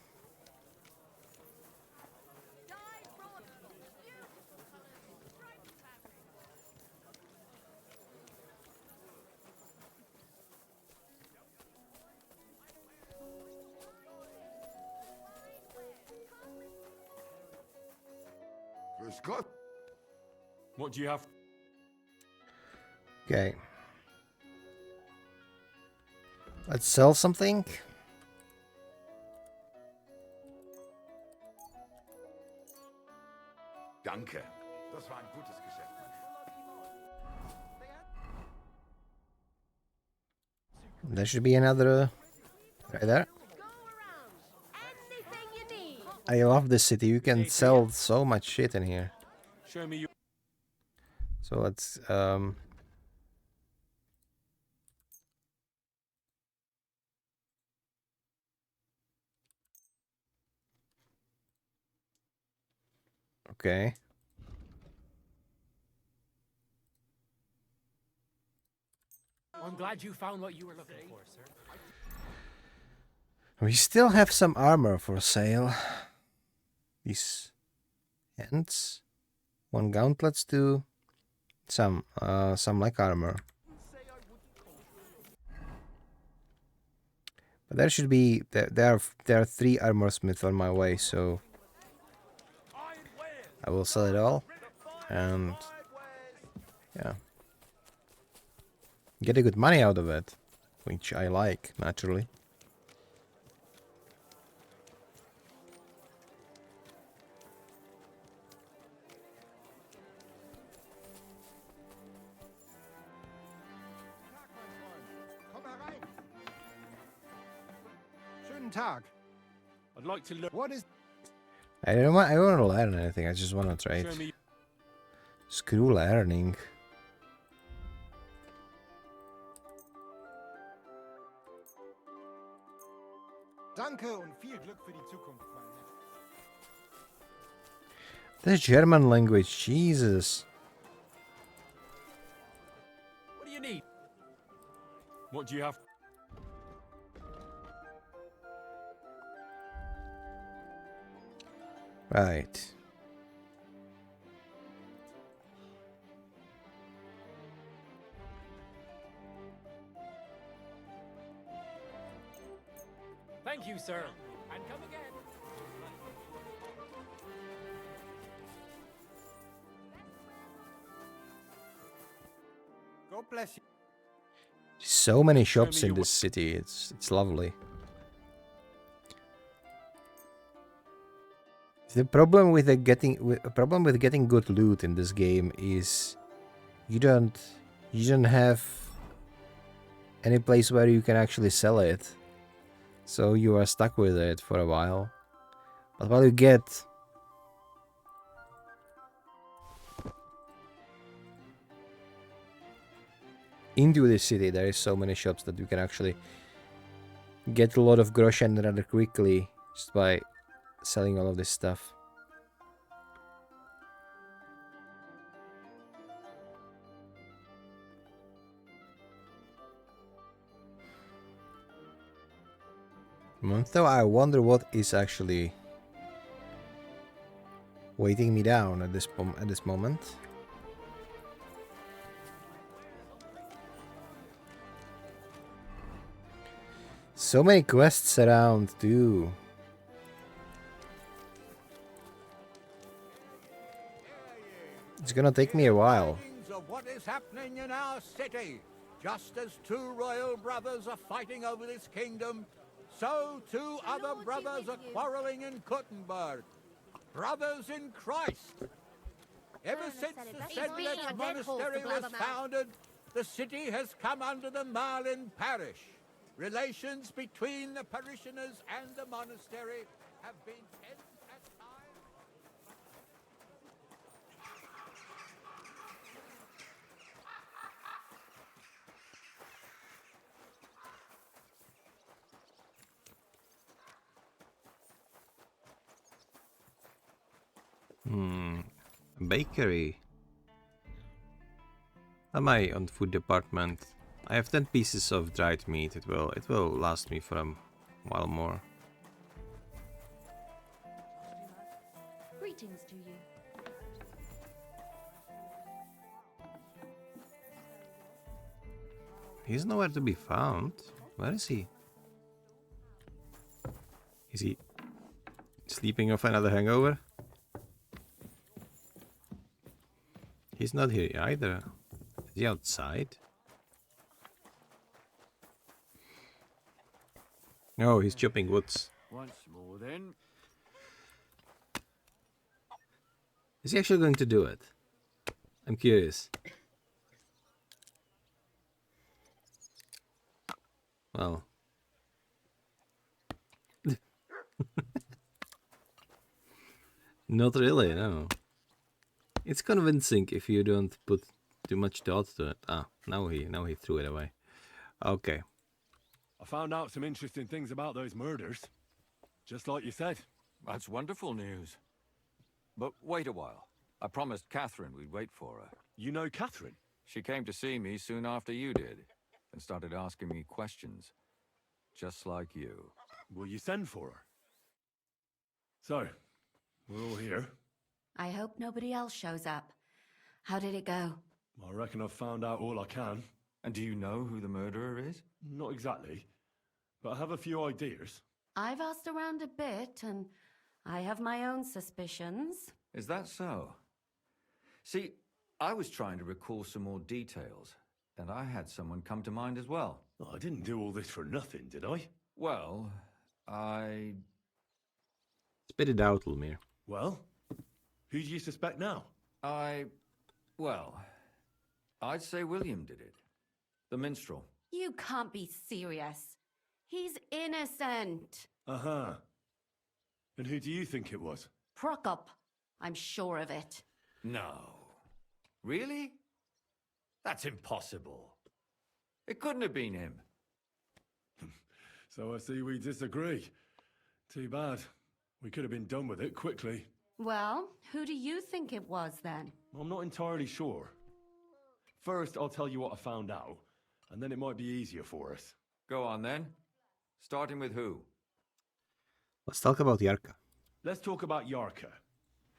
Scott. What do you have? Okay. Let's sell something. Danke. Das war ein gutes Geschäft. There should be another right there. I love this city. You can sell so much shit in here. Show me your... So let's okay. I'm glad you found what you were looking for, sir. We still have some armor for sale. These hands. One gauntlets too. Some like armor. But there should be there are 3 armor smiths on my way, so I will sell it all and yeah. Get a good money out of it, which I like, naturally. Schönen Tag. I'd like to look. What is... I don't want to learn anything, I just want to trade. Screw learning. Danke und viel Glück für die Zukunft, mein Herr. The German language, Jesus. What do you need? What do you have? Right. Thank you, sir. And come again. God bless you. So many shops in this city. It's lovely. The problem with getting good loot in this game is you don't You don't have any place where you can actually sell it. So you are stuck with it for a while. But what you get... into the city, there is so many shops that you can actually get a lot of groschen rather quickly just by selling all of this stuff. Though I wonder what is actually waiting me down at this moment. So many quests around too. It's gonna take me a while. Of what is happening in our city. Just as two royal brothers are fighting over this kingdom, so two other brothers are quarreling in Kuttenberg. Brothers in Christ. Ever since the Sedlitz monastery was founded, the city has come under the Marlin parish. Relations between the parishioners and the monastery have been tense at times. Bakery. Am I on food department? I have 10 pieces of dried meat. It will last me for a while more. Greetings to you. He's nowhere to be found. Where is he? Is he sleeping off another hangover? He's not here either. Is he outside? No, he's chopping woods. Once more then. Is he actually going to do it? I'm curious. Well. Not really, no. It's convincing if you don't put too much thought to it. Ah, now he threw it away. Okay. I found out some interesting things about those murders. Just like you said. That's wonderful news. But wait a while. I promised Catherine we'd wait for her. You know Catherine? She came to see me soon after you did, and started asking me questions. Just like you. Will you send for her? So, we're all here. I hope nobody else shows up. How did it go? I reckon I've found out all I can. And do you know who the murderer is? Not exactly, but I have a few ideas. I've asked around a bit, and I have my own suspicions. Is that so? See, I was trying to recall some more details, and I had someone come to mind as well. I didn't do all this for nothing, did I? Well, I... Spit it out, Ulmir. Well, who do you suspect now? Well, I'd say William did it. The minstrel. You can't be serious. He's innocent. Uh-huh. And who do you think it was? Prokop. I'm sure of it. No. Really? That's impossible. It couldn't have been him. So I see we disagree. Too bad. We could have been done with it quickly. Well, who do you think it was then? I'm not entirely sure. First, I'll tell you what I found out, and then it might be easier for us. Go on then. Starting with who? Let's talk about Yarka. Let's talk about Yarka,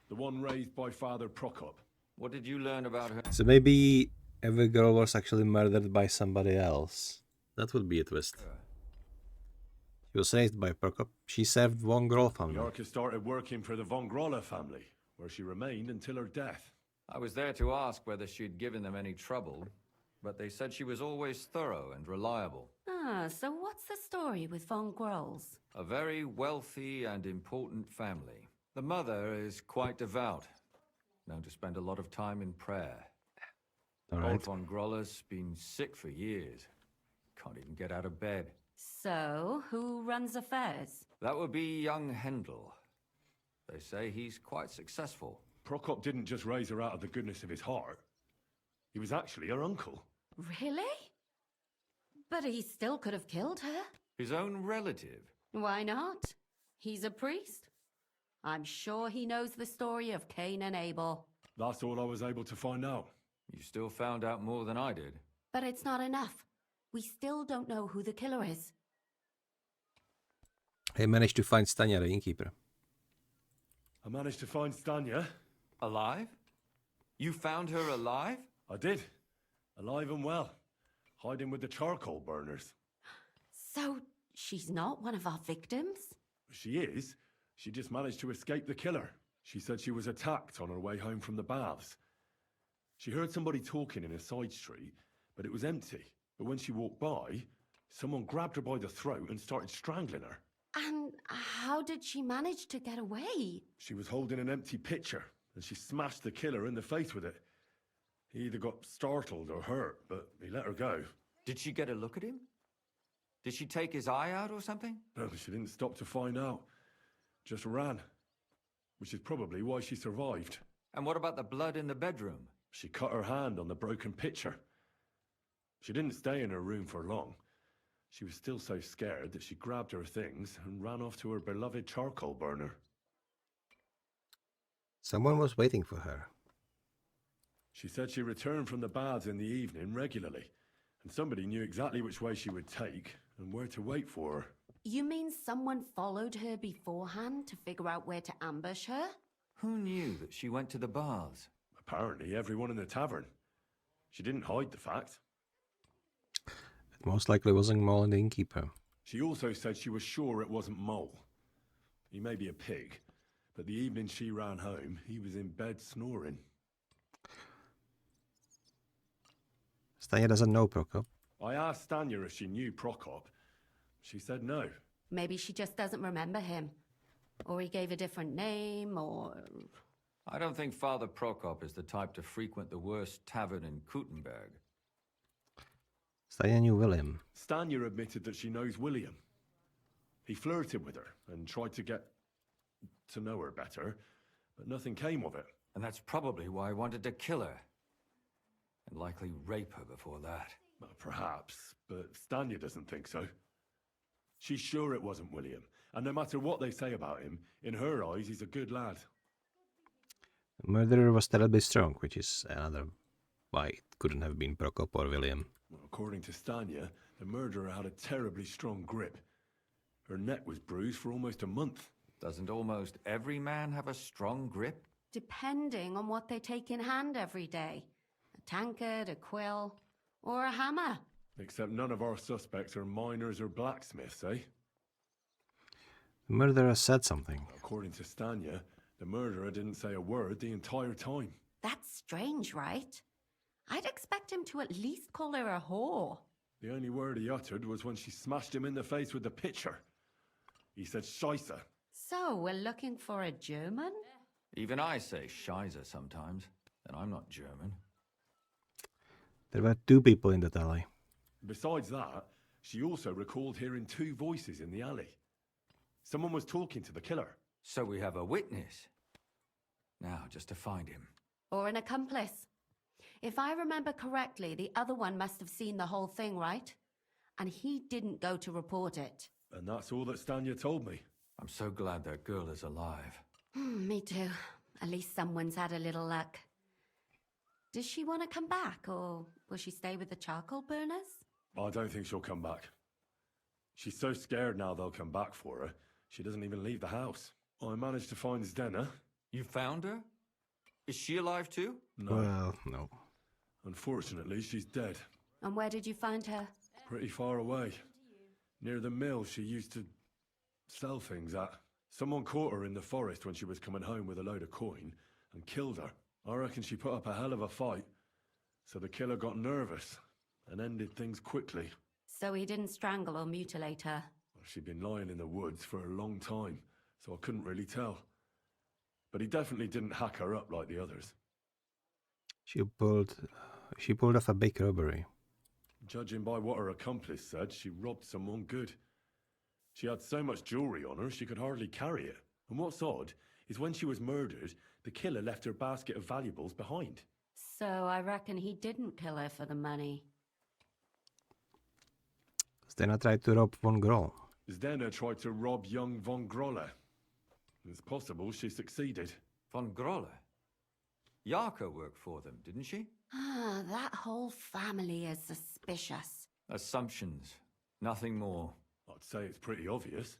the one raised by Father Prokop. What did you learn about her? So maybe every girl was actually murdered by somebody else. That would be a twist. She was raised by Prokop. She served Von Groll family. Yarka started working for the Von Grolle family, where she remained until her death. I was there to ask whether she'd given them any trouble, but they said she was always thorough and reliable. Ah, so what's the story with Von Grolls? A very wealthy and important family. The mother is quite devout, known to spend a lot of time in prayer. Old von Groller's been sick for years. Can't even get out of bed. So, who runs affairs? That would be young Hendel. They say he's quite successful. Prokop didn't just raise her out of the goodness of his heart. He was actually her uncle. Really? But he still could have killed her. His own relative? Why not? He's a priest. I'm sure he knows the story of Cain and Abel. That's all I was able to find out. You still found out more than I did. But it's not enough. We still don't know who the killer is. I managed to find Stanya, the innkeeper. I managed to find Stanya. Alive? You found her alive? I did. Alive and well. Hiding with the charcoal burners. So, she's not one of our victims? She is. She just managed to escape the killer. She said she was attacked on her way home from the baths. She heard somebody talking in a side street, but it was empty. But when she walked by, someone grabbed her by the throat and started strangling her. And how did she manage to get away? She was holding an empty pitcher, and she smashed the killer in the face with it. He either got startled or hurt, but he let her go. Did she get a look at him? Did she take his eye out or something? No, she didn't stop to find out. Just ran. Which is probably why she survived. And what about the blood in the bedroom? She cut her hand on the broken pitcher. She didn't stay in her room for long. She was still so scared that she grabbed her things and ran off to her beloved charcoal burner. Someone was waiting for her. She said she returned from the baths in the evening regularly, and somebody knew exactly which way she would take and where to wait for her. You mean someone followed her beforehand to figure out where to ambush her? Who knew that she went to the baths? Apparently everyone in the tavern. She didn't hide the fact. It most likely wasn't Mole and the innkeeper. She also said she was sure it wasn't Mole. He may be a pig, but the evening she ran home, he was in bed snoring. Stanya doesn't know Prokop. I asked Stanya if she knew Prokop. She said no. Maybe she just doesn't remember him. Or he gave a different name, or... I don't think Father Prokop is the type to frequent the worst tavern in Kuttenberg. Stanya knew William. Stanya admitted that she knows William. He flirted with her and tried to get to know her better, but nothing came of it. And that's probably why I wanted to kill her. And likely rape her before that. Well, perhaps, but Stanya doesn't think so. She's sure it wasn't William, and no matter what they say about him, in her eyes he's a good lad. The murderer was terribly strong, which is another why it couldn't have been Prokop or William. Well, according to Stanya, the murderer had a terribly strong grip. Her neck was bruised for almost a month. Doesn't almost every man have a strong grip? Depending on what they take in hand every day. A tankard, a quill, or a hammer. Except none of our suspects are miners or blacksmiths, eh? The murderer said something. According to Stanya, the murderer didn't say a word the entire time. That's strange, right? I'd expect him to at least call her a whore. The only word he uttered was when she smashed him in the face with the pitcher. He said Scheisse. So, we're looking for a German? Even I say Scheisse sometimes, and I'm not German. There were two people in that alley. Besides that, she also recalled hearing two voices in the alley. Someone was talking to the killer. So we have a witness. Now, just to find him. Or an accomplice. If I remember correctly, the other one must have seen the whole thing, right? And he didn't go to report it. And that's all that Stanya told me. I'm so glad that girl is alive. Me too. At least someone's had a little luck. Does she want to come back, or will she stay with the charcoal burners? I don't think she'll come back. She's so scared now they'll come back for her, she doesn't even leave the house. I managed to find Zdena. You found her? Is she alive too? No. Well, no. Unfortunately, she's dead. And where did you find her? Pretty far away. Near the mill she used to sell things at. Someone caught her in the forest when she was coming home with a load of coin and killed her. I reckon she put up a hell of a fight. So the killer got nervous and ended things quickly. So he didn't strangle or mutilate her? She'd been lying in the woods for a long time, so I couldn't really tell. But he definitely didn't hack her up like the others. She pulled She pulled off a big robbery. Judging by what her accomplice said, she robbed someone good. She had so much jewelry on her, she could hardly carry it. And what's odd is when she was murdered, the killer left her basket of valuables behind. So I reckon he didn't kill her for the money. Stena tried to rob von Groll. Zdena tried to rob young von Grolle. It's possible she succeeded. Von Grolle? Yarka worked for them, didn't she? Ah, that whole family is suspicious. Assumptions. Nothing more. I'd say it's pretty obvious.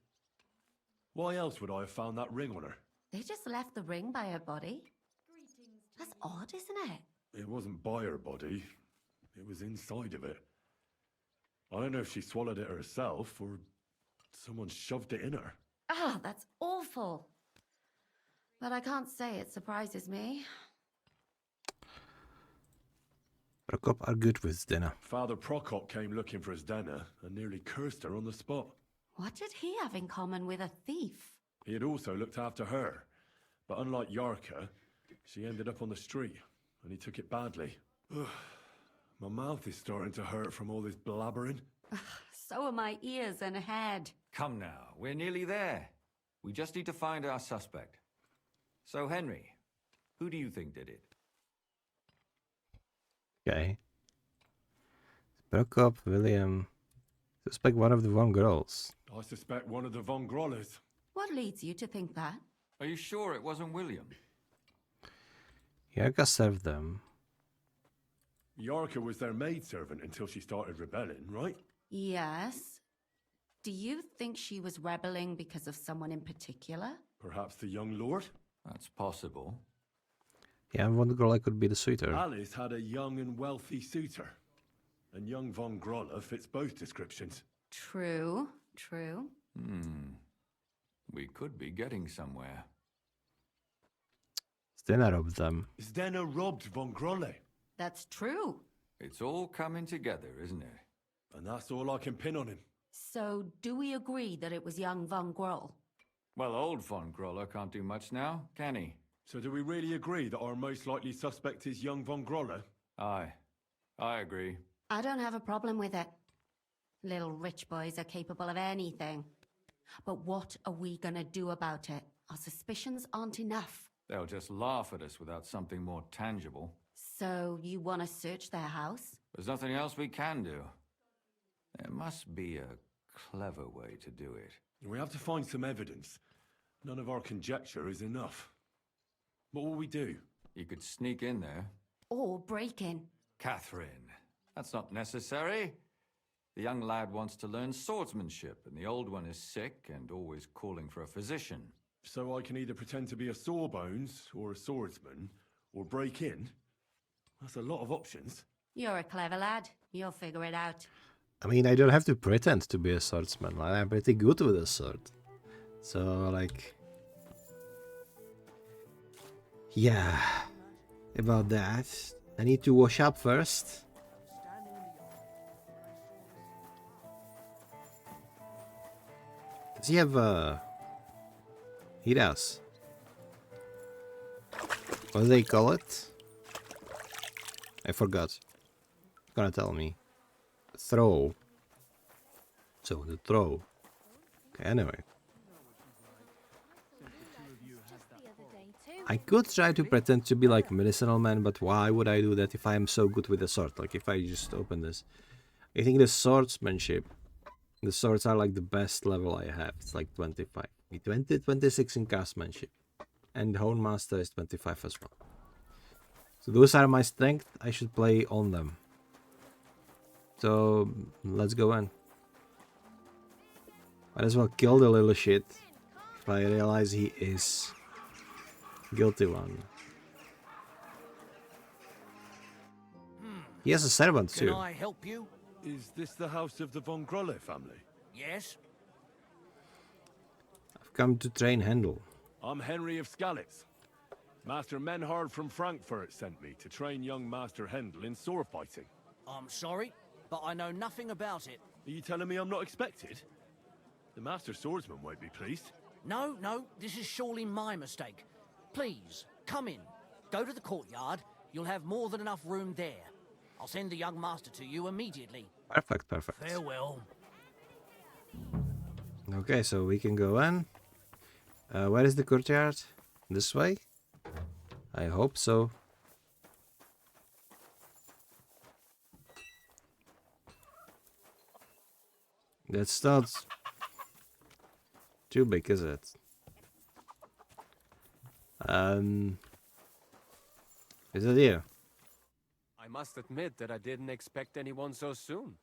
Why else would I have found that ring on her? They just left the ring by her body. That's odd, isn't it? It wasn't by her body. It was inside of it. I don't know if she swallowed it herself or someone shoved it in her. Ah, that's awful. But I can't say it surprises me. Prokop are good with Zdena. Father Prokop came looking for Zdena and nearly cursed her on the spot. What did he have in common with a thief? He had also looked after her. But unlike Yarka, she ended up on the street, and he took it badly. My mouth is starting to hurt from all this blabbering. So are my ears and head. Come now, we're nearly there. We just need to find our suspect. So, Henry, who do you think did it? Okay. Prokop, William. Suspect one of the von Grolls. I suspect one of the von Grollers. What leads you to think that? Are you sure it wasn't William? Yarka served them. Yarka was their maidservant until she started rebelling, right? Yes. Do you think she was rebelling because of someone in particular? Perhaps the young lord? That's possible. Yeah, von Grolle could be the suitor. Alice had a young and wealthy suitor. And young von Grolle fits both descriptions. True, true. We could be getting somewhere. Zdena robbed them. Zdena robbed von Grolle. That's true. It's all coming together, isn't it? And that's all I can pin on him. So, do we agree that it was young von Groll? Well, old von Grolle can't do much now, can he? So do we really agree that our most likely suspect is young von Grolle? Aye. I agree. I don't have a problem with it. Little rich boys are capable of anything. But what are we gonna do about it? Our suspicions aren't enough. They'll just laugh at us without something more tangible. So, you want to search their house? There's nothing else we can do. There must be a clever way to do it. We have to find some evidence. None of our conjecture is enough. What will we do? You could sneak in there. Or break in. Catherine, that's not necessary. The young lad wants to learn swordsmanship, and the old one is sick and always calling for a physician. So I can either pretend to be a sawbones or a swordsman, or break in? That's a lot of options. You're a clever lad. You'll figure it out. I mean, I don't have to pretend to be a swordsman. I'm pretty good with a sword. So, like... yeah. About that. I need to wash up first. Does he have He does. What do they call it? I forgot. Gonna tell me. Throw. So the throw. Okay, anyway. I could try to pretend to be like a medicinal man, but why would I do that if I am so good with the sword? Like if I just open this. I think the swordsmanship. The swords are like the best level I have. It's like 25. 26 in craftsmanship. And Hone Master is 25 as well. So those are my strengths. I should play on them. So let's go in. Might as well kill the little shit if I realize he is guilty one. He has a servant too. Can I help you? Is this the house of the von Grolle family? Yes. I've come to train Handel. I'm Henry of Skalitz. Master Menhard from Frankfurt sent me to train young Master Hendel in sword fighting. I'm sorry, but I know nothing about it. Are you telling me I'm not expected? The Master Swordsman won't be pleased. No, this is surely my mistake. Please, come in. Go to the courtyard. You'll have more than enough room there. I'll send the young master to you immediately. Perfect, perfect. Farewell. Okay, so we can go in. Where is the courtyard? This way? I hope so. That's not too big, is it? Is it here? I must admit that I didn't expect anyone so soon.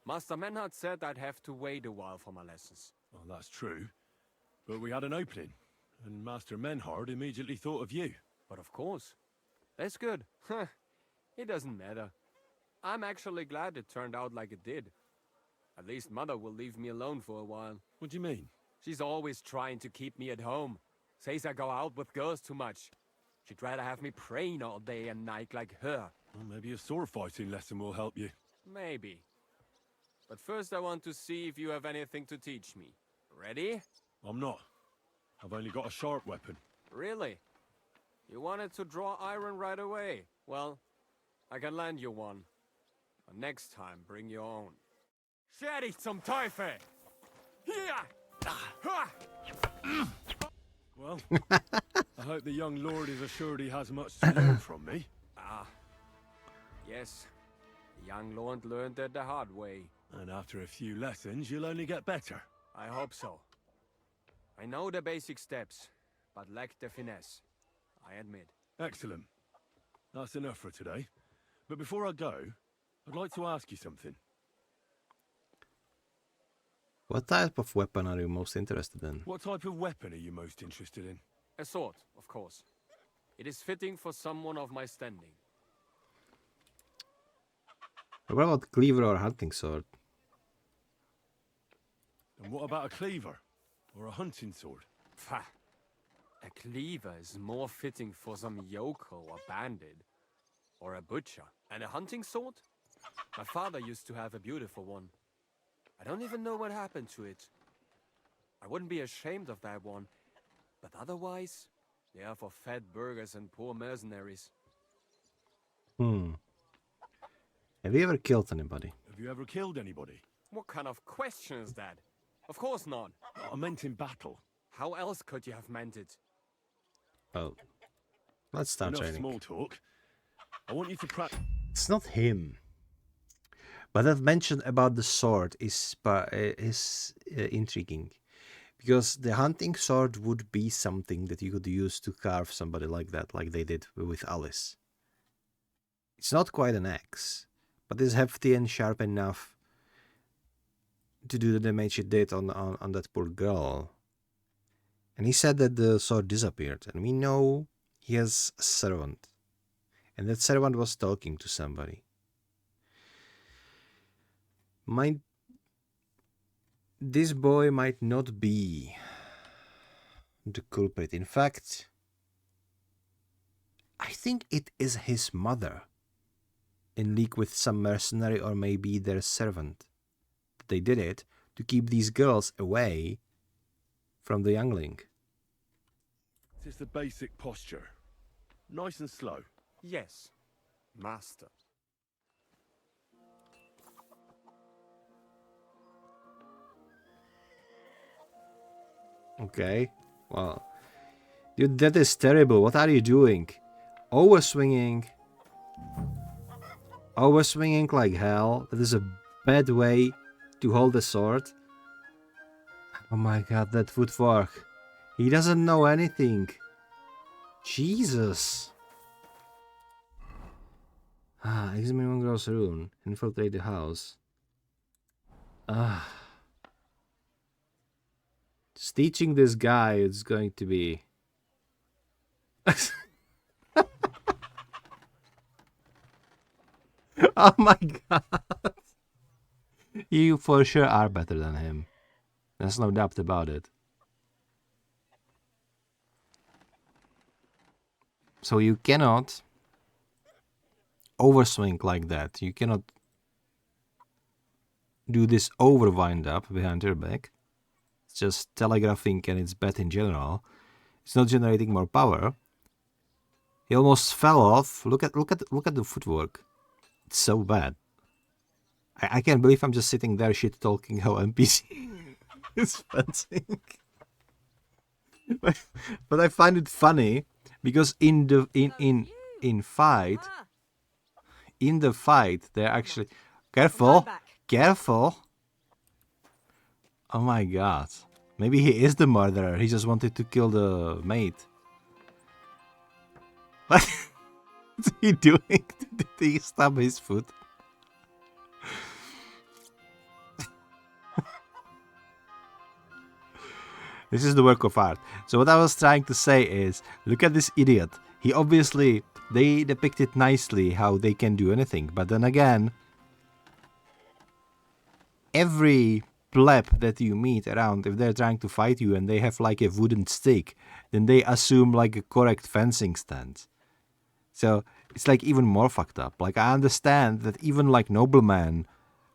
Master Menhard said I'd have to wait a while for my lessons. Well, that's true. But we had an opening, and Master Menhard immediately thought of you. But of course. That's good. It doesn't matter. I'm actually glad it turned out like it did. At least Mother will leave me alone for a while. What do you mean? She's always trying to keep me at home. Says I go out with girls too much. She'd rather have me praying all day and night like her. Well, maybe a sword fighting lesson will help you. Maybe. But first I want to see if you have anything to teach me. Ready? I'm not. I've only got a sharp weapon. Really? You wanted to draw iron right away. Well, I can lend you one. But next time, bring your own. Shady zum Teufel! Well, I hope the young lord is assured he has much to learn from me. Ah. Yes. The young lord learned it the hard way. And after a few lessons, you'll only get better. I hope so. I know the basic steps, but lack the finesse. I admit. Excellent. That's enough for today. But before I go, I'd like to ask you something. What type of weapon are you most interested in? What type of weapon are you most interested in? A sword, of course. It is fitting for someone of my standing. What about cleaver or hunting sword? And what about a cleaver? Or a hunting sword? Pah. A cleaver is more fitting for some yokel or bandit. Or a butcher. And a hunting sword? My father used to have a beautiful one. I don't even know what happened to it. I wouldn't be ashamed of that one. But otherwise, they are for fat burghers and poor mercenaries. Have you ever killed anybody? Have you ever killed anybody? What kind of question is that? Of course not. I meant in battle. How else could you have meant it? Oh. Let's start Enough training. small talk. I want you to practice. It's not him. But that mention about the sword is intriguing. Because the hunting sword would be something that you could use to carve somebody like that, like they did with Alice. It's not quite an axe, but it's hefty and sharp enough to do the damage it did on that poor girl. And he said that the sword disappeared, and we know he has a servant. And that servant was talking to somebody. This boy might not be the culprit. In fact, I think it is his mother in league with some mercenary or maybe their servant. They did it to keep these girls away from the youngling. It's the basic posture. Nice and slow. Yes, master. Okay, well, dude, that is terrible. What are you doing? Overswinging like hell. That is a bad way to hold a sword. Oh my god, that footwork. He doesn't know anything. Jesus. Examine one girl's room. Infiltrate the house. Just teaching this guy is going to be... Oh my god. You for sure are better than him. There's no doubt about it. So you cannot overswing like that. You cannot do this over wind up behind your back. It's just telegraphing and it's bad in general. It's not generating more power. He almost fell off. Look at the footwork. It's so bad. I can't believe I'm just sitting there shit talking how NPC is fencing. But I find it funny because in the fight, they're actually careful. Oh my god. Maybe he is the murderer. He just wanted to kill the maid. What is he doing? Did he stab his foot? This is the work of art. So what I was trying to say is, look at this idiot. He obviously, they depict it nicely how they can do anything. But then again, every pleb that you meet around, if they're trying to fight you and they have like a wooden stick, then they assume like a correct fencing stance. So it's like even more fucked up. Like I understand that even like noblemen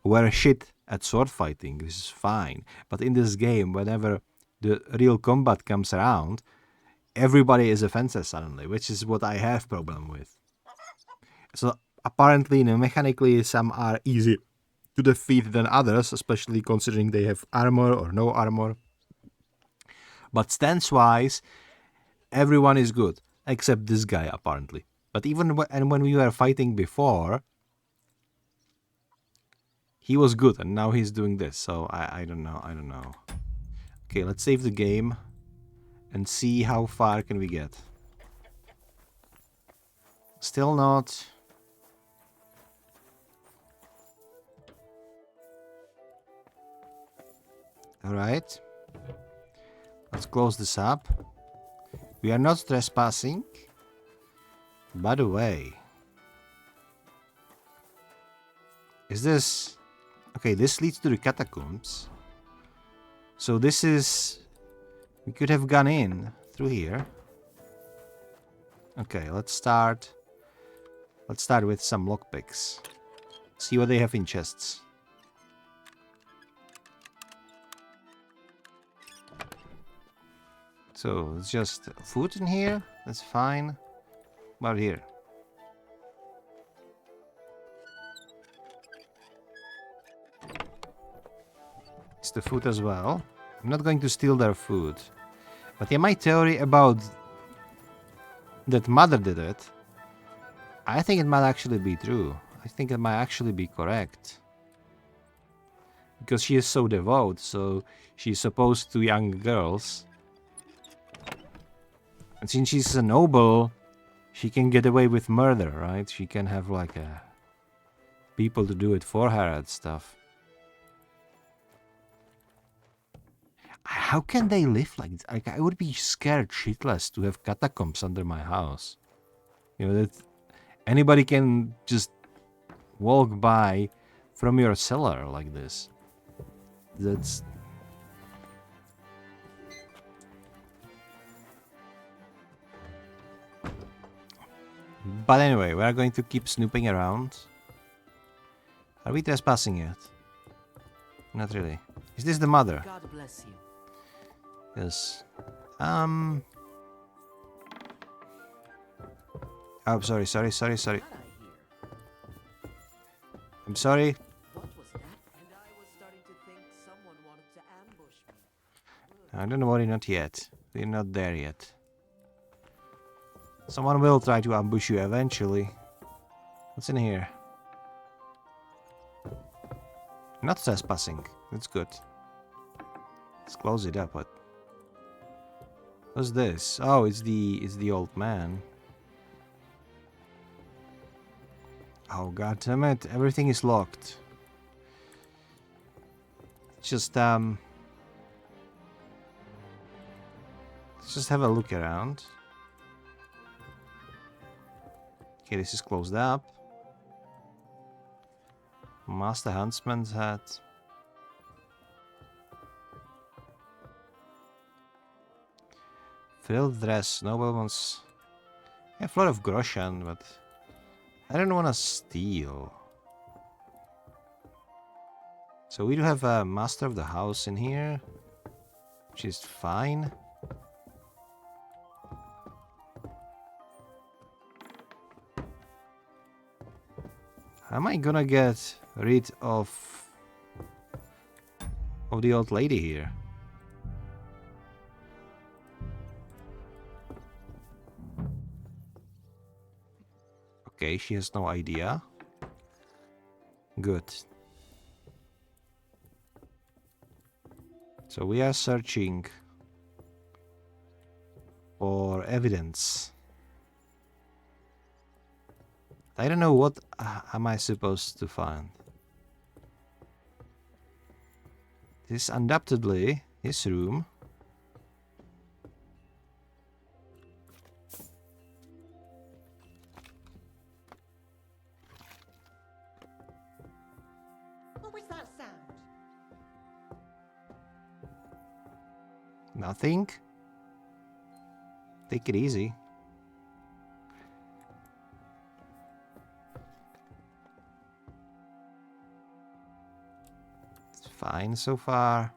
were shit at sword fighting. This is fine. But in this game, whenever the real combat comes around, everybody is a fencer suddenly, which is what I have problem with. So apparently, mechanically, some are easy to defeat than others, especially considering they have armor or no armor. But stance-wise, everyone is good, except this guy apparently. But even when we were fighting before, he was good, and now he's doing this. So I don't know. Okay, let's save the game and see how far can we get. Still not. Alright. Let's close this up. We are not trespassing. By the way, is this... Okay, this leads to the catacombs. So this is... We could have gone in through here. Okay, let's start. Let's start with some lockpicks. See what they have in chests. So it's just food in here. That's fine. About here. It's the food as well. I'm not going to steal their food. But yeah, my theory about that mother did it, I think it might actually be true. I think it might actually be correct. Because she is so devout, so she's opposed to young girls. And since she's a noble, she can get away with murder, right? She can have like people to do it for her and stuff. How can they live like this? Like, I would be scared shitless to have catacombs under my house. You know, that anybody can just walk by from your cellar like this. That's... But anyway, we are going to keep snooping around. Are we trespassing yet? Not really. Is this the mother? God bless you. Yes. Oh, sorry. I'm sorry. What was that? And I was starting to think someone wanted to ambush me. I don't worry, not yet. We're not there yet. Someone will try to ambush you eventually. What's in here? Not trespassing. That's good. Let's close it up. What's this? Oh, it's the old man. Oh, god damn it! Everything is locked. Just let's just have a look around. Okay, this is closed up. Master Huntsman's hat. Frilled dress, nobleman's. I have a lot of groschen, but I don't want to steal. So we do have a master of the house in here, which is fine. Am I gonna get rid of the old lady here? Okay, she has no idea. Good. So we are searching for evidence. I don't know what am I supposed to find. This is undoubtedly his room. What was that sound? Nothing. Take it easy. It's fine so far.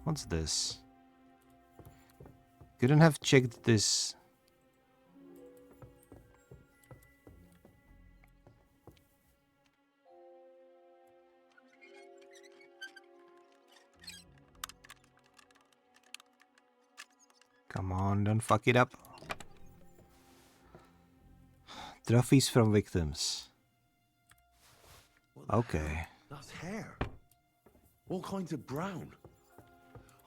What's this? Couldn't have checked this. Come on, don't fuck it up. Trophies from victims. Okay. That's hair. All kinds of brown.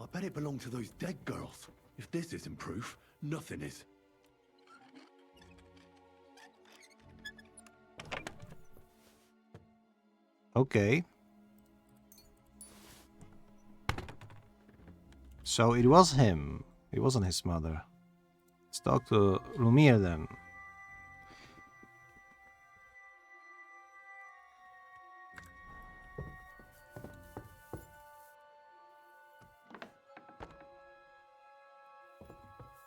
I bet it belonged to those dead girls. If this isn't proof, nothing is. Okay. So it was him. It wasn't his mother. Let's talk to Lumir then.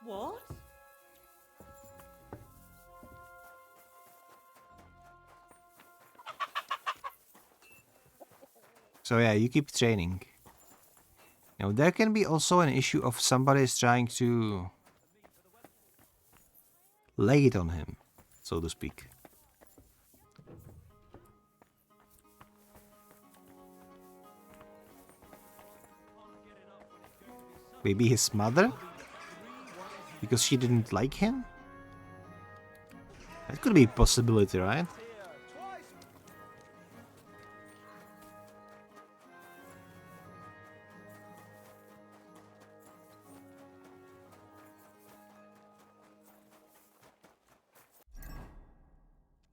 What? So yeah, you keep training. Now there can be also an issue of somebody is trying to lay it on him, so to speak. Maybe his mother? Because she didn't like him? That could be a possibility, right?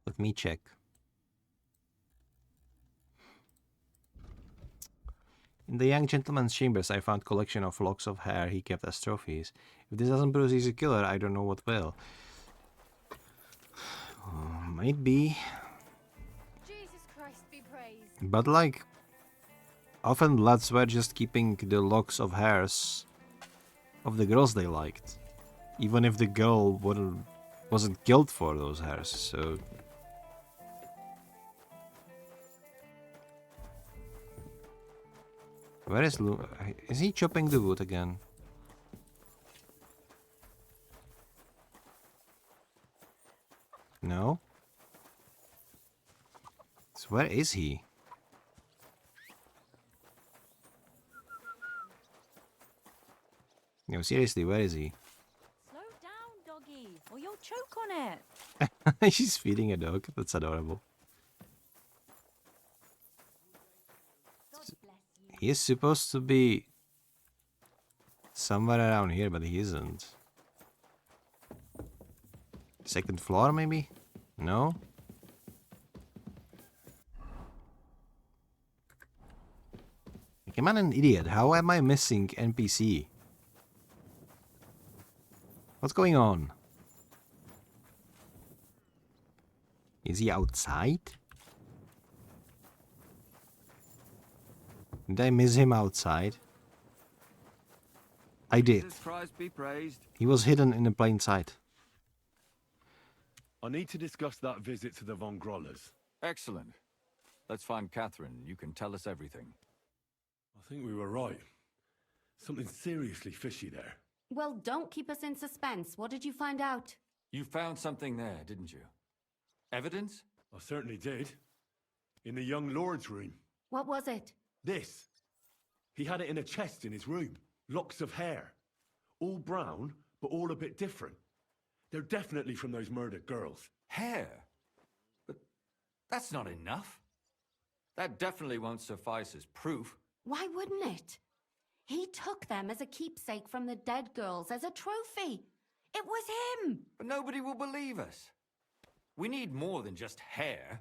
Let me check. In the young gentleman's chambers, I found collection of locks of hair he kept as trophies. If this doesn't prove he's a killer, I don't know what will. Might be. Jesus Christ be praised. But like, often lads were just keeping the locks of hairs of the girls they liked. Even if the girl wasn't killed for those hairs, so... Where is Lu? Is he chopping the wood again? No? So where is he? No, seriously, where is he? Slow down, doggy, or you'll choke on it. She's feeding a dog. That's adorable. He is supposed to be somewhere around here, but he isn't. Second floor, maybe? No? Am I an idiot? How am I missing NPC? What's going on? Is he outside? Did I miss him outside? I did. Christ be praised. He was hidden in the plain sight. I need to discuss that visit to the Von Grollers. Excellent. Let's find Catherine. You can tell us everything. I think we were right. Something seriously fishy there. Well, don't keep us in suspense. What did you find out? You found something there, didn't you? Evidence? I certainly did. In the young lord's room. What was it? This. He had it in a chest in his room. Locks of hair. All brown, but all a bit different. They're definitely from those murdered girls. Hair? But that's not enough. That definitely won't suffice as proof. Why wouldn't it? He took them as a keepsake from the dead girls, as a trophy. It was him. But nobody will believe us. We need more than just hair.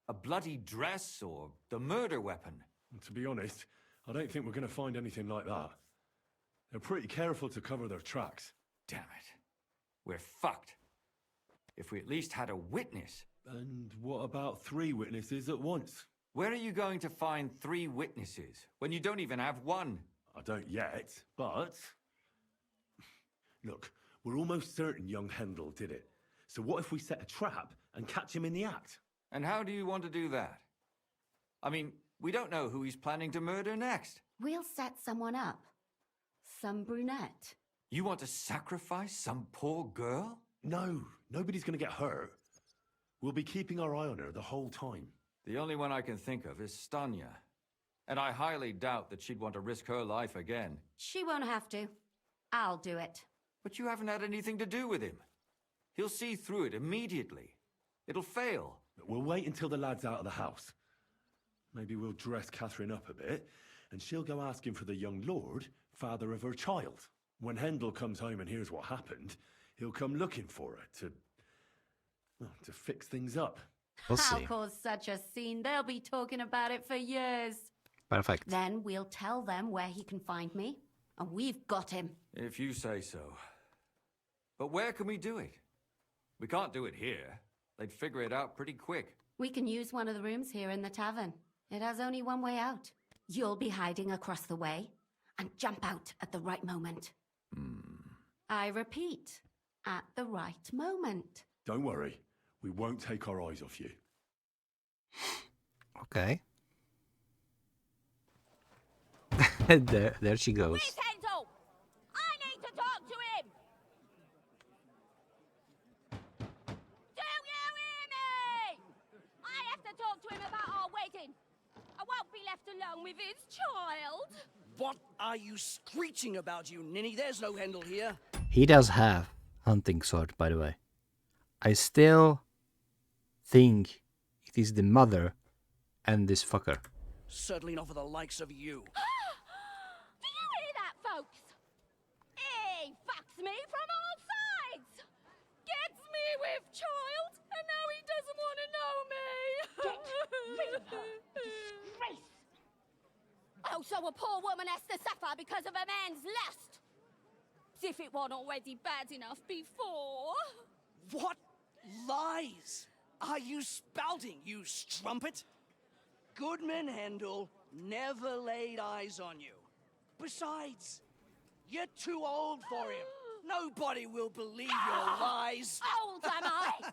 A bloody dress or the murder weapon. And to be honest, I don't think we're going to find anything like that. They're pretty careful to cover their tracks. Damn it. We're fucked. If we at least had a witness. And what about 3 witnesses at once? Where are you going to find 3 witnesses when you don't even have one? I don't yet, but... Look, we're almost certain young Hendel did it. So what if we set a trap and catch him in the act? And how do you want to do that? I mean, we don't know who he's planning to murder next. We'll set someone up. Some brunette. You want to sacrifice some poor girl? No, nobody's going to get hurt. We'll be keeping our eye on her the whole time. The only one I can think of is Stanya. And I highly doubt that she'd want to risk her life again. She won't have to. I'll do it. But you haven't had anything to do with him. He'll see through it immediately. It'll fail. We'll wait until the lad's out of the house. Maybe we'll dress Catherine up a bit, and she'll go asking for the young lord, father of her child. When Hendel comes home and hears what happened, he'll come looking for her to fix things up. We'll I'll see. cause such a scene, they'll be talking about it for years. Perfect. Then we'll tell them where he can find me, and we've got him. If you say so. But where can we do it? We can't do it here. They'd figure it out pretty quick. We can use one of the rooms here in the tavern. It has only one way out. You'll be hiding across the way and jump out at the right moment. I repeat, at the right moment. Don't worry, we won't take our eyes off you. Okay. there she goes. Where's Hendel? I need to talk to him! Do you hear me? I have to talk to him about our wedding. I won't be left alone with his child. What are you screeching about, you ninny? There's no Hendel here. He does have hunting sword, by the way. I still think it is the mother and this fucker. Certainly not for the likes of you. Do you hear that, folks? He fucks me from all sides. Gets me with child, and now he doesn't want to know me. Get rid of her. Disgrace. Oh, so a poor woman has to suffer because of a man's lust. As if it wasn't already bad enough before. What lies are you spouting, you strumpet? Goodman Hendel never laid eyes on you. Besides, you're too old for him. Nobody will believe your lies. Old am I?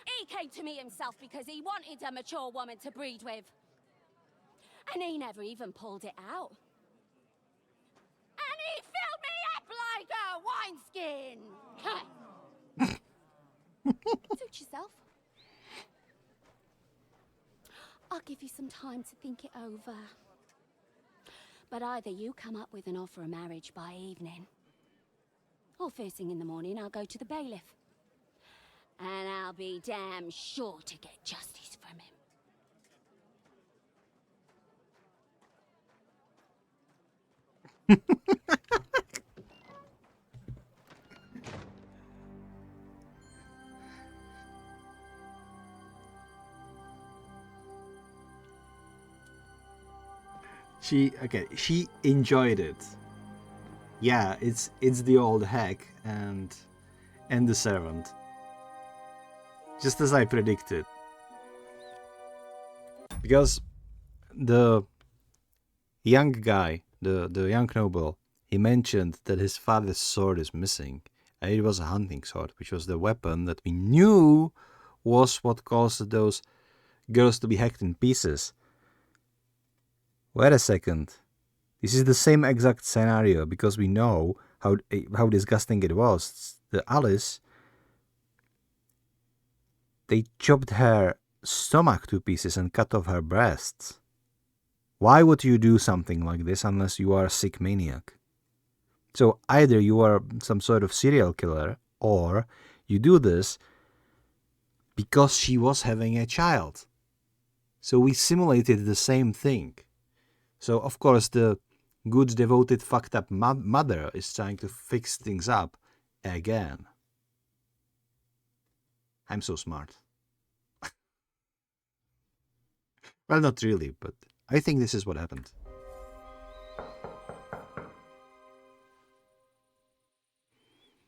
He came to me himself because he wanted a mature woman to breed with. And he never even pulled it out. And he filled me up like a wineskin. Suit yourself. I'll give you some time to think it over. But either you come up with an offer of marriage by evening, or first thing in the morning I'll go to the bailiff. And I'll be damn sure to get justice from him. She enjoyed it. Yeah, it's the old hack and the servant. Just as I predicted. Because the young guy, the young noble, he mentioned that his father's sword is missing. And it was a hunting sword, which was the weapon that we knew was what caused those girls to be hacked in pieces. Wait a second. This is the same exact scenario because we know how disgusting it was. The Alice they chopped her stomach to pieces and cut off her breasts. Why would you do something like this unless you are a sick maniac? So either you are some sort of serial killer, or you do this because she was having a child. So we simulated the same thing. So of course the good, devoted, fucked up mother is trying to fix things up again. I'm so smart. Well, not really, but I think this is what happened.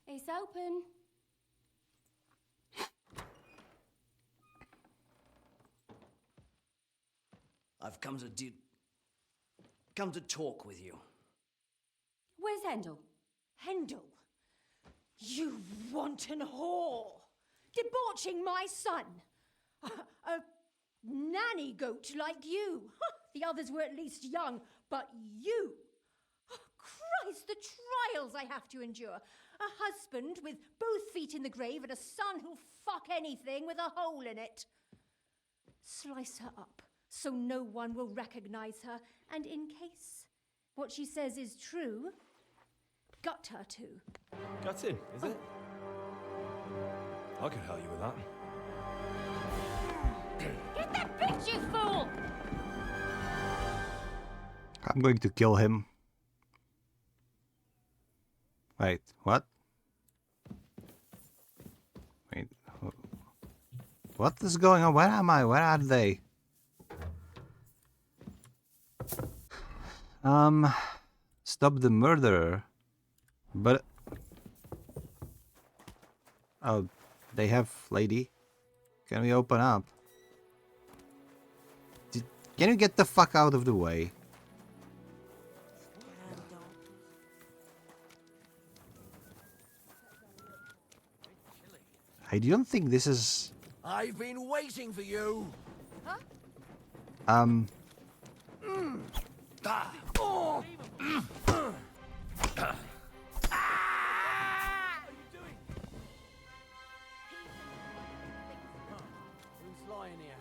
It's open. I've come to talk with you. Where's Hendel? Hendel? You wanton whore! Debauching my son! A nanny goat like you! The others were at least young, but you! Christ, the trials I have to endure! A husband with both feet in the grave and a son who'll fuck anything with a hole in it. Slice her up so no one will recognize her, and in case what she says is true, gut her too. Gutting, is it? I can help you with that. Get that bitch, you fool! I'm going to kill him. Wait, what? Wait, what is going on? Where am I? Where are they? Stop the murderer. But... oh, they have lady. Can we open up? Can you get the fuck out of the way? I don't think this is... I've been waiting for you. Huh? Oh. Who's lying here?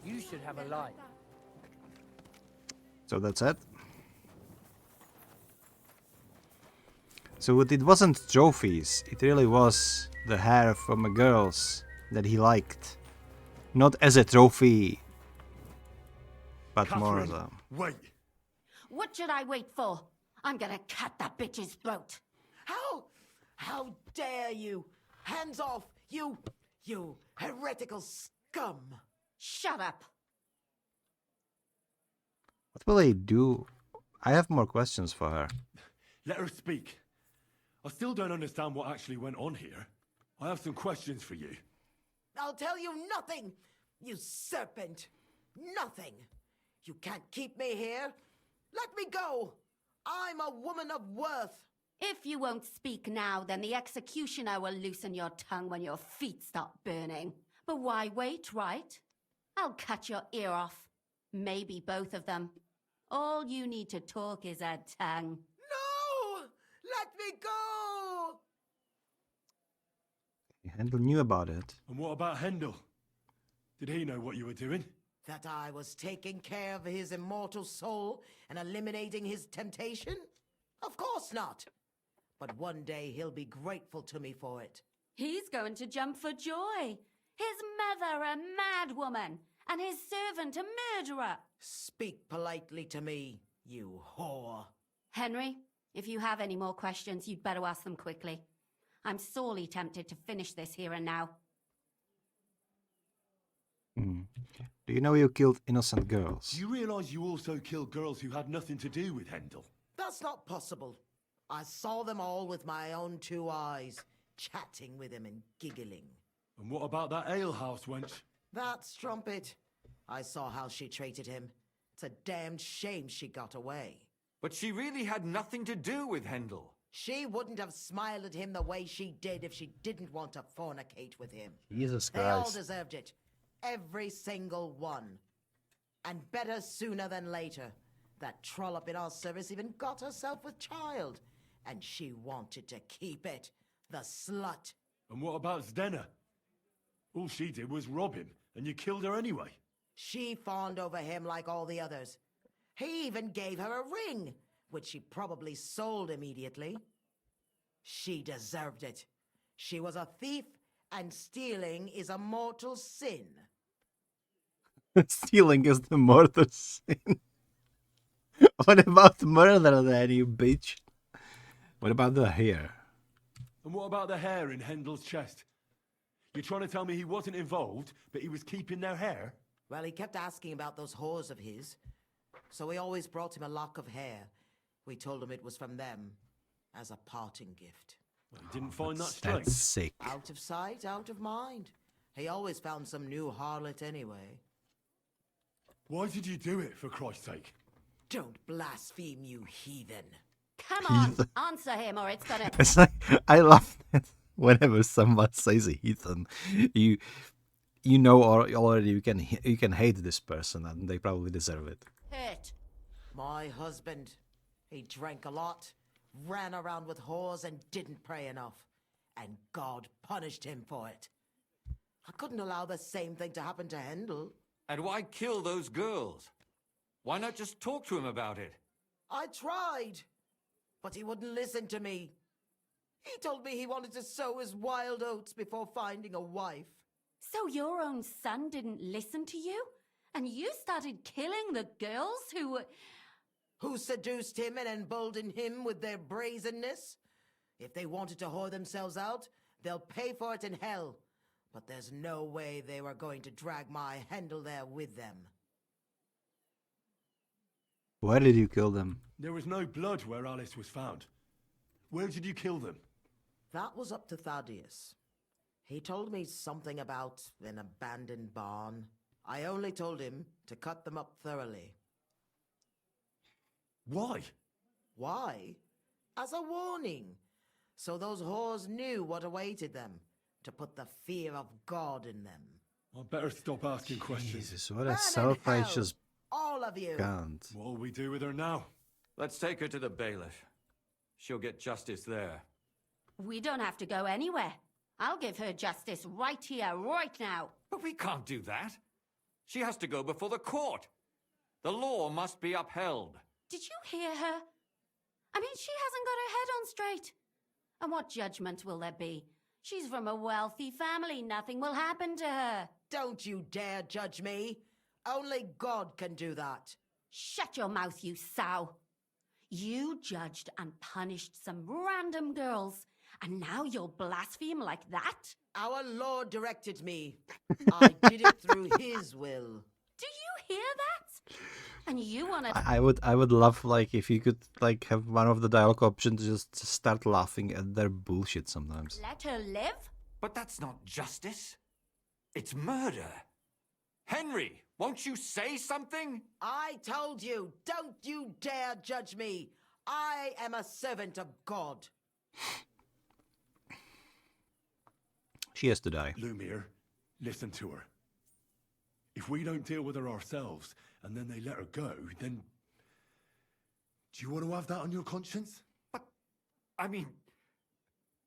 You should have a light. So that's it. So it wasn't trophies, it really was the hair from the girls that he liked. Not as a trophy, but Catherine, more as a... wait! What should I wait for? I'm gonna cut that bitch's throat. How dare you? Hands off, you heretical scum! Shut up! What will they do? I have more questions for her. Let her speak. I still don't understand what actually went on here. I have some questions for you. I'll tell you nothing, you serpent! Nothing! You can't keep me here! Let me go! I'm a woman of worth! If you won't speak now, then the executioner will loosen your tongue when your feet start burning. But why wait, right? I'll cut your ear off. Maybe both of them. All you need to talk is a tongue. No! Let me go! Hendel knew about it. And what about Hendel? Did he know what you were doing? That I was taking care of his immortal soul and eliminating his temptation? Of course not. But one day he'll be grateful to me for it. He's going to jump for joy. His mother a mad woman, and his servant a murderer. Speak politely to me, you whore. Henry, if you have any more questions, you'd better ask them quickly. I'm sorely tempted to finish this here and now. Do you know you killed innocent girls? Do you realize you also killed girls who had nothing to do with Hendel? That's not possible. I saw them all with my own two eyes, chatting with him and giggling. And what about that alehouse wench? That strumpet. I saw how she treated him. It's a damned shame she got away. But she really had nothing to do with Hendel. She wouldn't have smiled at him the way she did if she didn't want to fornicate with him. Jesus They all Christ. deserved it. Every single one. And better sooner than later. That trollop in our service even got herself with child. And she wanted to keep it. The slut. And what about Zdenna? All she did was rob him, and you killed her anyway. She fawned over him like all the others. He even gave her a ring, which she probably sold immediately. She deserved it. She was a thief, and stealing is a mortal sin. Stealing is the mortal sin. What about murder then, you bitch? What about the hair? And what about the hair in Hendel's chest? You're trying to tell me he wasn't involved, but he was keeping their hair? Well, he kept asking about those whores of his, so we always brought him a lock of hair. We told him it was from them, as a parting gift. Well, he didn't find that strange. That's sick. Out of sight, out of mind. He always found some new harlot anyway. Why did you do it, for Christ's sake? Don't blaspheme, you heathen. Come on, answer him or it's gonna... It's like, I love that whenever someone says a heathen, you know already you can hate this person and they probably deserve it. Hurt. My husband, he drank a lot, ran around with whores and didn't pray enough. And God punished him for it. I couldn't allow the same thing to happen to Hendel. And why kill those girls? Why not just talk to him about it? I tried, but he wouldn't listen to me. He told me he wanted to sow his wild oats before finding a wife. So your own son didn't listen to you? And you started killing the girls who seduced him and emboldened him with their brazenness? If they wanted to whore themselves out, they'll pay for it in hell. But there's no way they were going to drag my Hendel there with them. Why did you kill them? There was no blood where Alice was found. Where did you kill them? That was up to Thaddeus. He told me something about an abandoned barn. I only told him to cut them up thoroughly. Why? Why? As a warning. So those whores knew what awaited them. To put the fear of God in them. I better stop asking questions. Jesus, what a self-righteous all of you. cunt. What'll we do with her now? Let's take her to the bailiff. She'll get justice there. We don't have to go anywhere. I'll give her justice right here, right now. But we can't do that. She has to go before the court. The law must be upheld. Did you hear her? I mean, she hasn't got her head on straight. And what judgment will there be? She's from a wealthy family. Nothing will happen to her. Don't you dare judge me. Only God can do that. Shut your mouth, you sow. You judged and punished some random girls, and now you'll blaspheme like that? Our Lord directed me. I did it through His will. Do you hear that? And you want to... I would love, like, if you could, like, have one of the dialogue options just start laughing at their bullshit sometimes. Let her live? But that's not justice. It's murder. Henry, won't you say something? I told you, don't you dare judge me. I am a servant of God. She has to die. Lumiere, listen to her. If we don't deal with her ourselves, and then they let her go, then... Do you want to have that on your conscience? But, I mean...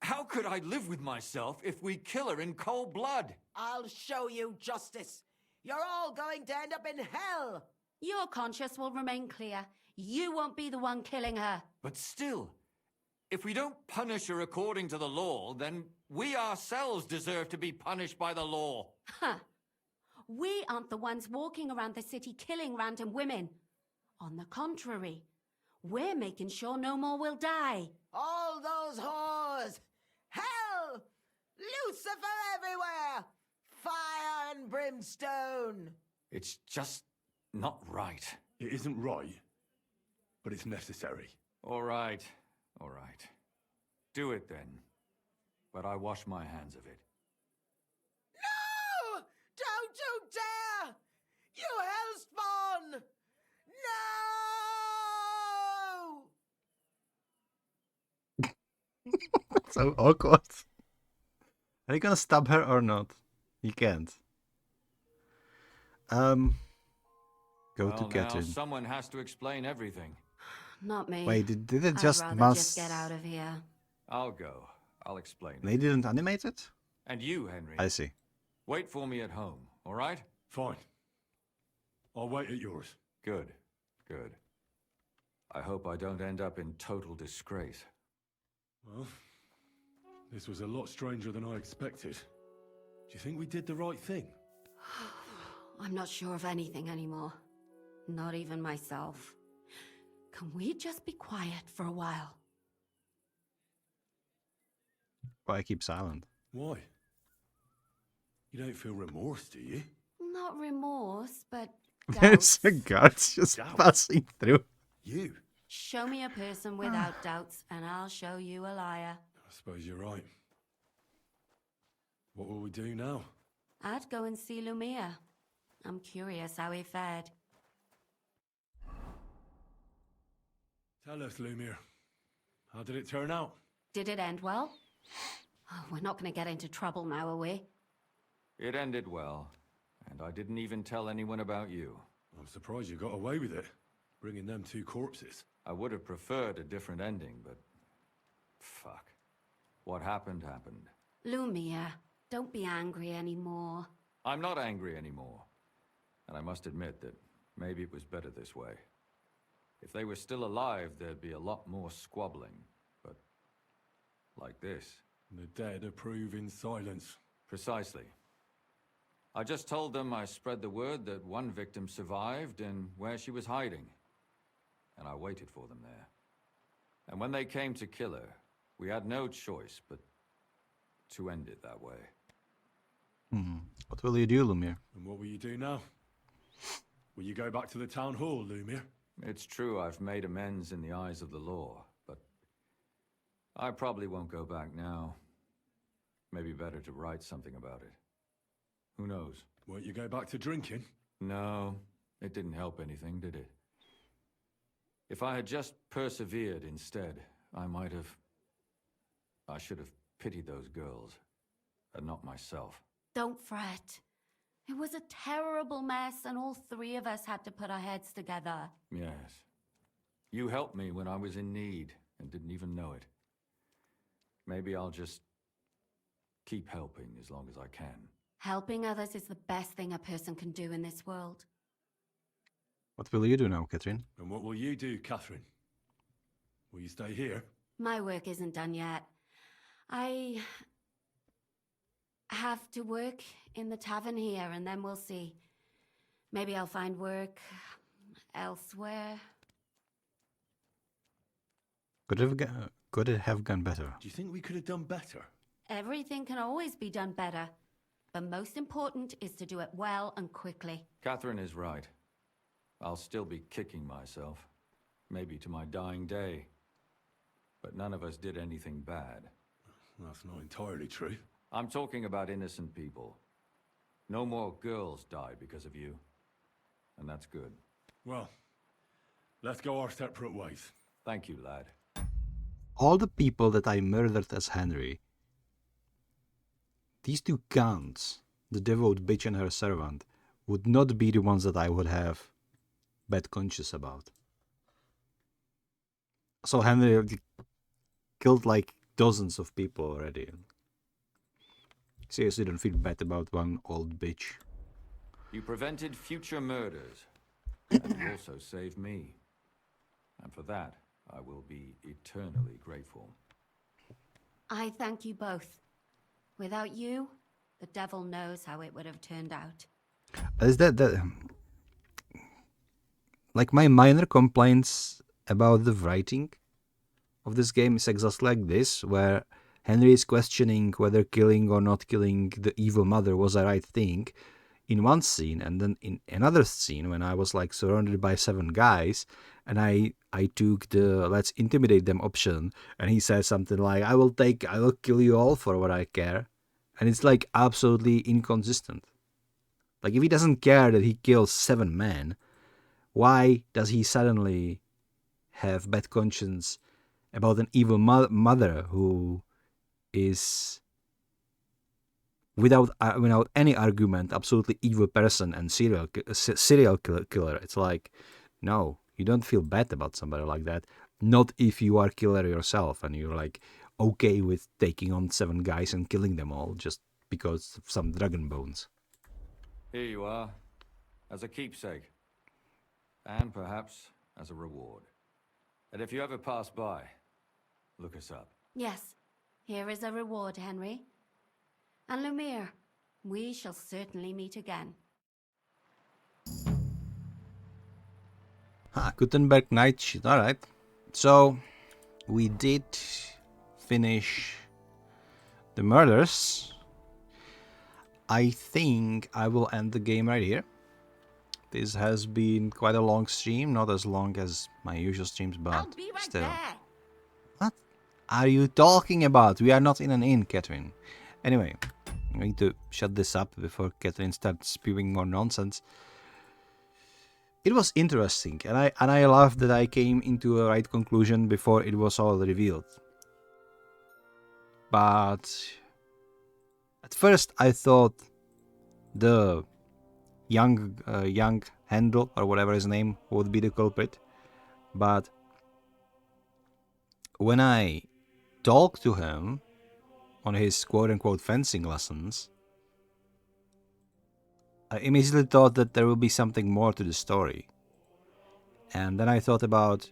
How could I live with myself if we kill her in cold blood? I'll show you justice. You're all going to end up in hell. Your conscience will remain clear. You won't be the one killing her. But still, if we don't punish her according to the law, then we ourselves deserve to be punished by the law. Huh. We aren't the ones walking around the city killing random women. On the contrary, we're making sure no more will die. All those whores! Hell! Lucifer everywhere! Fire and brimstone! It's just not right. It isn't right, but it's necessary. All right. Do it then. But I wash my hands of it. No! Don't you dare! You hellspawn! No! So awkward. Are you gonna stab her or not? You can't. Go to Now Catherine. someone has to explain everything. Not me. Wait, did it I'd just rather mass... just get out of here. I'll go. I'll explain. They didn't animate it? And you, Henry. I see. Wait for me at home, all right? Fine. I'll wait at yours. Good, good. I hope I don't end up in total disgrace. Well, this was a lot stranger than I expected. Do you think we did the right thing? I'm not sure of anything anymore. Not even myself. Can we just be quiet for a while? Why keep silent? Why? You don't feel remorse, do you? Not remorse, but There's doubts. a guard just passing through. You? Show me a person without doubts, and I'll show you a liar. I suppose you're right. What will we do now? I'd go and see Lumia. I'm curious how he fared. Tell us, Lumir. How did it turn out? Did it end well? Oh, we're not going to get into trouble now, are we? It ended well, and I didn't even tell anyone about you. I'm surprised you got away with it, bringing them two corpses. I would have preferred a different ending, but... fuck. What happened, happened. Lumia, don't be angry anymore. I'm not angry anymore. And I must admit that maybe it was better this way. If they were still alive, there'd be a lot more squabbling. But... like this. The dead approve in silence. Precisely. I just told them I spread the word that one victim survived and where she was hiding. And I waited for them there. And when they came to kill her, we had no choice but to end it that way. What will you do, Lumir? And what will you do now? Will you go back to the town hall, Lumir? It's true I've made amends in the eyes of the law, but I probably won't go back now. Maybe better to write something about it. Who knows? Won't you go back to drinking? No, it didn't help anything, did it? If I had just persevered instead, I should have pitied those girls, and not myself. Don't fret. It was a terrible mess, and all three of us had to put our heads together. Yes. You helped me when I was in need, and didn't even know it. Maybe I'll just keep helping as long as I can. Helping others is the best thing a person can do in this world. What will you do now, Catherine? And what will you do, Catherine? Will you stay here? My work isn't done yet. I have to work in the tavern here, and then we'll see. Maybe I'll find work elsewhere. Could it have gone better? Do you think we could have done better? Everything can always be done better. But most important is to do it well and quickly. Catherine is right. I'll still be kicking myself. Maybe to my dying day. But none of us did anything bad. That's not entirely true. I'm talking about innocent people. No more girls die because of you. And that's good. Well, let's go our separate ways. Thank you, lad. All the people that I murdered as Henry, these two cunts, the devout bitch and her servant, would not be the ones that I would have bad conscience about. So Henry killed like dozens of people already. Seriously, don't feel bad about one old bitch. You prevented future murders. And you also saved me. And for that, I will be eternally grateful. I thank you both. Without you, the devil knows how it would have turned out. Is that like my minor complaints about the writing of this game is exactly like this, where Henry is questioning whether killing or not killing the evil mother was the right thing in one scene, and then in another scene when I was like surrounded by 7 guys and I took the let's intimidate them option, and he says something like I will kill you all for what I care, and it's like absolutely inconsistent. Like, if he doesn't care that he kills 7 men, why does he suddenly have bad conscience about an evil mother who is, without any argument, absolutely evil person and serial killer? It's like, no, you don't feel bad about somebody like that. Not if you are killer yourself and you're like okay with taking on 7 guys and killing them all just because of some dragon bones. Here you are, as a keepsake, and perhaps as a reward. And if you ever pass by, look us up. Yes, here is a reward, Henry. And Lumiere, we shall certainly meet again. Gutenberg Night Shift. Alright. So, we did finish the murders. I think I will end the game right here. This has been quite a long stream, not as long as my usual streams, but still. What are you talking about? We are not in an inn, Catherine. Anyway, I'm going to shut this up before Catherine starts spewing more nonsense. It was interesting, and I love that I came into a right conclusion before it was all revealed. But at first I thought the young Handel, or whatever his name, would be the culprit. But when I talked to him on his quote-unquote fencing lessons, I immediately thought that there would be something more to the story. And then I thought about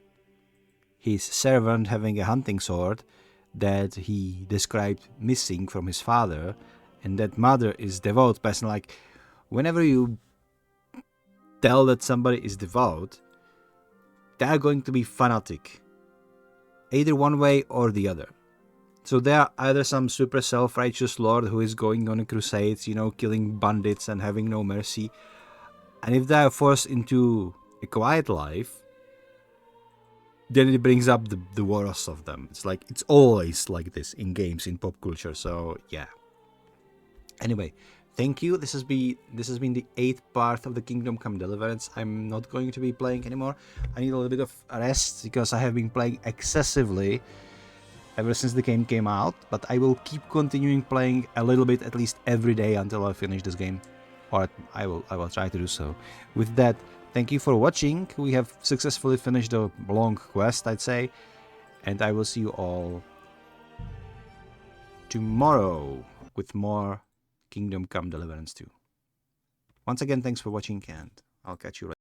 his servant having a hunting sword that he described missing from his father, and that mother is devout person. Like, whenever you tell that somebody is devout, they are going to be fanatic, either one way or the other. So they are either some super self-righteous lord who is going on a crusade, you know, killing bandits and having no mercy. And if they are forced into a quiet life, then it brings up the worst of them. It's like, it's always like this in games, in pop culture. So yeah. Anyway, thank you. This has been the 8th part of the Kingdom Come Deliverance. I'm not going to be playing anymore. I need a little bit of rest because I have been playing excessively ever since the game came out. But I will keep continuing playing a little bit, at least every day, until I finish this game, or I will try to do so. With that, thank you for watching. We have successfully finished a long quest, I'd say, and I will see you all tomorrow with more Kingdom Come Deliverance 2. Once again, thanks for watching, and I'll catch you later.